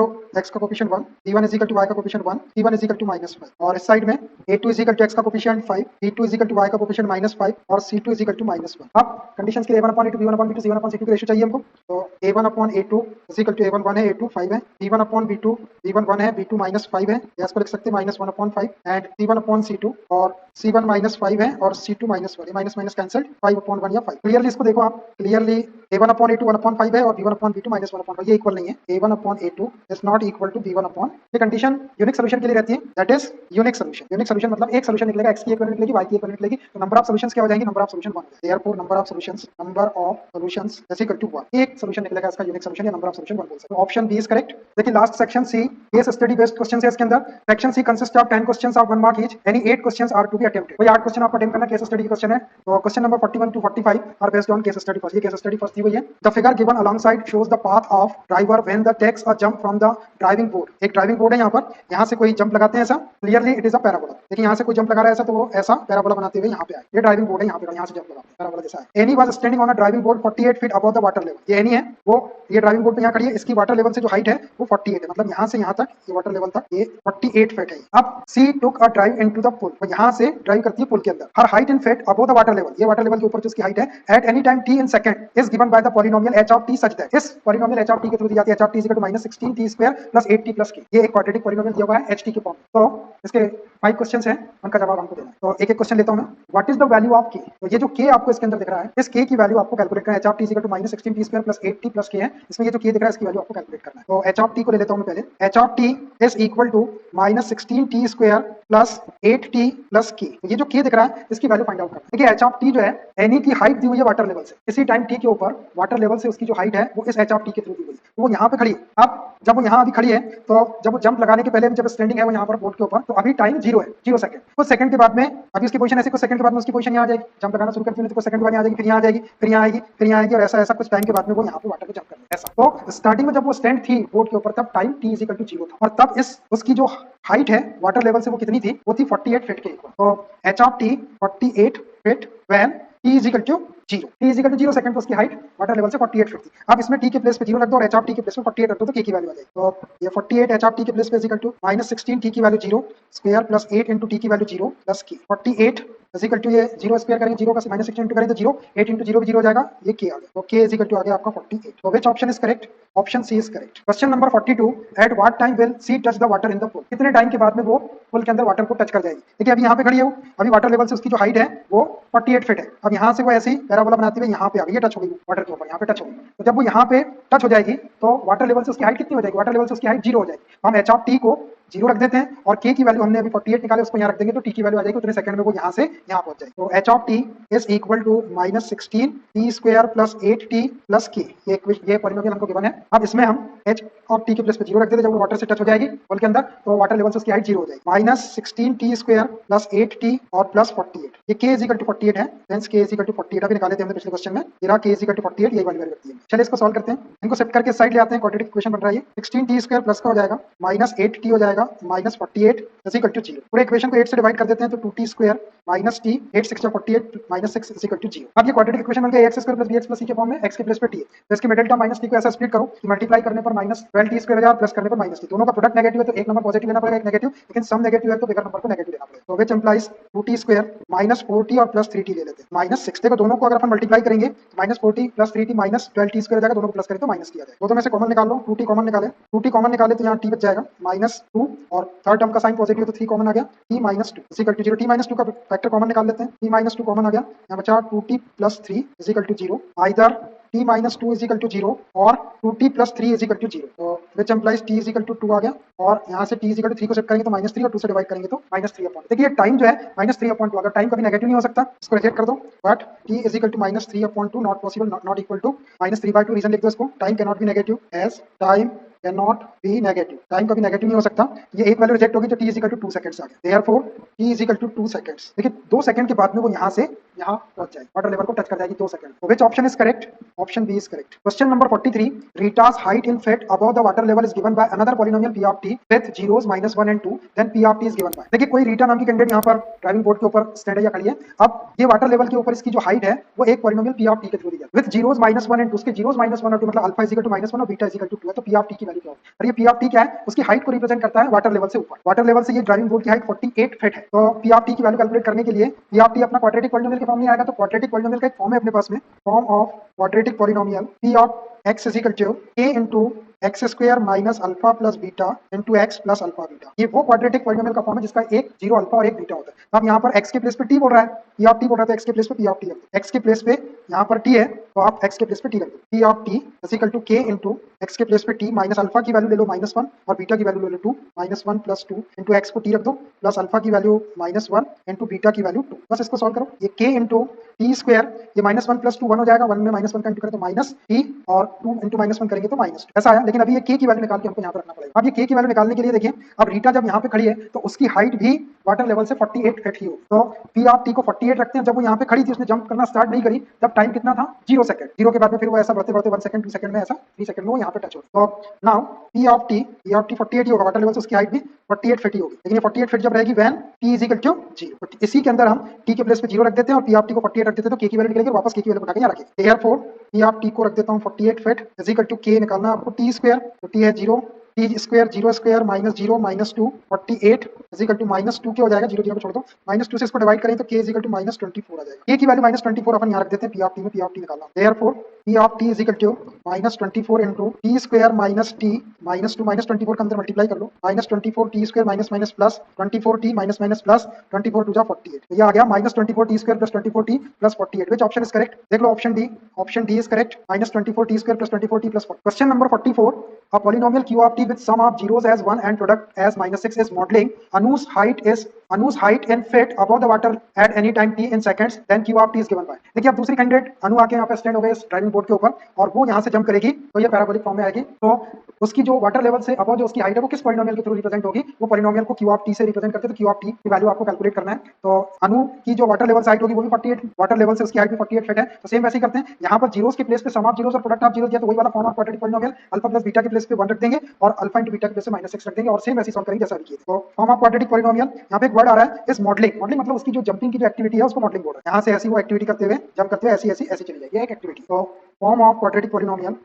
x का coefficient 1, b1 is equal to y का coefficient 1, c1 is equal to -5 और इस साइड में a2 is equal to x का coefficient 5, b2 is equal to y का कोएफिशिएंट -5 और c2 इज इक्वल टू -1। अब conditions के लिए a1 a2 b1 b2 c1 c2 की रेशियो चाहिए हमको। तो a1 a2 is equal to a1 1 है, a2 5 है, b1 b2 b1 1 है, b2 -5 है, या इसको लिख सकते हैं -1/5 एंड c1 c2 और c1 -5 है और c2 -1, माइनस माइनस कैंसिल 5/1 या 5। क्लियरली इसको देखो आप, क्लियरली a1 a2 1/5 है और b1 b2 -1/5, ये इक्वल नहीं है। a1 a2 is not equal to b1 ये कंडीशन यूनिक सोल्यूशन के लिए रहती है, that is unique solution. Unique solution मतलब एक सोल्यूशन निकलेगा, x की इक्विवेलेंट निकलेगी, y की इक्विवेलेंट निकलेगी, तो नंबर ऑफ सॉल्यूशंस क्या हो जाएंगे, number of solution 1। Therefore number of solutions is equal to 1। एक सोल्यूशन निकलेगा इसका यूनिक सोल्यूशन, या नंबर ऑफ सॉल्यूशन 1 बोल सकते हैं। Option B is correct. देखिए last section C case study based questions है इसके अंदर। Section C consist of 10 questions of 1 mark each, यानी 8 questions are to be attempted. कोई 8 क्वेश्चन आपको अटेम्प्ट करना, केस स्टडी क्वेश्चन है। तो question number 41 to 45 are based on case study first. ये केस स्टडी फर्स्ट दी हुई है। The figure given alongside shows the path of driver when the takes a jump from the driving board. एक driving board है यहाँ पर, यहाँ से कोई जंप लगाते हैं ऐसा, clearly it is a parabola. देखिए यहाँ से कोई जंप लगा रहा है ऐसा, तो वो ऐसा पैराबोला बनाते हुए यहाँ पे आए। ये ड्राइविंग बोर्ड है, यहाँ पे यहाँ से जंप लगाते हैं पैराबोला जैसा है। Any was standing on a driving board 48 feet above the water level. ये एनी है, वो ये ड्राइविंग बोर्ड पे यहाँ खड़ी है, इसकी वाटर लेवल से जो हाइट है वो 48 है, मतलब यहाँ से यहाँ तक ये वाटर लेवल तक ये 48 फीट है। अब she took a drive into the pool, तो यहाँ से ड्राइव करती है पुल के अंदर। Her height in feet above the water level, ये वाटर लेवल के ऊपर जो उसकी हाइट है, at any time t in seconds is given by the polynomial h of t such that, इस पॉलिनोमियल h ऑफ t के through दी जाती है h of t is equal to -16t square plus 8t plus k। ये एक quadratic polynomial दिया हुआ है ht के फॉर्म में। तो इसके 5 क्वेश्चंस हैं, उनका जवाब हमको देना है। तो एक एक क्वेश्चन लेता हूं मैं। What is the value of k? तो ये जो k आपको इसके अंदर दिख रहा है, इस k की वैल्यू आपको कैलकुलेट करना है। h of t is equal to -16t square plus 8t plus k है, इसमें ये जो k दिख रहा है इसकी वैल्यू आपको कैलकुलेट करना है। तो h ऑफ t को ले लेता हूं मैं पहले। h of t is equal to -16t square plus 8t plus k। ये जो k दिख रहा है इसकी वैल्यू फाइंड आउट करना है। देखिए h ऑफ t जो है एनी की हाइट दी हुई है वाटर लेवल से, इसी टाइम t के ऊपर वाटर लेवल से उसकी जो हाइट है वो इस h ऑफ t के थ्रू दी हुई है। तो वो यहाँ पे खड़ी है। अब जब वो यहाँ अभी खड़ी है तो जब वो जंप लगाने के पहले जब स्टैंडिंग है वो यहाँ पर बोर्ड के ऊपर, तो अभी टाइम 0 है, 0 सेकंड। कुछ सेकंड के बाद में अभी उसकी पोजीशन ऐसे, कुछ सेकंड के बाद में उसकी पोजीशन यहाँ आ जाएगी, जंप लगाना शुरू करती है तो कुछ सेकंड के बाद यहाँ आ जाएगी, फिर यहाँ आ जाएगी, फिर यहाँ आएगी, फिर यहाँ आएगी, और ऐसा ऐसा कुछ टाइम के बाद में वो यहाँ पे वाटर पे जंप करेगी ऐसा। तो स्टार्टिंग में जब वो स्टैंड थी बोर्ड के ऊपर तब time t is equal to 0 था, और तब इस उसकी जो हाइट है वाटर लेवल से वो कितनी थी, वो थी 48 फीट के इक्वल। तो h of t 48 feet when t is equal to 0, t is equal to 0 second, तो उसकी हाइट वाटर लेवल से 48 फीट थी। अब इसमें t के प्लेस पे 0 रख दो और h ऑफ t के प्लेस पे 48 रख दो, तो k की वैल्यू आ जाएगी। तो ये 48 h ऑफ t के प्लेस पे इज इक्वल टू -16 t की value 0 square plus 8 into t की value 0 plus k। 48 is equal to ये 0 स्क्वायर करेंगे, 0 का -16 इंटू करेंगे तो 0, 8 into 0 भी 0 हो जाएगा, ये k आ गया। तो k इज इक्वल टू आ गया आपका 48। तो which option is correct? Option C is correct. Question number 42, at what time will she touch the water in the pool? कितने टाइम के बाद में वो पूल के अंदर वाटर को टच कर जाएगी? देखिए अभी यहाँ पे खड़ी है वो, अभी वाटर लेवल से उसकी जो हाइट है वो 48 फीट है। अब यहाँ से वो ऐसे ही पैराबोला बनाते हुए यहाँ पे आ गई, ये टच हो गई वाटर के ऊपर, यहाँ पे टच हो गई। तो जब वो यहाँ पे टच हो जाएगी तो वाटर लेवल से उसकी हाइट कितनी हो जाएगी? वाटर लेवल से उसकी हाइट 0 हो जाएगी। हम h ऑफ t को 0 रख देते हैं और k की वैल्यू हमने अभी 48 निकाले, उसको यहाँ रख देंगे तो t की वैल्यू आ जाएगी, उतने सेकंड में वो यहाँ से यहाँ पहुंच जाएगी। तो h of t is equal to -16 t square plus 8t plus k। ये पॉलिनोमियल हमको गिवन है। अब इसमें हम h ऑफ t के प्लेस पे 0 रख देते हैं, जब वो वाटर से टच हो जाएगी होल के अंदर तो वाटर लेवल से उसकी हाइट 0 हो जाएगी। -16t स्क्वायर प्लस 8t और प्लस 48, ये k इज इक्वल टू 48 है, hence k is equal to 48 अभी निकाले थे हमने पिछले क्वेश्चन में, ये रहा k इज इक्वल टू 48, ये वैल्यू करती है। चलिए इसको सॉल्व करते हैं, इनको शिफ्ट करके साइड ले आते हैं, क्वाड्रेटिक इक्वेशन बन रहा है। 16t स्क्वायर प्लस का हो जाएगा -8t हो जाएगा -48 इज इक्वल टू 0। पूरे इक्वेशन को 8 से डिवाइड कर देते हैं तो 2t square minus t 8 6 48 -6 is equal to 0। अब ये क्वाड्रेटिक इक्वेशन बन गया x square plus bx plus c के फॉर्म में, x के प्लेस पे t है, तो इसके मिडिल टर्म माइनस t को ऐसा स्प्लिट करो कि मल्टीप्लाई करने पर -12t स्क्वायर हो जाए, प्लस करने पर -t। दोनों का प्रोडक्ट नेगेटिव है तो एक नंबर पॉजिटिव लेना पड़ेगा, एक नेगेटिव, लेकिन सम नेगेटिव है तो बिगर नंबर को नेगेटिव लेना पड़ेगा। तो which implies 2t square -4t और प्लस 3t ले लेते हैं -6। देखो दोनों को अगर अपन मल्टीप्लाई करेंगे तो -4t plus 3t -12t square हो जाएगा, दोनों को प्लस करें तो माइनस किया जाएगा। दोनों में से कॉमन निकाल लो, 2t कॉमन निकाले, 2t कॉमन निकाले तो यहाँ t बच जाएगा -2 और थर्ड टर्म का साइन पॉजिटिव तो 3 कॉमन आ गया, t -2 is equal to 0। t -2 का फैक्टर कॉमन निकाल लेते हैं, t -2 कॉमन आ गया, यहाँ बचा 2t plus 3 is equal to 0। Either t -2 is equal to 0 और 2t plus 3 is equal to 0। तो which implies t is equal to 2 आ गया, और यहाँ से t इज इक्वल टू 3 को शिफ्ट करेंगे तो -3 और 2 से डिवाइड करेंगे तो -3 अपॉन। देखिए टाइम जो है -3/2, अगर टाइम कभी नेगेटिव नहीं हो सकता इसको रिजेक्ट कर दो, but t is equal to -3/2 not possible, not equal to -3/2। Reason लिख दो इसको, time can not be negative as time can not be negative, time कभी नेगेटिव नहीं हो सकता। ये एक वैल्यू रिजेक्ट होगी तो t is equal to 2 seconds आ गया, therefore t is equal to 2 seconds. देखिए 2 सेकंड के बाद में वो यहाँ से यहाँ पहुंच जाएगी, वाटर लेवल को टच कर जाएगी 2 सेकंड। तो which option is correct? Option B is correct. Question number 43, Rita's height in feet above the water level is given by another polynomial p of t with zeros -1 and 2, then p of t is given by। देखिए कोई रीटा नाम की candidate यहाँ पर driving board के ऊपर stand है या खड़ी है। अब ये वाटर लेवल के ऊपर इसकी जो हाइट है वो एक पॉलिनोमियल p of t के थ्रू दी जाती है, with zeros -1 and 2। उसके zeros -1 और 2 मतलब अल्फा इज इक्वल टू -1 और बीटा इज इक्वल टू 2 है, तो p of t की वैल्यू क्या होगी? और ये p of t क्या है? उसकी हाइट को रिप्रेजेंट करता है वाटर लेवल से ऊपर। वाटर लेवल से ये ड्राइविंग बोर्ड की हाइट 48 फीट है, तो p of t की वैल्यू कैलकुलेट करने के लिए p of t अपना क्वाड्रेटिक पॉलिनोमियल के फॉर्म में आएगा। तो क्वाड्रेटिक पॉलिनोमियल का एक फॉर्म है अपने पास में, form of quadratic polynomial p of x is equal to a into x square minus alpha plus beta into x plus alpha beta. ये वो क्वाड्रेटिक पॉलिनोमियल का फॉर्म है जिसका एक 0 अल्फा और एक बीटा होता है। अब यहाँ पर x के प्लेस पे t बोल रहा है, p ऑफ t बोल रहा है तो x के प्लेस पे p ऑफ t रख दो। x के प्लेस पे यहाँ पर t है तो आप x के प्लेस पे t रख दो, p of t is equal to k into x के प्लेस पे t माइनस अल्फा की वैल्यू ले लो -1 और बीटा की वैल्यू ले लो 2, -1 प्लस 2 इंटू x को t रख दो प्लस अल्फा की वैल्यू -1 इंटू बीटा की वैल्यू 2। बस इसको सॉल्व करो, ये k इंटू t स्क्वायर, ये -1 प्लस 2 1 हो जाएगा, 1 में -1 का इंटू करें तो माइनस t और 2 इंटू -1 करेंगे तो -2 ऐसा आया। लेकिन अभी ये k की वैल्यू निकाल के हमको यहाँ पर रखना पड़ेगा। अब ये k की वैल्यू निकालने के लिए देखिए, अब रीटा जब यहाँ पे खड़ी है तो उसकी हाइट भी वाटर लेवल से 48 फीट ही हो, तो p ऑफ t को 48 रखते हैं। जब वो यहाँ पे खड़ी थी उसने जंप करना स्टार्ट नहीं करी तब टाइम कितना था? 0 सेकंड। 0 के बाद में फिर वो ऐसा बढ़ते बढ़ते 1 सेकंड 2 सेकंड में ऐसा 3 सेकंड में वो यहाँ पे टच हो। तो नाउ p ऑफ t 48 ही होगा, वाटर लेवल से उसकी हाइट भी 48 फीट ही होगी। लेकिन ये 48 फीट जब रहेगी when t is equal to 0, इसी के अंदर हम t के प्लेस पे 0 रख देते हैं और p ऑफ t को 48 रख देते हैं, तो k की वैल्यू निकलेगी और वापस k की वैल्यू उठा के यहाँ रखेंगे। देयरफॉर p ऑफ t को रख देता हूँ 48 feet is equal to k निकालना आपको t स्क्वायर, तो t है 0 T square zero square minus zero minus two 48 is equal to minus two के हो जाएगा, जीरो जीरो को छोड़ दो, माइनस टू से इसको डिवाइड करें तो के इजिकल टू माइनस 24 आ जाएगा। के की वैल्यू माइनस 24 अपन यहाँ रख देते हैं, पी ऑफ टी में पी ऑफ टी निकालना, therefore P of t is equal to minus 24 into t square minus t minus two minus 24 के अंदर मल्टीप्लाई कर लो, minus 24 t square minus minus plus 24 t minus minus plus 24 two जा 48, तो ये आ गया minus 24 t square plus 24 t plus 48, which option is correct? देख लो option D is correct, minus 24 t square plus 24 t plus 40। Question number 44, a polynomial q of t with sum of zeros as 1 and product as minus 6 is modeling. Anu's height in feet above the water at any time t in seconds, then q of t is given by। देखिए अब दूसरी candidate अनु आके यहाँ पे stand हो गए इस driving board के ऊपर और वो यहाँ से जंप करेगी तो ये पैराबोलिक फॉर्म में आएगी, तो उसकी जो वाटर लेवल से अबव जो उसकी हाइट है वो किस पॉलिनोमियल के थ्रू रिप्रेजेंट होगी? वो पॉलिनोमियल को q ऑफ t से रिप्रेजेंट करते हैं, तो q ऑफ t की वैल्यू आपको कैलकुलेट करना है। तो अनु की जो वाटर लेवल से हाइट होगी वो भी 48, वाटर लेवल से उसकी हाइट भी 48 फीट है, तो सेम वैसे ही करते हैं, यहाँ पर जीरोस के प्लेस पे सम ऑफ जीरोस और प्रोडक्ट ऑफ जीरोस दिया तो वही वाला form of quadratic polynomial, alpha plus beta के प्लेस पे 1 रख देंगे और अल्फा इंटू बीटा के प्लेस पे माइनस 6 रख देंगे और सेम वैसे ही सॉल्व करेंगे जैसा अभी किए। तो फॉर्म ऑफ क्वाड्रेटिक पॉलिनोमियल, यहाँ पे एक वर्ड आ रहा है इस मॉडलिंग मतलब उसकी जो जंपिंग की जो एक्टिविटी है उसको मॉडलिंग बोल रहा है, यहाँ से ऐसी वो एक्टिविटी करते हुए जंप करते हुए ऐसी चली जाएगी एक एक्टिविटी। तो form of quadratic polynomial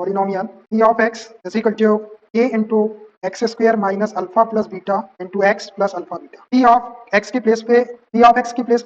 p of x is equal to k into x square minus alpha plus beta into x plus alpha beta। p of x के प्लेस पे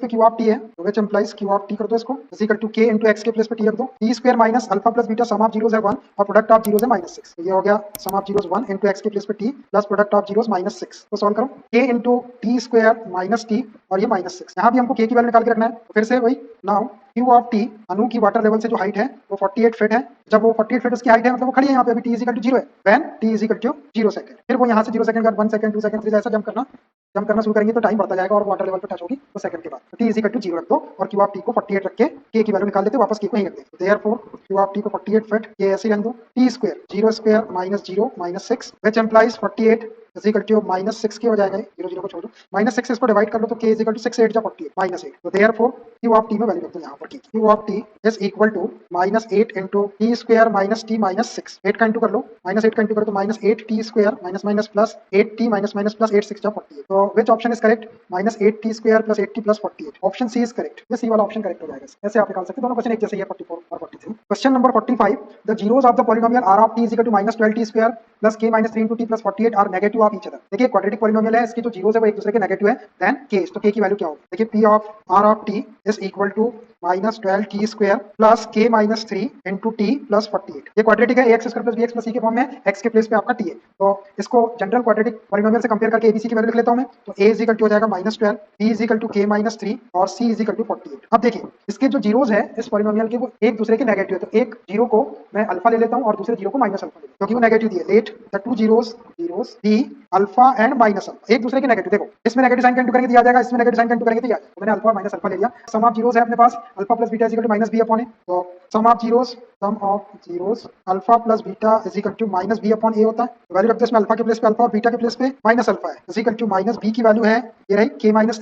q of t है, तो which implies q of t कर दो इसको is equal to k into x के place पे t रख दो, t square minus alpha plus beta sum of zeros है 1 और प्रोडक्ट ऑफ जीरोस है माइनस 6, तो ये हो गया sum of zeros 1 into x के प्लेस पे t plus product of zeros minus 6। तो सॉल्व करो, k into t square minus t और ये माइनस 6, यहाँ भी हमको k की वैल्यू निकाल के रखना है, तो फिर से वही नाउ q ऑफ t अनु की वाटर लेवल से जो हाइट है वो 48 फीट है, जब वो 48 फीट उसकी हाइट है मतलब वो खड़ी है यहाँ पे, अभी t इज इक्वल टू 0 है, when t is equal to 0 second, फिर वो यहाँ से 0 सेकंड के बाद 1 सेकंड 2 सेकंड 3 ऐसा जंप करना शुरू करेंगे तो टाइम बढ़ता जाएगा और वाटर लेवल पे टच होगी तो सेकंड के बाद, तो t इज इक्वल टू 0 रख दो और q ऑफ t को 48 रख के k की वैल्यू निकाल देते, वापस k को यहीं रख देते, देयरफॉर q ऑफ t को 48 फीट ये ऐसे रहने दो, t square 0 square minus 0 minus 6 which implies 48 is equal to minus 6 के हो जाएगा, 0 0 को छोड़ दो, माइनस 6 इसको डिवाइड कर लो तो k इज इक्वल टू 6 8 जा 48 माइनस 8, तो देयरफॉर q ऑफ t में वैल्यू रख दो यहाँ पर, q of t is equal to minus 8 into t square minus t minus 6, 8 का इंटू कर लो, माइनस 8 का इंटू करो तो minus 8 t square minus minus plus 8 t minus minus plus 8 6 जा 48, तो which option is correct? Minus 8 t square plus 8 t plus 48, option C is correct, ये C वाला ऑप्शन करेक्ट हो जाएगा। ऐसे आप निकाल सकते हैं, दोनों क्वेश्चन एक जैसे ही है 44 और 43। Question number 45, the zeros of the polynomial r of t is equal to minus 12 t square plus k minus 3 into t plus 48 are negative of each other. देखिए क्वाड्रेटिक पॉलिनोमियल है, इसकी जो जीरोस है वो एक दूसरे के नेगेटिव है, देन k, तो k की वैल्यू क्या होगी? देखिए p of r of t is equal to minus 12 t square plus k minus 3 into t plus 48, ये क्वाड्रेटिक है, ax square plus bx plus c के फॉर्म में, x के प्लेस पे आपका t है, तो इसको जनरल क्वाड्रेटिक पॉलिनोमियल से कंपेयर करके abc की वैल्यू लिख लेता हूं मैं, तो a इज इक्वल टू हो जाएगा minus 12, b is equal to k minus 3 और c इज इक्वल टू 48। अब देखिए इसके जो जीरोस है इस पॉलिनोमियल के वो एक दूसरे के नेगेटिव है, तो एक जीरो को मैं अल्फा ले लेता हूं और दूसरे जीरो को माइनस अल्फा ले लेता हूं, क्योंकि वो नेगेटिव दिए, let the two zeros b alpha and minus alpha एक दूसरे के नेगेटिव, देखो इसमें नेगेटिव साइन का इंटू करेंगे तो आ जाएगा, इसमें नेगेटिव साइन का इंटू करेंगे तो आ जाएगा, तो मैंने अल्फा माइनस अल्फा ले लिया, सम ऑफ जीरोस है अपने पास alpha plus beta is equal to minus b upon a, तो sum of zeros alpha plus beta is equal to minus b upon a होता है, वैल्यू रखते हैं इसमें अल्फा के प्लेस पे अल्फा और बीटा के प्लेस पे माइनस अल्फा है, is equal to minus b की वैल्यू है ये रही k माइनस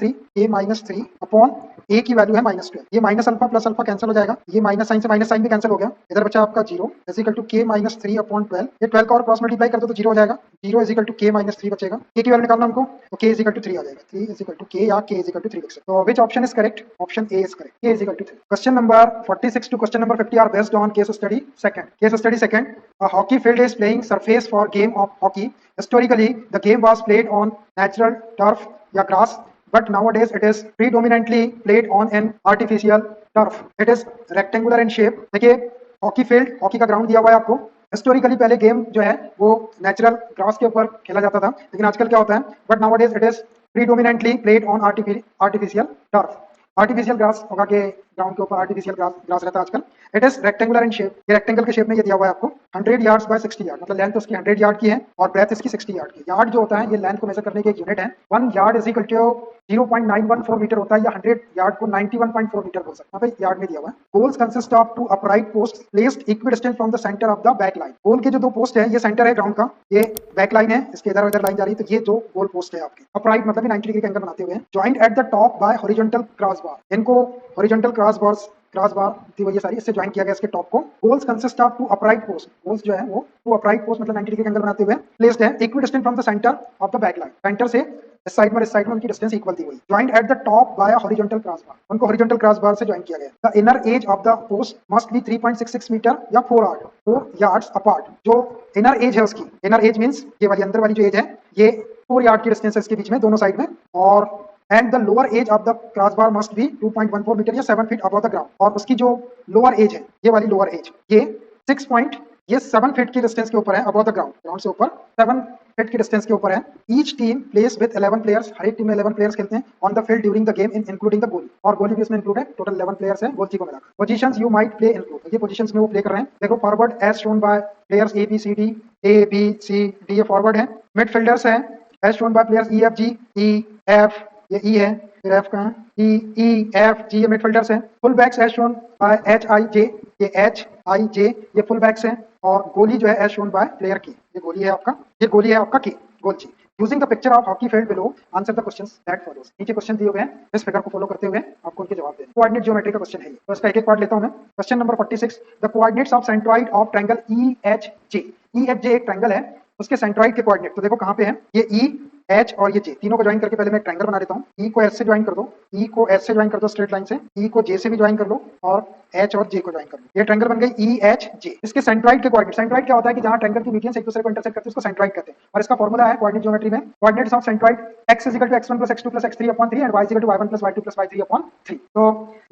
3 अपॉन a की वैल्यू है माइनस 12, ये minus alpha plus alpha cancel हो जाएगा, ये माइनस साइन से माइनस साइन भी कैंसिल हो गया, इधर बचा आपका 0 is equal to k minus 3 upon 12, ये 12 का और क्रॉस मल्टीप्लाई कर दो तो 0 हो जाएगा, 0 is equal to k minus 3 बचेगा, k की वैल्यू निकालना हमको, तो k इज इक्वल टू 3 आ जाएगा, 3 इज इक्वल टू k या k इज इक्वल टू 3 लिख सकते हो, तो which option is correct? Option A is correct, k is equal to 3। Question number 46 to question number 50 are based on case study second, a hockey field is playing surface for game of hockey, historically the game was played on natural turf या grass, but nowadays it is predominantly played on an artificial turf, it is rectangular in shape। देखिए hockey field, hockey का ground दिया हुआ है आपको, historically पहले game जो है वो नेचुरल ग्रास के ऊपर खेला जाता था, लेकिन आजकल क्या होता है, but nowadays it is predominantly played on artificial turf, artificial grass होगा के ग्राउंड के ऊपर आर्टिफिशियल ग्रास रहता है आजकल, it is rectangular in shape, ये रेक्टेंगल के शेप में ये दिया हुआ है आपको, 100 यार्ड्स बाय 60 यार्ड, मतलब लेंथ उसकी 100 यार्ड की है और ब्रेथ इसकी 60 यार्ड की, यार्ड जो होता है ये लेंथ को मेजर करने की एक यूनिट है, 1 yard is equal to 0.914 metre होता है, या 100 यार्ड को 91.4 मीटर बोल सकते हैं, यार्ड में दिया हुआ है। Goals consist of 2 upright post placed equidistant from the centre of the back line, goal के जो 2 पोस्ट है ये सेंटर है ग्राउंड का, ये बैक लाइन है, इसके इधर उधर लाइन जा रही है, तो ये 2 गोल पोस्ट है आपकी, अपराइट मतलब 90 डिग्री का एंगल बनाते हुए, joint at the top by horizontal cross bar, इनको horizontal cross bars cross bar थी वो ये सारी, इससे ज्वाइन किया गया इसके टॉप को। Goals consist of two upright post, goals जो है वो टू अपराइट पोस्ट मतलब 90 डिग्री का एंगल बनाते हुए प्लेस्ड है equidistant from the centre of the back line, centre से इस साइड में इस साइड में उनकी डिस्टेंस इक्वल थी वही। Joint at the top by a horizontal cross bar, उनको हॉरिजॉन्टल क्रॉस बार से ज्वाइन किया गया। The inner edge of the post must be 3.66 metre या 4 यार्ड्स अपार्ट, जो इनर एज है उसकी, इनर एज मींस ये वाली अंदर वाली जो एज है ये 4 यार्ड की डिस्टेंस है इसके बीच में दोनों साइड में, और and the lower edge of the cross bar must be 2.14 metre या 7 फीट अबव द ग्राउंड, और उसकी जो लोअर एज है ये वाली लोअर एज ये 7 फीट की डिस्टेंस के ऊपर है अबव द ग्राउंड, ग्राउंड से ऊपर 7 फीट की डिस्टेंस के ऊपर है। Each team plays with 11 players, हर एक टीम में 11 प्लेयर्स खेलते हैं on the field during the game including the goalie, और गोली भी इसमें इंक्लूड है, टोटल 11 प्लेयर्स है गोलकी को मिलाकर। Positions you might play include, ये पोजीशंस में वो प्ले कर रहे हैं, देखो forward as shown by players A B C D, A B C D ये फॉरवर्ड है। मिडफील्डर्स है as shown by players E F G, E F ये ई है, फिर एफ कहाँ है, ई एफ जी ये मिडफील्डर्स है। Full backs as shown by H I J, ये एच आई जे ये फुल बैक्स है, और गोली जो है एज शोन बाय प्लेयर की, ये गोली है आपका, ये गोली है आपका की goal G. Using the picture of hockey field below answer the questions that follows, नीचे क्वेश्चन दिए हुए हैं, इस फिगर को फॉलो करते हुए आपको उनके जवाब देने। कोऑर्डिनेट ज्योमेट्री का क्वेश्चन है ये, तो इसका एक एक पार्ट लेता हूं मैं। Question number 46, the coordinates of centroid of triangle E H J, E H J एक ट्रायंगल है, उसके सेंट्रॉइड के कोऑर्डिनेट तो देखो कहां पे है, ये ई एच और ये जे तीनों को ज्वाइन करके पहले मैं एक ट्रायंगल बना देता हूँ। ई को एस से ज्वाइन कर दो, ई को एस से ज्वाइन कर दो स्ट्रेट लाइन से, ई को जे से भी ज्वाइन कर लो, और एच और जे को ज्वाइन कर लो, ये ट्रायंगल बन गई ई एच जे। इसके सेंट्रॉइड के कोऑर्डिनेट, सेंट्रॉइड क्या होता है कि जहां ट्रायंगल की मीडियंस एक दूसरे को इंटरसेक्ट करते हैं उसको सेंट्रॉइड कहते हैं, और इसका फॉर्मूला है कोऑर्डिनेट ज्योमेट्री में, coordinates of centroid x = x1 + x2 + x3 upon 3 and y = y1 + y2 + y3 upon 3। तो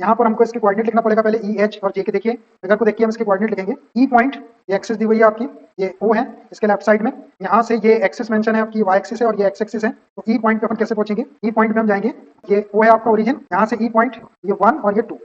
यहाँ पर हमको इसके कोऑर्डिनेट लिखना पड़ेगा पहले ई एच और जे के, देखिए फिगर को देखिए हम इसके कोऑर्डिनेट लिखेंगे। ई पॉइंट ये एक्सिस दी हुई है आपकी, ये ओ है इसके लेफ्ट साइड में, यहाँ से ये एक्सिस मेंशन है आपकी, वाई एक्सिस है और ये एक्स एक्सिस है, तो ई पॉइंट पे अपन कैसे पहुंचेंगे, ई पॉइंट पे हम जाएंगे, ये ओ है आपका ओरिजिन, यहाँ से ई पॉइंट ये 1 और ये 2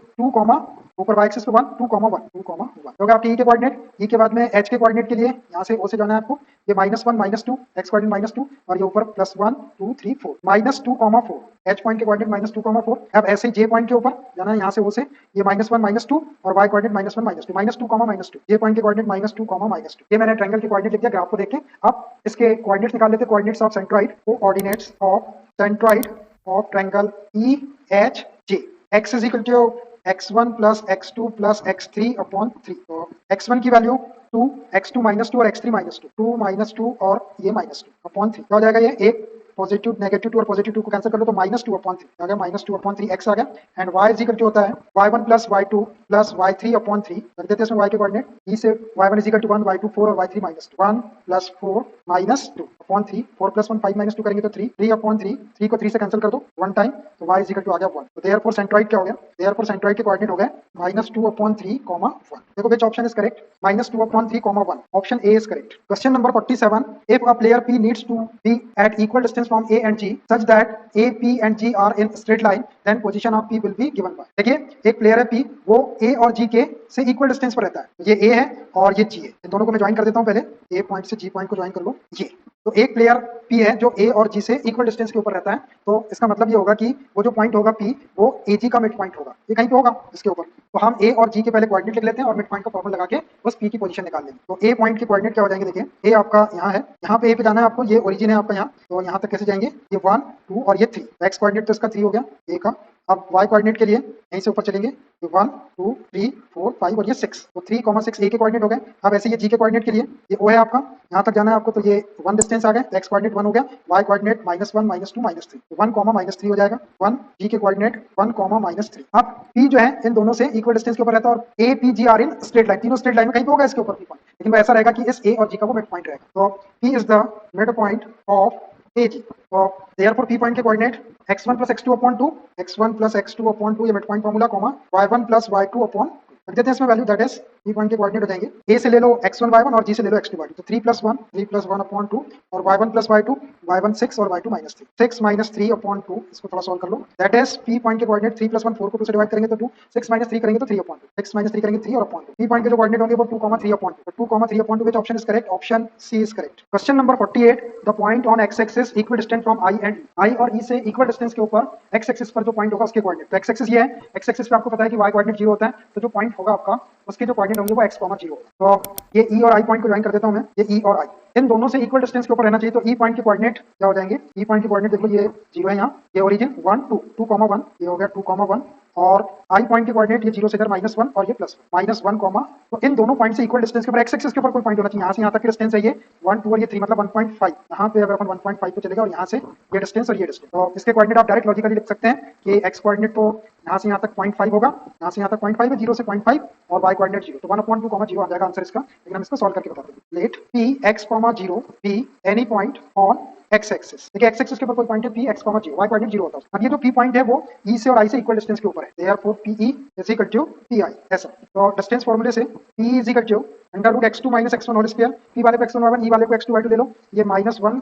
ऊपर वाई एक्सिस पे 1 2 1 2 1 तो आपके ई के कोऑर्डिनेट, ई के बाद में एच के कोऑर्डिनेट के लिए यहाँ से ओ से जाना है आपको, ये -1 -2 एक्स कोऑर्डिनेट -2 और ये ऊपर +1 2 3 4 -2 4 एच पॉइंट के कोऑर्डिनेट -2 4। अब ऐसे ही जे पॉइंट के ऊपर जाना है, यहाँ से ओ से ये -1 -2 और वाई कोऑर्डिनेट -1 -2 -2 जे पॉइंट के कोऑर्डिनेट -2 -2। ये मैंने ट्रायंगल के कोऑर्डिनेट लिख दिया ग्राफ को देख के। अब इसके कोऑर्डिनेट्स निकाल लेते हैं, coordinates of centroid, coordinates of centroid of triangle E H J. x = x1 + x2 + x3 upon 3, तो x1 की वैल्यू 2, x2 -2 और x3 -2, 2 -2 और ये -2 अपॉन 3, क्या हो जाएगा, ये एक पॉजिटिव नेगेटिव 2 और पॉजिटिव 2 को कैंसिल कर लो तो -2 अपॉन 3 आ गया, -2 अपॉन 3 x आ गया। एंड y = होता है y1 + y2 + y3 अपॉन 3, रख देते हैं इसमें y के कोऑर्डिनेट, e से y1 = 1, y2 4 और y3 -2, 1 + 4 -2 अपॉन 3, 4 + 1 5 -2 करेंगे तो 3, 3 अपॉन 3, 3 को 3 से कैंसिल कर दो 1 टाइम, तो y = आ गया 1। तो देयरफॉर सेंट्रॉइड क्या हो गया, देयरफॉर सेंट्रॉइड के कोऑर्डिनेट हो गए -2 अपॉन 3, 1। देखो which option is correct, -2 upon 3, 1, option A is correct। Question number 47, if a player P needs to be at equal distance from A and G such that A, P and G are in straight line, then position of P will be given by। देखिए एक player है P, वो A और G के से equal distance पर रहता है, ये A है और ये G है, इन दोनों को मैं ज्वाइन कर देता हूँ पहले, A पॉइंट से G पॉइंट को ज्वाइन कर लो, ये तो एक प्लेयर P है जो A और G से इक्वल डिस्टेंस के ऊपर रहता है, तो इसका मतलब ये होगा कि वो जो पॉइंट होगा P वो AG का मिड पॉइंट होगा, ये कहीं पे होगा इसके ऊपर, तो हम A और G के पहले कोऑर्डिनेट लिख लेते हैं और मिड पॉइंट का फॉर्मूला लगा के बस P की पोजीशन निकाल लेंगे। तो A पॉइंट के कोऑर्डिनेट क्या हो जाएंगे, देखिए A आपका यहाँ है, यहाँ पे A पे जाना है आपको, ये ओरिजिन है आपका यहाँ, तो यहाँ तक कैसे जाएंगे, ये 1 2 और ये 3, एक्स कोऑर्डिनेट तो इसका 3 हो गया A का। अब y कोऑर्डिनेट के लिए यहीं से ऊपर चलेंगे, तो 1 2 3 4 5 और ये 6, तो 3, 6 A के कोऑर्डिनेट हो गए। अब ऐसे ये G के कोऑर्डिनेट के लिए, ये O है आपका, यहाँ तक जाना है आपको, तो ये 1 डिस्टेंस आ गया, x कोऑर्डिनेट 1 हो गया, y कोऑर्डिनेट -1 -2 -3, तो 1, -3 हो जाएगा 1, G के कोऑर्डिनेट 1, -3। अब P जो है इन दोनों से इक्वल डिस्टेंस के ऊपर रहता है और A, P, G are in straight line, तीनों स्ट्रेट लाइन में कहीं पे होगा इसके ऊपर P पॉइंट, लेकिन वो ऐसा रहेगा कि इस A और G का वो मिड पॉइंट रहेगा, तो P is the mid point of AG। तो therefore P पॉइंट के coordinate x1 + x2 upon 2, x1 + x2 upon 2 ये mid point formula, y1 + y2 upon, रख देते हैं इसमें value, that is P point के कोऑर्डिनेट हो जाएंगे, A से ले लो x1 y1 और G से ले लो x2 y2, तो 3 + 1 3 + 1 upon 2 और y1 + y2 y1 6 और y2 -3, 6 - 3 upon 2, इसको थोड़ा सॉल्व कर लो, दैट इज P पॉइंट के कोऑर्डिनेट 3 + 1 4 को 2 से डिवाइड करेंगे तो 2, 6 - 3 करेंगे तो 3 upon 2, 6 - 3 करेंगे 3 और upon 2। P पॉइंट के जो कोऑर्डिनेट होंगे वो 2, 3 upon 2, 2, 3 upon 2, which option is correct, option C is correct। Question number 48, the point on x axis equidistant from I and I और E से इक्वल डिस्टेंस के ऊपर x एक्सिस पर जो पॉइंट होगा उसके कोऑर्डिनेट, तो x एक्सिस ये है, x एक्सिस पे आपको पता है कि y कोऑर्डिनेट 0 होता है, तो जो पॉइंट होगा आपका उसके जो कोऑर्डिनेट होंगे वो x, 0 होगा। तो ये E और I पॉइंट को ज्वाइन कर देता हूं मैं, ये E और I इन दोनों से इक्वल डिस्टेंस के ऊपर रहना चाहिए, तो E पॉइंट के कोऑर्डिनेट क्या हो जाएंगे, E पॉइंट के कोऑर्डिनेट देखो ये 0 है यहाँ, ये ओरिजिन 1 2 2, 1 ये हो गया 2, 1 और आई पॉइंट के कोऑर्डिनेट ये 0 से इधर -1 और ये +1 कॉमा, तो इन दोनों पॉइंट से इक्वल डिस्टेंस के ऊपर एक्स एक्सिस के ऊपर कोई पॉइंट होना चाहिए। यहाँ से यहाँ तक की डिस्टेंस है ये 1 2 और ये 3 मतलब 1.5। यहाँ पे अगर अपन 1.5 पे चलेगा और यहाँ से ये डिस्टेंस और ये डिस्टेंस, तो इसके कोऑर्डिनेट आप डायरेक्ट लॉजिकली लिख सकते हैं कि एक्स कोऑर्डिनेट तो यहाँ से यहाँ तक 0.5 होगा, यहाँ से यहाँ तक 0.5 है, 0 से 0.5 और वाई कोऑर्डिनेट 0, तो 1/2 0 आ जाएगा आंसर इसका। लेकिन हम इसको सॉल्व करके बताते हैं। Let P X 0 B any point on X axis. देखिए एक्स एक्सिस के ऊपर कोई पॉइंट है पी एक्स 0, वाई कोऑर्डिनेट 0 होता है। अब ये जो पी पॉइंट है वो ई से और आई से इक्वल डिस्टेंस के ऊपर है, therefore P E is equal to P I. ऐसा तो डिस्टेंस फॉर्मूले से P is equal to √x2 - x1 whole square, P वाले को x1 y1, ई वाले को x2 y2 ले लो, ये -1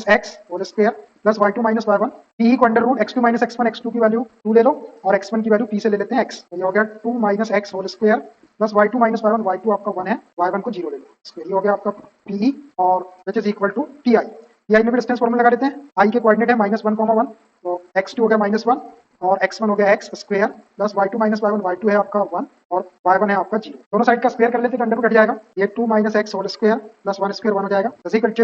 - x whole square plus y2 - y1, P को √x2 - x1, x2 की वैल्यू 2 ले लो और x1 की वैल्यू p से ले लेते हैं x, तो ये हो गया 2 - x whole square plus y2 - y1, y2 आपका 1 है, y1 को 0 ले लो, ये हो गया आपका पी और which is equal to pi। pi में भी डिस्टेंस फॉर्मूला लगा देते हैं। i के कोऑर्डिनेट है -1, 1, तो x2 हो गया -1 और x1 हो गया x square plus y2 - y1, y2 है आपका 1 और y1 है आपका 0। दोनों साइड का स्क्वायर कर लेते हैं, अंडर रूट कट जाएगा, ये 2 - x whole square plus 1 square 1 हो जाएगा। इसी करके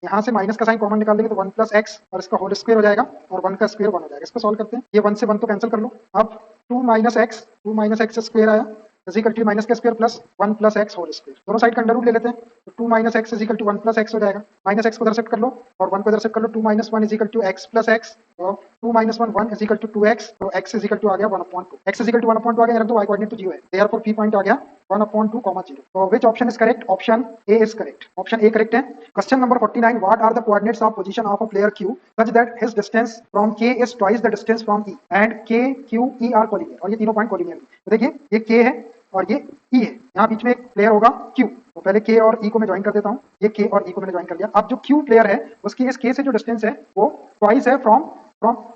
यहाँ से माइनस का साइन कॉमन निकाल देंगे तो 1 + x और इसका होल स्क्वायर हो जाएगा और 1 का स्क्वायर 1 हो जाएगा। इसको सॉल्व करते हैं, ये 1 से 1 तो कैंसिल कर लो। अब 2 - x स्क्वायर आया इजिकल टू माइनस का square plus 1 + x whole square, दोनों साइड का अंडर रूट ले लेते हैं, तो 2 - x इजिकल टू 1 + x हो जाएगा। माइनस x को इधर शिफ्ट कर लो और 1 को इधर शिफ्ट कर लो, 2 - 1 इजिकल टू x + x, तो 2 - 1 1 इजिकल टू 2x, तो x इजिकल टू आ गया 1/2, x इजिकल टू 1/2 आ गया, रख दो y कोऑर्डिनेट तो 0 है, देयरफॉर p पॉइंट आ गया 1/2, 0। तो which option is correct? Option A is correct, option A correct है। Question number 49, what are the coordinates of position of a player q such that his distance from k is twice the distance from e and k q e are collinear, और ये तीनों point collinear. तो देखिए ये k है और ये E है, यहाँ बीच में एक प्लेयर होगा Q, तो पहले K और E को मैं ज्वाइन कर देता हूँ, ये K और E को मैंने ज्वाइन कर लिया। अब जो Q प्लेयर है उसकी इस K से जो डिस्टेंस है वो ट्वाइस है from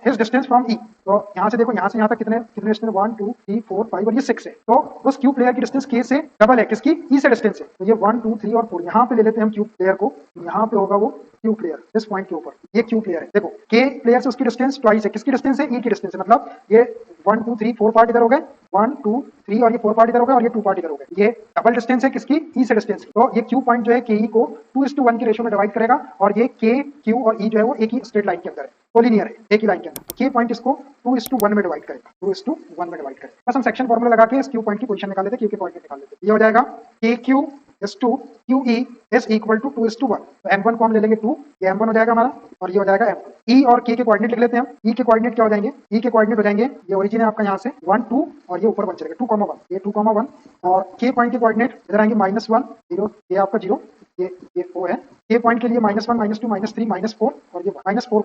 his distance from E, तो यहाँ से देखो यहाँ से यहाँ तक कितने डिस्टेंस 1 2 3 4 5 और ये 6 है, तो उस Q प्लेयर की डिस्टेंस K से डबल है, किसकी? E से डिस्टेंस है, तो ये 1 2 3 और 4 यहाँ पे ले लेते हैं हम Q प्लेयर को, यहाँ पे होगा वो Q प्लेयर इस पॉइंट के ऊपर, ये Q प्लेयर है। देखो K प्लेयर से उसकी डिस्टेंस ट्वाइस है, किसकी डिस्टेंस है? E की डिस्टेंस है, मतलब ये 1 2 3 4 पार्ट इधर हो गए, 1 2 3 और ये 4 पार्ट इधर हो गए और ये 2 पार्ट इधर हो गए, ये डबल डिस्टेंस है किसकी? E से डिस्टेंस की। तो ये Q पॉइंट जो है KE को 2:1 की रेशियो में डिवाइड करेगा और ये K Q और E जो है वो एक ही स्ट्रेट लाइन के अंदर है, कोलिनियर है, एक ही लाइन के अंदर। K पॉइंट इसको 2:1 में डिवाइड करेगा, 2:1 में डिवाइड करेगा। बस हम सेक्शन फॉर्मूला लगा के इस Q पॉइंट की पोजीशन निकाल लेते हैं, Q के पॉइंट निकाल लेते हैं। ये हो जाएगा KQ is to QE is equal to 2:1, तो M1 को हम ले लेंगे 2, ये M1 हो जाएगा हमारा और ये हो जाएगा M2। E और K के कोऑर्डिनेट लिख लेते हैं हम। E के कोऑर्डिनेट क्या हो जाएंगे? E के कोऑर्डिनेट हो जाएंगे, ये ओरिजिन है आपका यहाँ से 1 2 और ये ऊपर 1 चलेगा 2, 1, ये 2, 1 और K पॉइंट के कोऑर्डिनेट इधर आएंगे -1 0, ये आपका 0, ये 4 है। K पॉइंट के लिए -1 -2 -3 -4 और ये -4,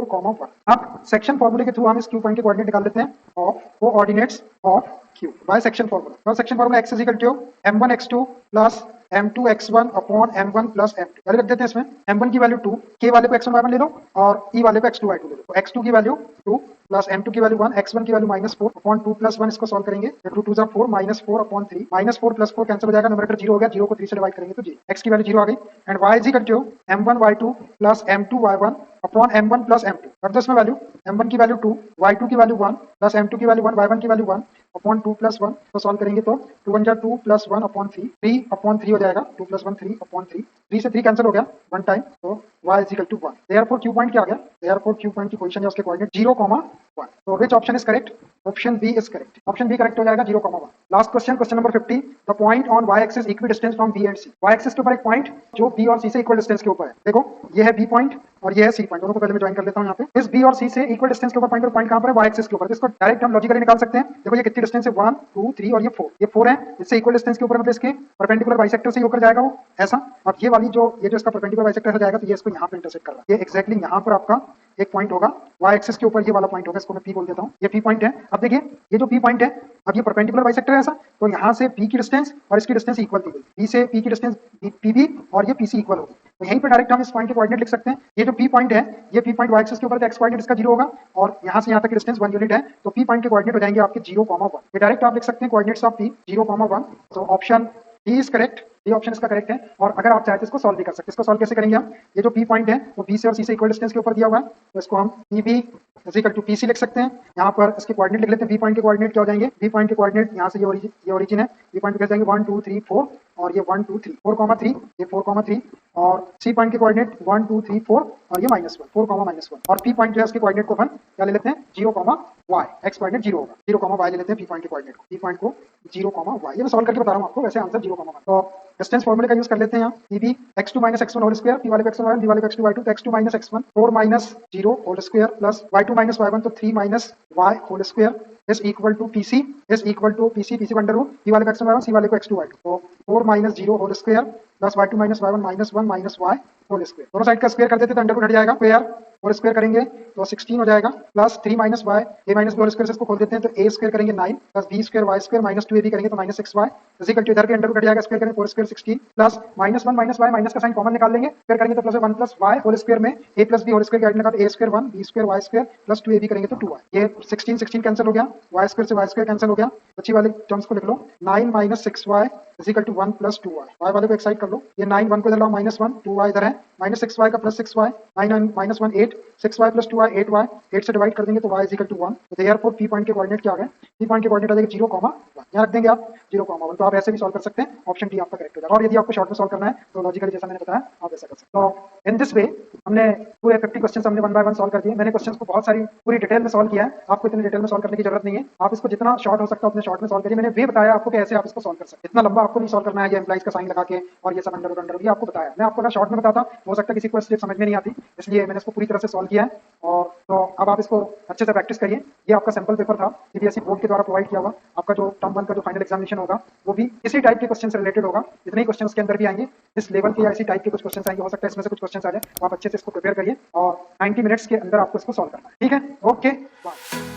1 अब सेक्शन फॉर्मूले के थ्रू हम इस Q पॉइंट के कोऑर्डिनेट निकाल लेते हैं of coordinates of Q by section formula. तो section formula x is equal to m1 x2 plus m2 x1 upon m1 plus m2, पहले रख देते हैं इसमें m1 की वैल्यू 2, k वाले को x1 y1 ले लो और e वाले को x2 y2 ले लो, तो x2 की वैल्यू 2 प्लस m2 की वैल्यू 1, x1 की वैल्यू -4 अपॉन 2 + 1, इसको सॉल्व करेंगे, 2 2 जा 4 -4 अपॉन 3, -4 + 4 कैंसिल हो जाएगा, न्यूमरेटर 0 हो गया, 0 को 3 से डिवाइड करेंगे तो जी x की वैल्यू 0 आ गई and y is equal to m1 y2 plus m2 y1 upon m1 plus m2, रख दो इसमें वैल्यू, m1 की वैल्यू 2, y2 की वैल्यू 1 प्लस m2 की वैल्यू 1, y1 की वैल्यू 1 अपॉन 2 + 1, तो सॉल्व करेंगे तो 2 1 जा 2 + 1 अपॉन 3, 3 अपॉन 3 हो जाएगा, 2 + 1 3 अपॉन 3, 3 से 3 कैंसिल हो गया 1 टाइम, तो y is equal to 1। Therefore Q point क्या आ गया? देयरफॉर Q पॉइंट की पोजीशन है उसके कोऑर्डिनेट 0, 1, तो which option is correct? Option B is correct, option B correct हो जाएगा 0, 1। Last question, question number 50, the point on y axis equidistant from B and C, y axis के ऊपर एक point जो B और C से equal distance के ऊपर है, देखो ये है B पॉइंट और ये है C पॉइंट, दोनों को पहले मैं ज्वाइन कर लेता हूं यहाँ पे। इस B और C से इक्वल डिस्टेंस के ऊपर पॉइंट, और पॉइंट कहां पर है? y एक्सिस के ऊपर, तो इसको डायरेक्ट हम लॉजिकली निकाल सकते हैं। देखो ये कितनी डिस्टेंस है 1 2 3 और ये 4 है, इससे इक्वल डिस्टेंस के ऊपर मतलब इसके परपेंडिकुलर बाइसेक्टर से होकर जाएगा वो ऐसा, और ये वाली जो इसका परपेंडिकुलर बाइसेक्टर से जाएगा तो ये इसको यहाँ पे इंटरसेक्ट कर रहा है, ये एक्जैक्टली यहाँ पर आपका एक पॉइंट होगा y एक्सिस के ऊपर, ये वाला पॉइंट होगा, इसको मैं P बोल देता हूँ, ये P पॉइंट है। अब देखिए ये जो P पॉइंट है, अब ये परपेंडिकुलर बाइसेक्टर है ऐसा, तो यहाँ से P की डिस्टेंस और इसकी डिस्टेंस इक्वल दी गई, P से P की डिस्टेंस PB और ये PC इक्वल होगी, तो यहीं पे डायरेक्ट हम इस पॉइंट के कोऑर्डिनेट लिख सकते हैं। ये जो P पॉइंट है, ये P पॉइंट y एक्सिस के ऊपर तो x कोऑर्डिनेट इसका 0 होगा और यहाँ से यहाँ तक की डिस्टेंस 1 यूनिट है, तो P पॉइंट के कोऑर्डिनेट हो जाएंगे आपके 0, 1, ये डायरेक्ट आप लिख सकते हैं कोऑर्डिनेट्स ऑफ P 0, 1, तो ऑप्शन डी इज करेक्ट। ये ऑप्शन इसका करेक्ट है। और अगर आप चाहे तो इसको सॉल्व भी कर सकते हैं। इसको सॉल्व कैसे करेंगे हम, ये जो पी पॉइंट है वो बी से और सी से इक्वल डिस्टेंस के ऊपर दिया हुआ है, तो इसको हम P B is equal to P C लिख सकते हैं। यहाँ पर इसके कोऑर्डिनेट लिख लेते हैं। बी पॉइंट के कोऑर्डिनेट क्या हो जाएंगे, बी पॉइंट के कोऑर्डिनेट यहाँ से ये ओरिजिन है, बी पॉइंट पे जाएंगे 1 2 3 4 और ये 1 2 3 4,3 ये 4,3 और सी पॉइंट के कोऑर्डिनेट 1 2 3 4 और ये -1 4,-1 और पी पॉइंट जो है उसके कोऑर्डिनेट को अपन क्या ले लेते हैं 0,y एक्स कोऑर्डिनेट 0 होगा 0,y ले लेते हैं पी पॉइंट के कोऑर्डिनेट को, पी पॉइंट को 0,y। ये मैं सॉल्व करके बता रहा हूँ आपको, वैसे आंसर 0,1। तो डिस्टेंस फॉर्मूले का यूज कर लेते हैं यहाँ, P x2 - x1 whole square, P वाले को x1 y1 डी वाले को x2 y2, तो x2 - x1 4 - 0 whole square plus y2 - y1 तो 3 - y whole square is equal to PC PC under root P वाले को x1 y1 सी वाले को x2 y2, तो 4 - 0 whole square plus y2 - y1 -1 - y whole square. दोनों side का square कर देते तो अंडर रूट हट जाएगा, स्क्वायर और स्क्वायर करेंगे तो 16 हो जाएगा plus 3 - y a - b whole square से इसको खोल देते हैं तो a स्क्वायर करेंगे 9 plus b square y square minus 2ab करेंगे तो -6y इज इक्वल टू इधर के अंडर रूट हट जाएगा, स्क्वायर करेंगे 4 स्क्वायर 16 प्लस -1 - y माइनस का साइन कॉमन निकाल लेंगे, स्क्वायर करेंगे तो plus 1 plus y whole square में a plus b whole square की एड लगा तो a square 1 b square y square plus 2ab करेंगे तो 2y। ये 16 कैंसिल हो गया, y स्क्वायर से y स्क्वायर कैंसिल हो गया, बची वाले टर्म्स को लिख लो 9 - 6y इज इक्वल टू 1 प्लस 2y। y वाले को एक साइड कर लो, ये 9 1 को इधर लाओ -1 2y इधर है -6y का plus 6y 9 -1 8 6y plus 2y 8y 8 से डिवाइड कर देंगे तो y इज इक्वल टू 1। तो देयरफॉर पी पॉइंट के कोऑर्डिनेट क्या आ गए, पी पॉइंट के कोऑर्डिनेट आ जाएगा 0,1 यहाँ रख देंगे आप 0,1। तो आप ऐसे भी सॉल्व कर सकते हैं, ऑप्शन डी आपका करेक्ट हो जाएगा। और यदि आपको शॉर्ट में सॉल्व करना है तो लॉजिकली जैसा मैंने बताया आप ऐसा कर सकते हैं। तो इन दिस वे हमने पूरे 50 क्वेश्चन हमने 1 बाय 1 सॉल्व कर दिए। मैंने क्वेश्चन को बहुत सारी पूरी डिटेल में सॉल्व किया है, आपको इतनी डिटेल में सॉल्व करने की जरूरत नहीं है, आप इसको जितना शॉर्ट हो सकता है उतने शॉर्ट में सॉल्व करिए। मैंने वे बताया आपको कैसे आप इसको सॉल्व कर सकते हैं, इतना लंबा आपको नहीं सॉल्व करना है, ये एम्प्लॉइज का साइन लगा के और ये सब अंडर ये आपको बताया। मैं आपको अगर शॉर्ट में बताता हो सकता है किसी को स्टेप समझ में नहीं आती, इसलिए मैंने इसको पूरी तरह से सॉल्व किया है। और तो अब आप इसको अच्छे से प्रैक्टिस करिए। ये आपका सैंपल पेपर था, सीबीएसई बोर्ड के द्वारा प्रोवाइड किया हुआ। आपका जो टर्म 1 का जो फाइनल एग्जामिनेशन होगा वो भी इसी टाइप के क्वेश्चन से रिलेटेड होगा, इतने ही क्वेश्चन के अंदर भी आएंगे, इस लेवल के या इसी टाइप के कुछ क्वेश्चन आएंगे, हो सकता है इसमें से कुछ क्वेश्चन आ जाए, तो आप अच्छे से इसको प्रिपेयर करिए और 90 मिनट्स के अंदर आपको इसको सॉल्व करना है। ठीक है, ओके बाय।